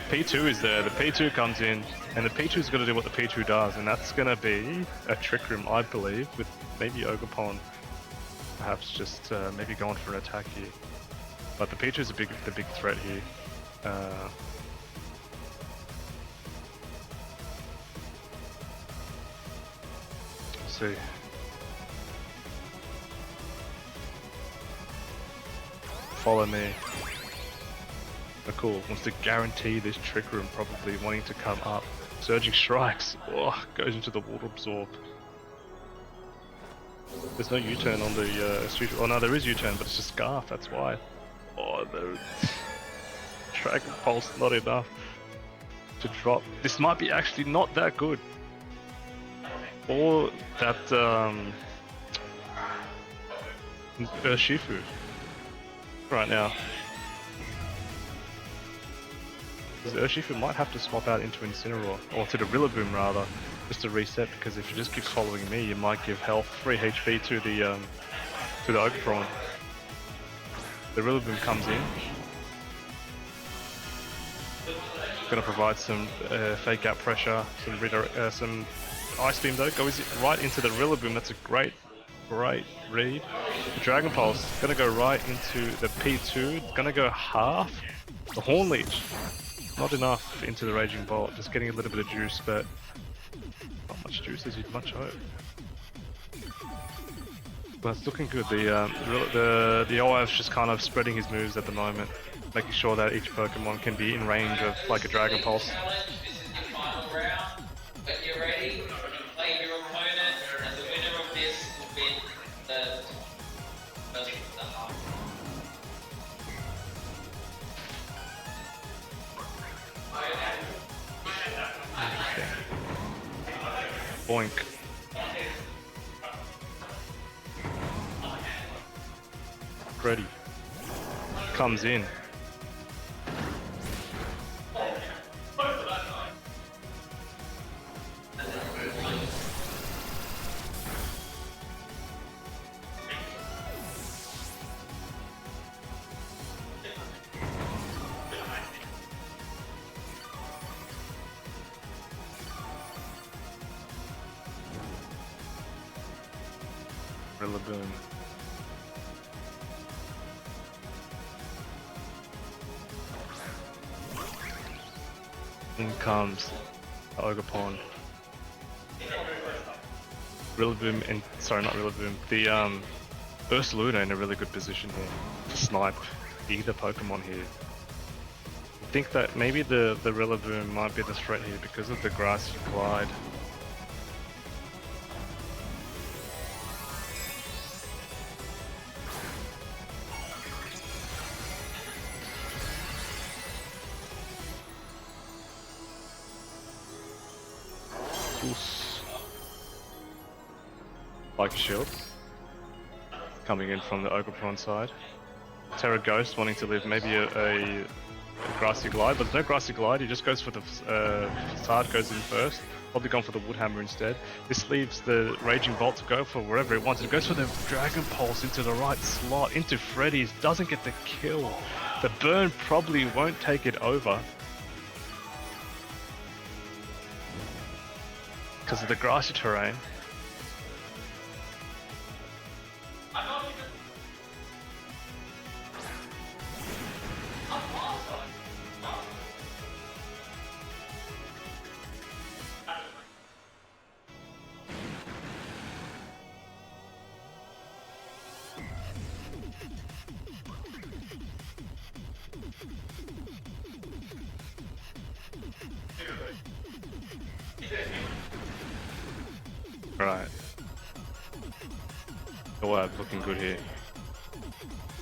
P2 is there, the P2 comes in, and the P2's got to do what the P2 does, and that's going to be a Trick Room, I believe, with maybe Ogerpon perhaps just maybe going for an attack here. But the P2's the big threat here. Let's see. Follow me. McCool wants to guarantee this Trick Room, probably wanting to come up. Surging Strikes. Oh, goes into the Water Absorb. There's no U-turn on the street. Oh no, there is U-turn, but it's a Scarf, that's why. Oh, the Dragon Pulse, not enough to drop. This might be actually not that good. Or that Shifu right now. Because Urshifu might have to swap out into Incineroar, or to the Rillaboom rather, just to reset, because if you just keep following me, you might give health, free HP to the Ogerpon. The Rillaboom comes in. Gonna provide some fake out pressure, some Ice Beam though, goes right into the Rillaboom. That's a great read. The Dragon Pulse gonna go right into the P2, gonna go half. The Horn Leech, not enough into the Raging Bolt, just getting a little bit of juice, but not much juice as you'd much hope. But it's looking good. The Yoav's just kind of spreading his moves at the moment, making sure that each Pokemon can be in range of like a Dragon Pulse. This is your final round. When you're ready, you play your opponent, and the winner of this will win the half. Boink. Ready. Comes in. Rillaboom. In comes the Ogerpon. Rillaboom and sorry, not Rillaboom. The Ursaluna in a really good position here to snipe either Pokemon here. I think that maybe the Rillaboom might be the threat here because of the Grassy Glide. Like a shield coming in from the Ogerpon side. Terra Ghost wanting to live maybe a Grassy Glide, but there's no Grassy Glide. He just goes for the Facade, goes in first. Probably gone for the Woodhammer instead. This leaves the Raging Bolt to go for wherever it wants. It goes for the Dragon Pulse into the right slot, into Freddy's. Doesn't get the kill. The burn probably won't take it over because of the grassy terrain. Right. Yoav looking good here.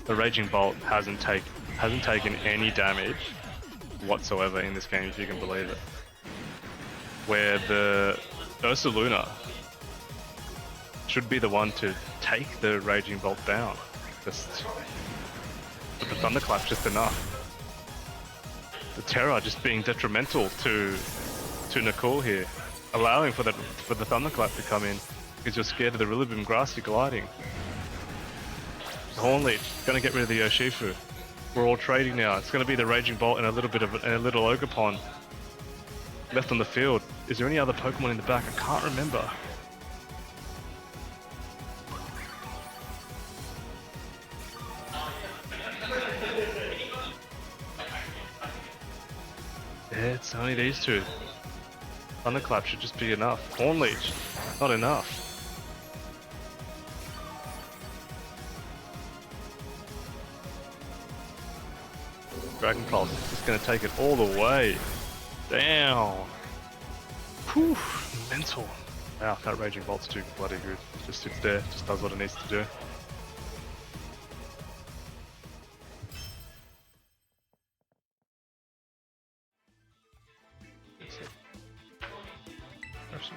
The Raging Bolt hasn't taken any damage whatsoever in this game, if you can believe it. Where the Ursaluna should be the one to take the Raging Bolt down. Just but the Thunderclap's just enough. The Terra just being detrimental to McCowage here, allowing for the Thunderclap to come in because you're scared of the Rillaboom Grassy gliding. The Horn Leech gonna get rid of the Urshifu. We're all trading now. It's gonna be the Raging Bolt and a little Ogerpon left on the field. Is there any other Pokemon in the back? I can't remember. Yeah, it's only these two. Thunderclap should just be enough. Horn Leech, not enough. Dragon Pulse is just gonna take it all the way. Damn. Whew, mental. Wow, that Raging Bolt's too bloody good. It just sits there, just does what it needs to do. That's it. Mercy.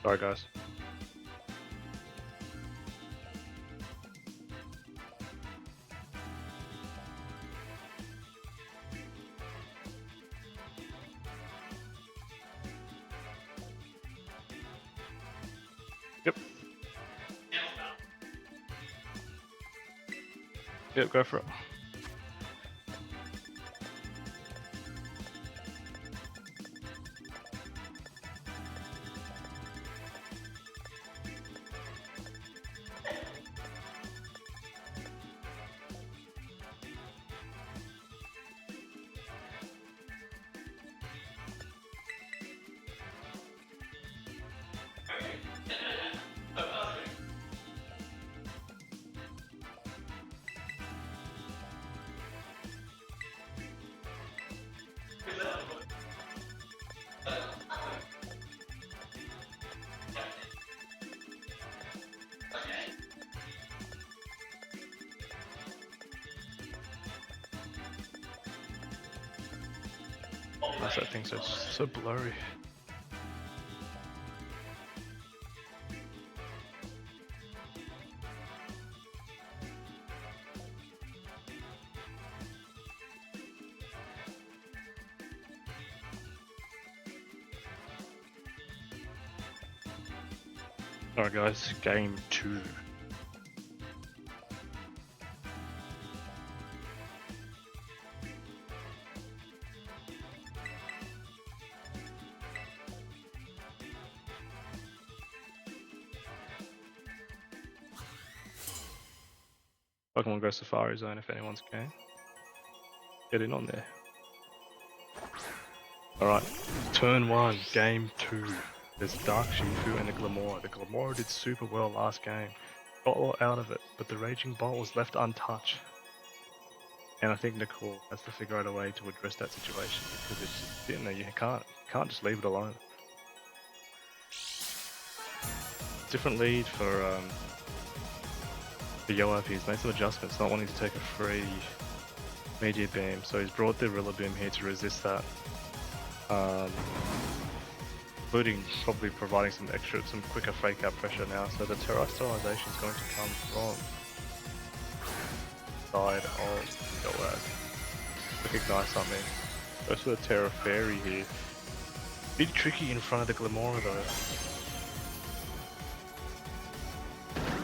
Sorry guys. Yep. Yep, go for it. Why's that thing so blurry? Alright guys, game 2. Pokemon Go Safari Zone if anyone's game. Get in on there. Alright, turn 1, game 2. There's Dark Shifu and the Glamora. The Glamora did super well last game. Got a lot out of it, but the Raging Bolt was left untouched. And I think Nicole has to figure out a way to address that situation because it's just, you know, you can't just leave it alone. Different lead for Yoav. He's made some adjustments, not wanting to take a free media beam, so he's brought the Rillaboom here to resist that. Including probably providing some quicker fake out pressure now, so the terrestrialization is going to come from the side of Yoav. Recognize something. Goes for the Terra Fairy here. Bit tricky in front of the Glamora though.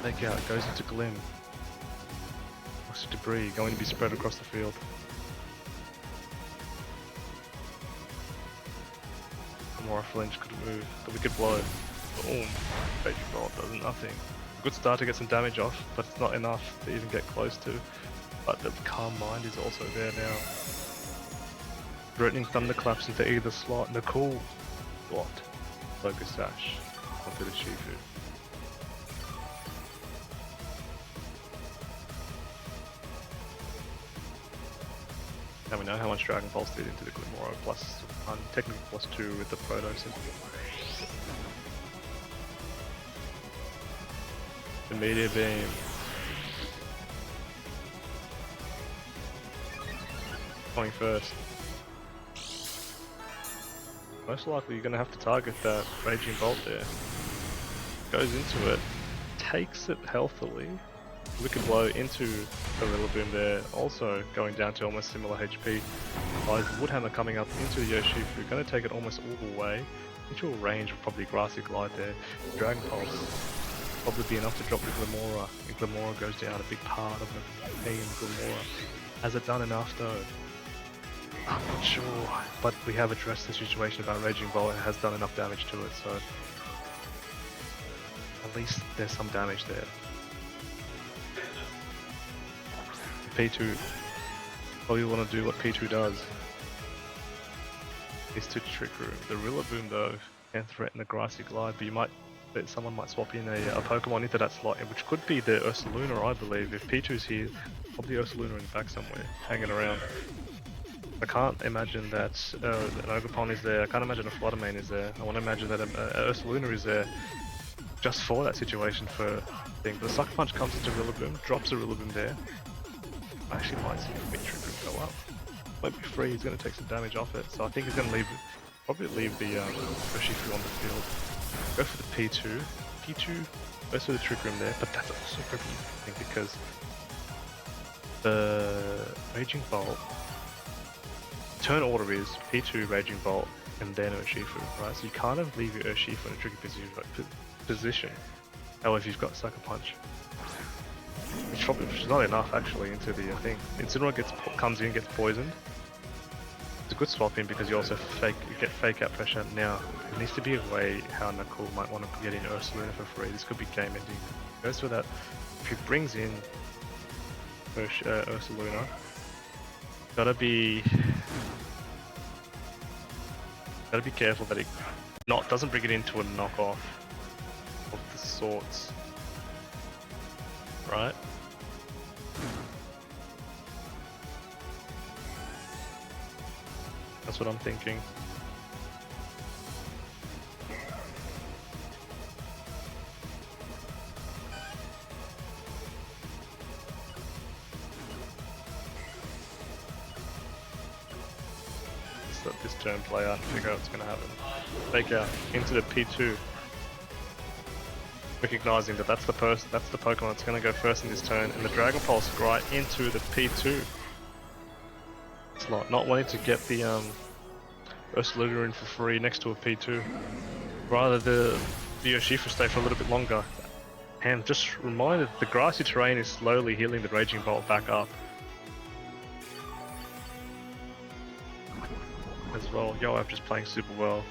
Fake out, goes into Glim. Looks at debris, going to be spread across the field. More flinch, couldn't move. The Wicked Blow. Boom. Raging Bolt does nothing. A good start to get some damage off, but it's not enough to even get close to. But the Calm Mind is also there now. Threatening Thunderclaps into either slot. Nicole blocked. Focus Sash onto the Shifu. Now we know how much Dragon Pulse did into the Glamora, plus 1, technically plus 2 with the Proto Symbol. The Meteor Beam. Going first. Most likely you're going to have to target that Raging Bolt there. Goes into it, takes it healthily. Wicked Blow into the Rillaboom there, also going down to almost similar HP. Woodhammer coming up into the Yoshifu, going to take it almost all the way into a range of probably Grassy Glide there. Dragon Pulse probably be enough to drop the Glamora, and Glamora goes down a big part of the P in Glamora. Has it done enough though? I'm not sure, but we have addressed the situation about Raging Bolt and it has done enough damage to it, so at least there's some damage there. P2, probably want to do what P2 does, is to Trick Room. The Rillaboom though can threaten the Grassy Glide, but someone might swap in a Pokemon into that slot, which could be the Ursaluna, I believe. If P2's here, probably Ursaluna in the back somewhere, hanging around. I can't imagine that an Ogerpon is there. I can't imagine a Fluttermane is there. I want to imagine that an Ursaluna is there just for that situation for thing. But the Sucker Punch comes into Rillaboom, drops a Rillaboom there. I actually might see a Trick Room go up. Might be free, he's going to take some damage off it. So I think he's going to probably leave the Urshifu on the field. Go for the P2. P2 goes for the Trick Room there, but that's also pretty interesting because the Raging Bolt turn order is P2, Raging Bolt, and then Urshifu, right? So you kind of leave your Urshifu in a tricky position. However, if you've got Sucker Punch, which is not enough actually into the thing. Incineroar comes in, gets poisoned. It's a good swap in because you also get fake out pressure. Now, there needs to be a way how Nakul might want to get in Ursaluna for free. This could be game ending. Goes for that. If he brings in Ursaluna, gotta be careful that he doesn't bring it into a knockoff of the sorts, right? That's what I'm thinking. Let this turn play out and figure out what's going to happen. Fake out into the P2, recognizing that that's the Pokemon that's going to go first in this turn, and the Dragon Pulse right into the P2 slot, not wanting to get the Ursaluna in for free next to a P2. Rather the Urshifu stay for a little bit longer. And just reminded, the grassy terrain is slowly healing the Raging Bolt back up. As well, Yoav just playing super well,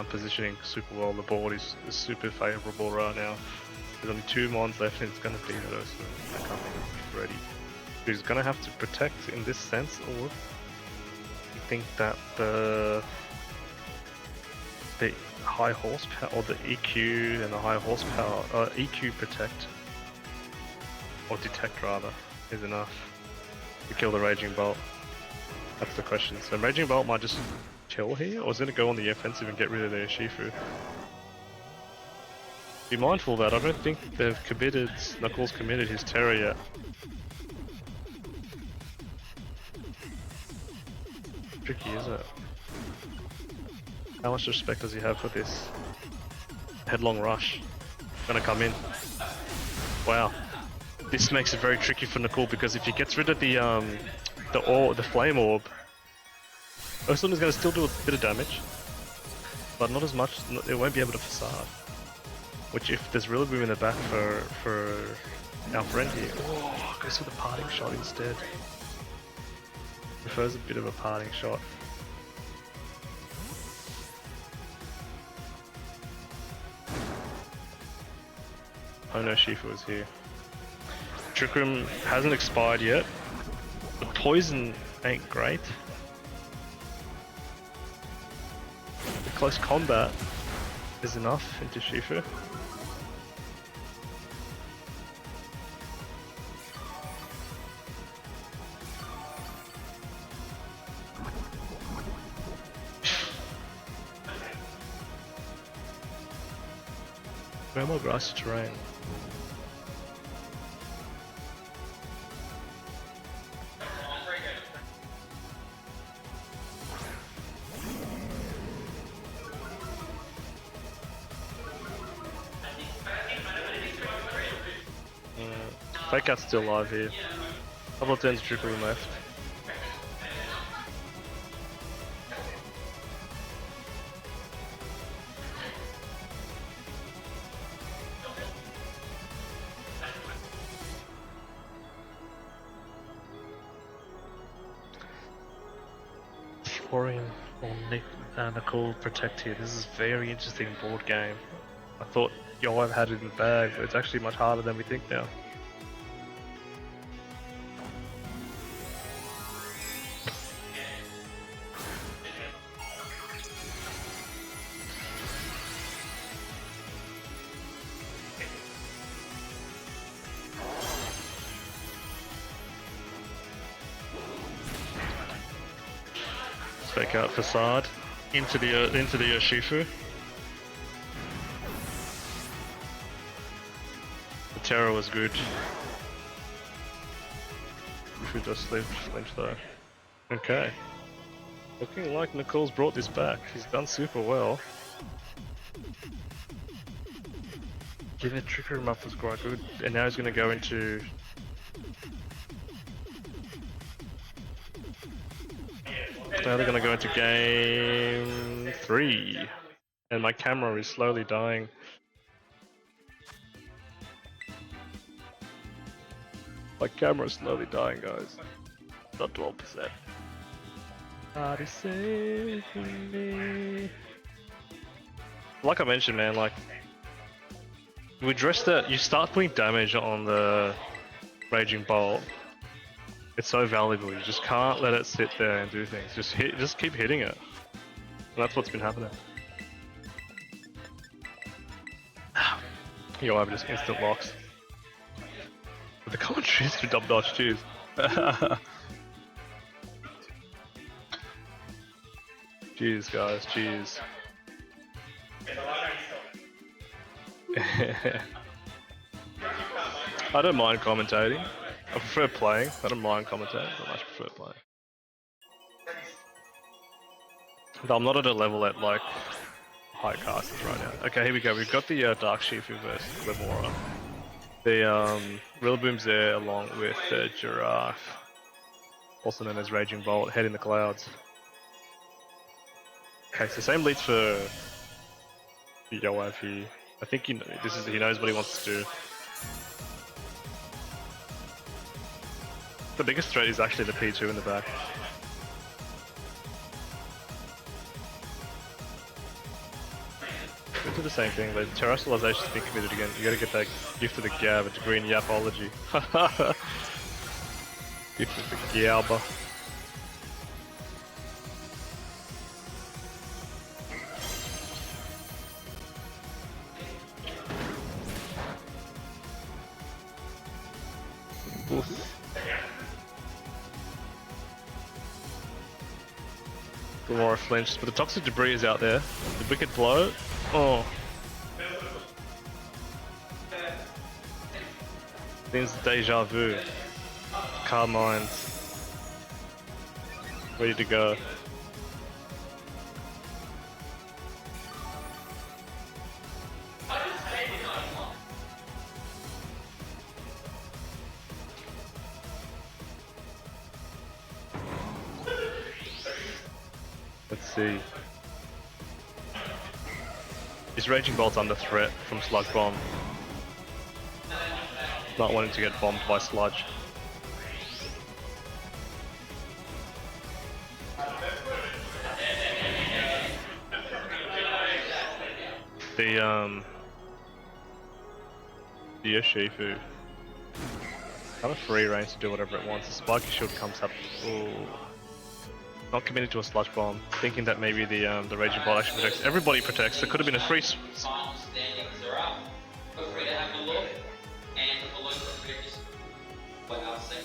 positioning super well. The board is super favourable right now. There's only 2 mons left and it's going to be that Ursaluna coming ready. He's going to have to protect in this sense, or you think that the high horsepower, or the EQ and the high horsepower, EQ protect, or detect rather, is enough to kill the Raging Bolt? That's the question. So Raging Bolt might just chill here, or is it going to go on the offensive and get rid of the Urshifu? Be mindful of that. I don't think they've committed, Knuckles committed his Terror yet. Tricky, isn't it? How much respect does he have for this headlong rush? Gonna come in. Wow. This makes it very tricky for Nakul because if he gets rid of the Flame Orb, Ursaluna's gonna still do a bit of damage, but not as much. It won't be able to facade. Which, if there's Rillaboom in the back for our friend here, goes for the parting shot instead. Prefers a bit of a parting shot. Oh no, Shifu is here. Trick Room hasn't expired yet. The poison ain't great. The close combat is enough into Shifu. No more grassy terrain. Fake Out's still alive here. Couple of turns of Trick Room left. Torian or Nicole protect here. This is a very interesting board game. I thought Yoav had it in the bag, but it's actually much harder than we think now. Fake out facade into the Shifu. The terror was good. Shifu just flinched though. Okay. Looking like Nicole's brought this back. He's done super well. Giving the trigger him up was quite good. And now he's gonna go into now they're going to go into game 3, and my camera is slowly dying. My camera is slowly dying, guys. Not 12%. Body saving me. Like I mentioned, man, like we addressed that. You start putting damage on the Raging Bolt. It's so valuable. You just can't let it sit there and do things. Just keep hitting it. And that's what's been happening. Yoav just instant locks. But the commentary is to double dodge too. Cheers, guys. Cheers. I don't mind commentating. I prefer playing. I don't mind commentating, but I much prefer playing. But I'm not at a level at like high casters right now. Okay, here we go. We've got the Dark Shifu versus Lemora. The Rillaboom's there along with Giraffe, also known as Raging Bolt, head in the clouds. Okay, so same leads for Yoav here. I think he knows what he wants to do. The biggest threat is actually the P2 in the back. We do the same thing, but terrestrialization's been committed again. You gotta get that gift of the gab, a degree in yapology. Gift of the gabba. Oof. Lemora flinched, but the toxic debris is out there. The wicked blow. Oh. Seems deja vu. Carmine's ready to go. Let's see. Is Raging Bolt under threat from Sludge Bomb? Not wanting to get bombed by Sludge. The Shifu kind of free range to do whatever it wants. The Spiky Shield comes up. Ooh. Not committed to a Sludge Bomb, thinking that maybe the Raging Bolt actually protects. Everybody protects. It could have been a free. Final standings are up. Feel free to have a look, and for look at previous what I'll say.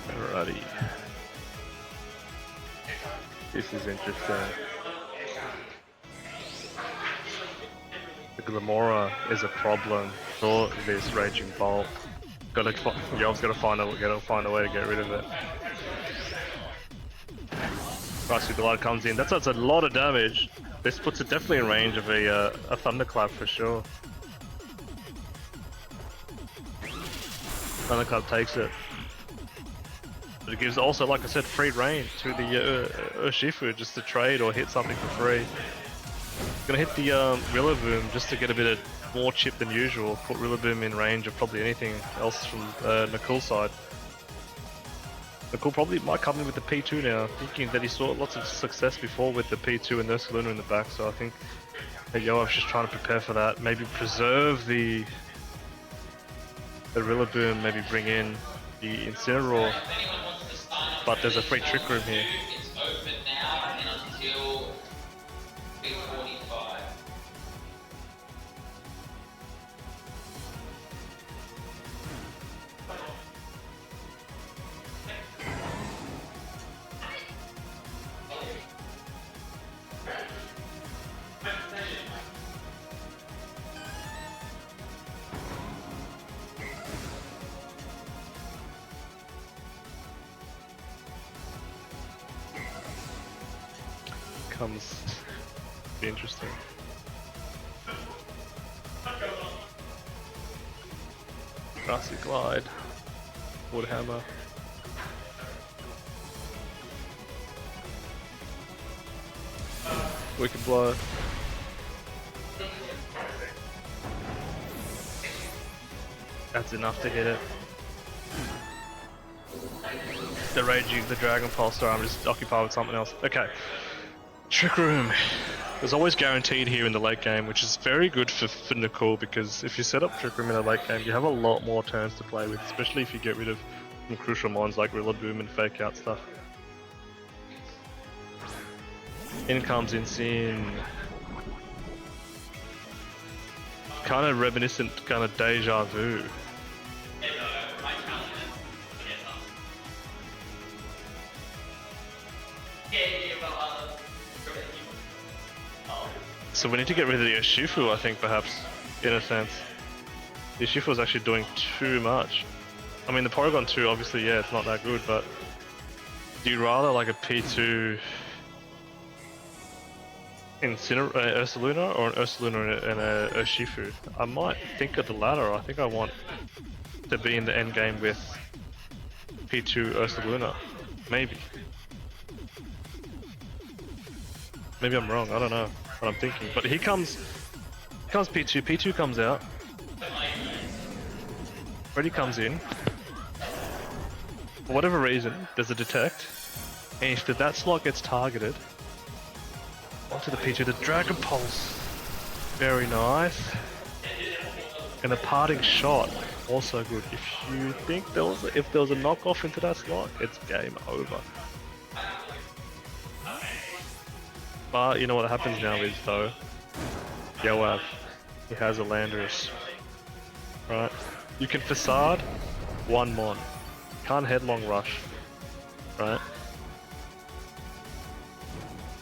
Alrighty. This is interesting. The Lemora is a problem for this Raging Bolt. Yov's gotta find a way to get rid of it. Right, so the light comes in. That's a lot of damage. This puts it definitely in range of a Thunderclap for sure. Thunderclap takes it. But it gives also, like I said, free reign to the Urshifu just to trade or hit something for free. Gonna hit the Rillaboom just to get a bit of more chip than usual. Put Rillaboom in range of probably anything else from Nicole's side. Nicole probably might come in with the P2 now, thinking that he saw lots of success before with the P2 and Ursaluna in the back, so I think that Yoav's just trying to prepare for that. Maybe preserve the Rillaboom, maybe bring in the Incineroar. But there's a free Trick Room here. It's open now and until 3:45. Comes be interesting. Grassy Glide, Wood Hammer. Wicked Blow. That's enough to hit it. The Raging, the Dragon Pulse, sorry, I'm just occupied with something else. Okay. Trick Room is always guaranteed here in the late game, which is very good for Nicole, because if you set up Trick Room in the late game, you have a lot more turns to play with, especially if you get rid of some crucial mons like Rillaboom and Fake Out stuff. In comes Insane. Kind of reminiscent, kind of deja vu. So we need to get rid of the Urshifu, I think, perhaps, in a sense. The Urshifu is actually doing too much. I mean, the Porygon 2, obviously, yeah, it's not that good, but do you rather like a P2 Ursaluna or an Ursaluna and a Urshifu? I might think of the latter. I think I want to be in the end game with P2 Ursaluna. Maybe. Maybe I'm wrong, I don't know what I'm thinking. But here comes P2, P2 comes out. Freddy comes in. For whatever reason, there's a detect. And if that slot gets targeted, onto the P2, the Dragon Pulse. Very nice. And the parting shot, also good. If you think if there was a knockoff into that slot, it's game over. But you know what happens now is though, Yoav, he has a Landorus, right? You can Facade one mon, can't Headlong Rush, right?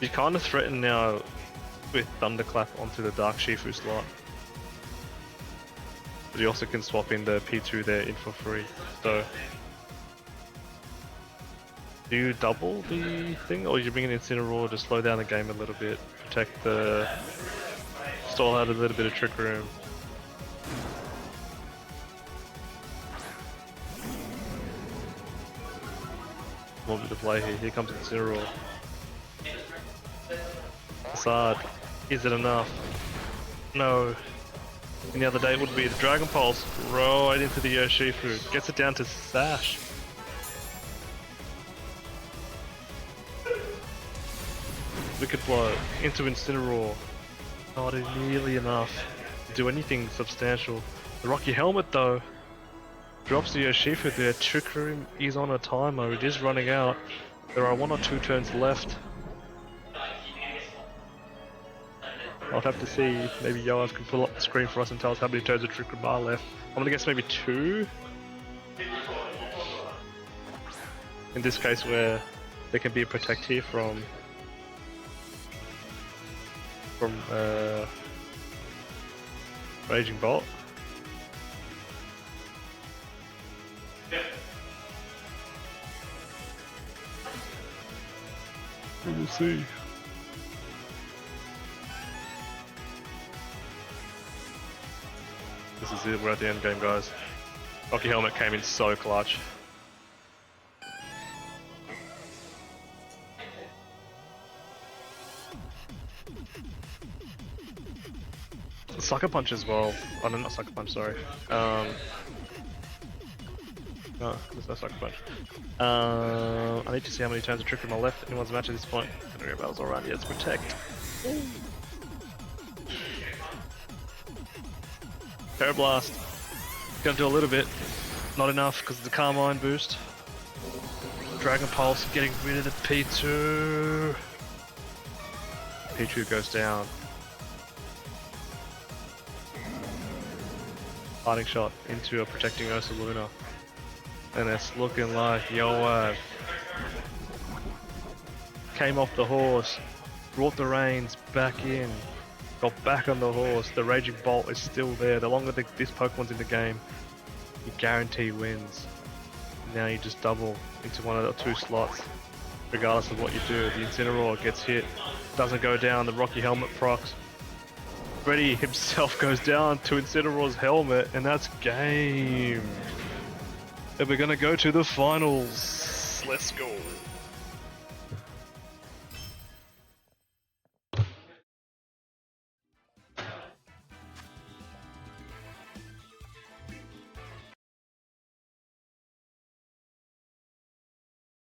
You kind of threaten now with Thunderclap onto the Dark Shifu slot. But you also can swap in the P2 there in for free, so... Do you double the thing, or you bring an Incineroar to slow down the game a little bit, protect the... stall out a little bit of Trick Room? More bit of play here. Here comes Incineroar. Facade. Is it enough? No. Any other day it would be the Dragon Pulse right into the Urshifu. Gets it down to Sash. Wicked Blow into Incineroar. Not nearly enough to do anything substantial. The Rocky Helmet though drops the Urshifu there. Trick Room is on a timer. It is running out. There are 1 or 2 turns left. I'll have to see. Maybe Yoav can pull up the screen for us and tell us how many turns of Trick Room are left. I'm gonna guess maybe 2. In this case, where there can be a protect here from Raging Bolt. We'll see. This is it, we're at the end game, guys. Rocky Helmet came in so clutch. Sucker Punch as well. Oh no, not Sucker Punch, sorry. No, there's no Sucker Punch. I need to see how many turns of trick with my left. Anyone's match at this point. Gonna go battles all around. Yeah, it's Protect. Terror Blast. Gonna do a little bit. Not enough because of the Carmine boost. Dragon Pulse getting rid of the P2. P2 goes down. Fighting shot into a protecting Ursa Luna. And it's looking like Yoav came off the horse, brought the reins back in, got back on the horse. The Raging Bolt is still there. The longer this Pokemon's in the game, you guarantee wins. Now you just double into one of the two slots, regardless of what you do. The Incineroar gets hit, doesn't go down. The Rocky Helmet procs. Freddy himself goes down to Incineroar's helmet, and that's game. And we're gonna go to the finals. Let's go.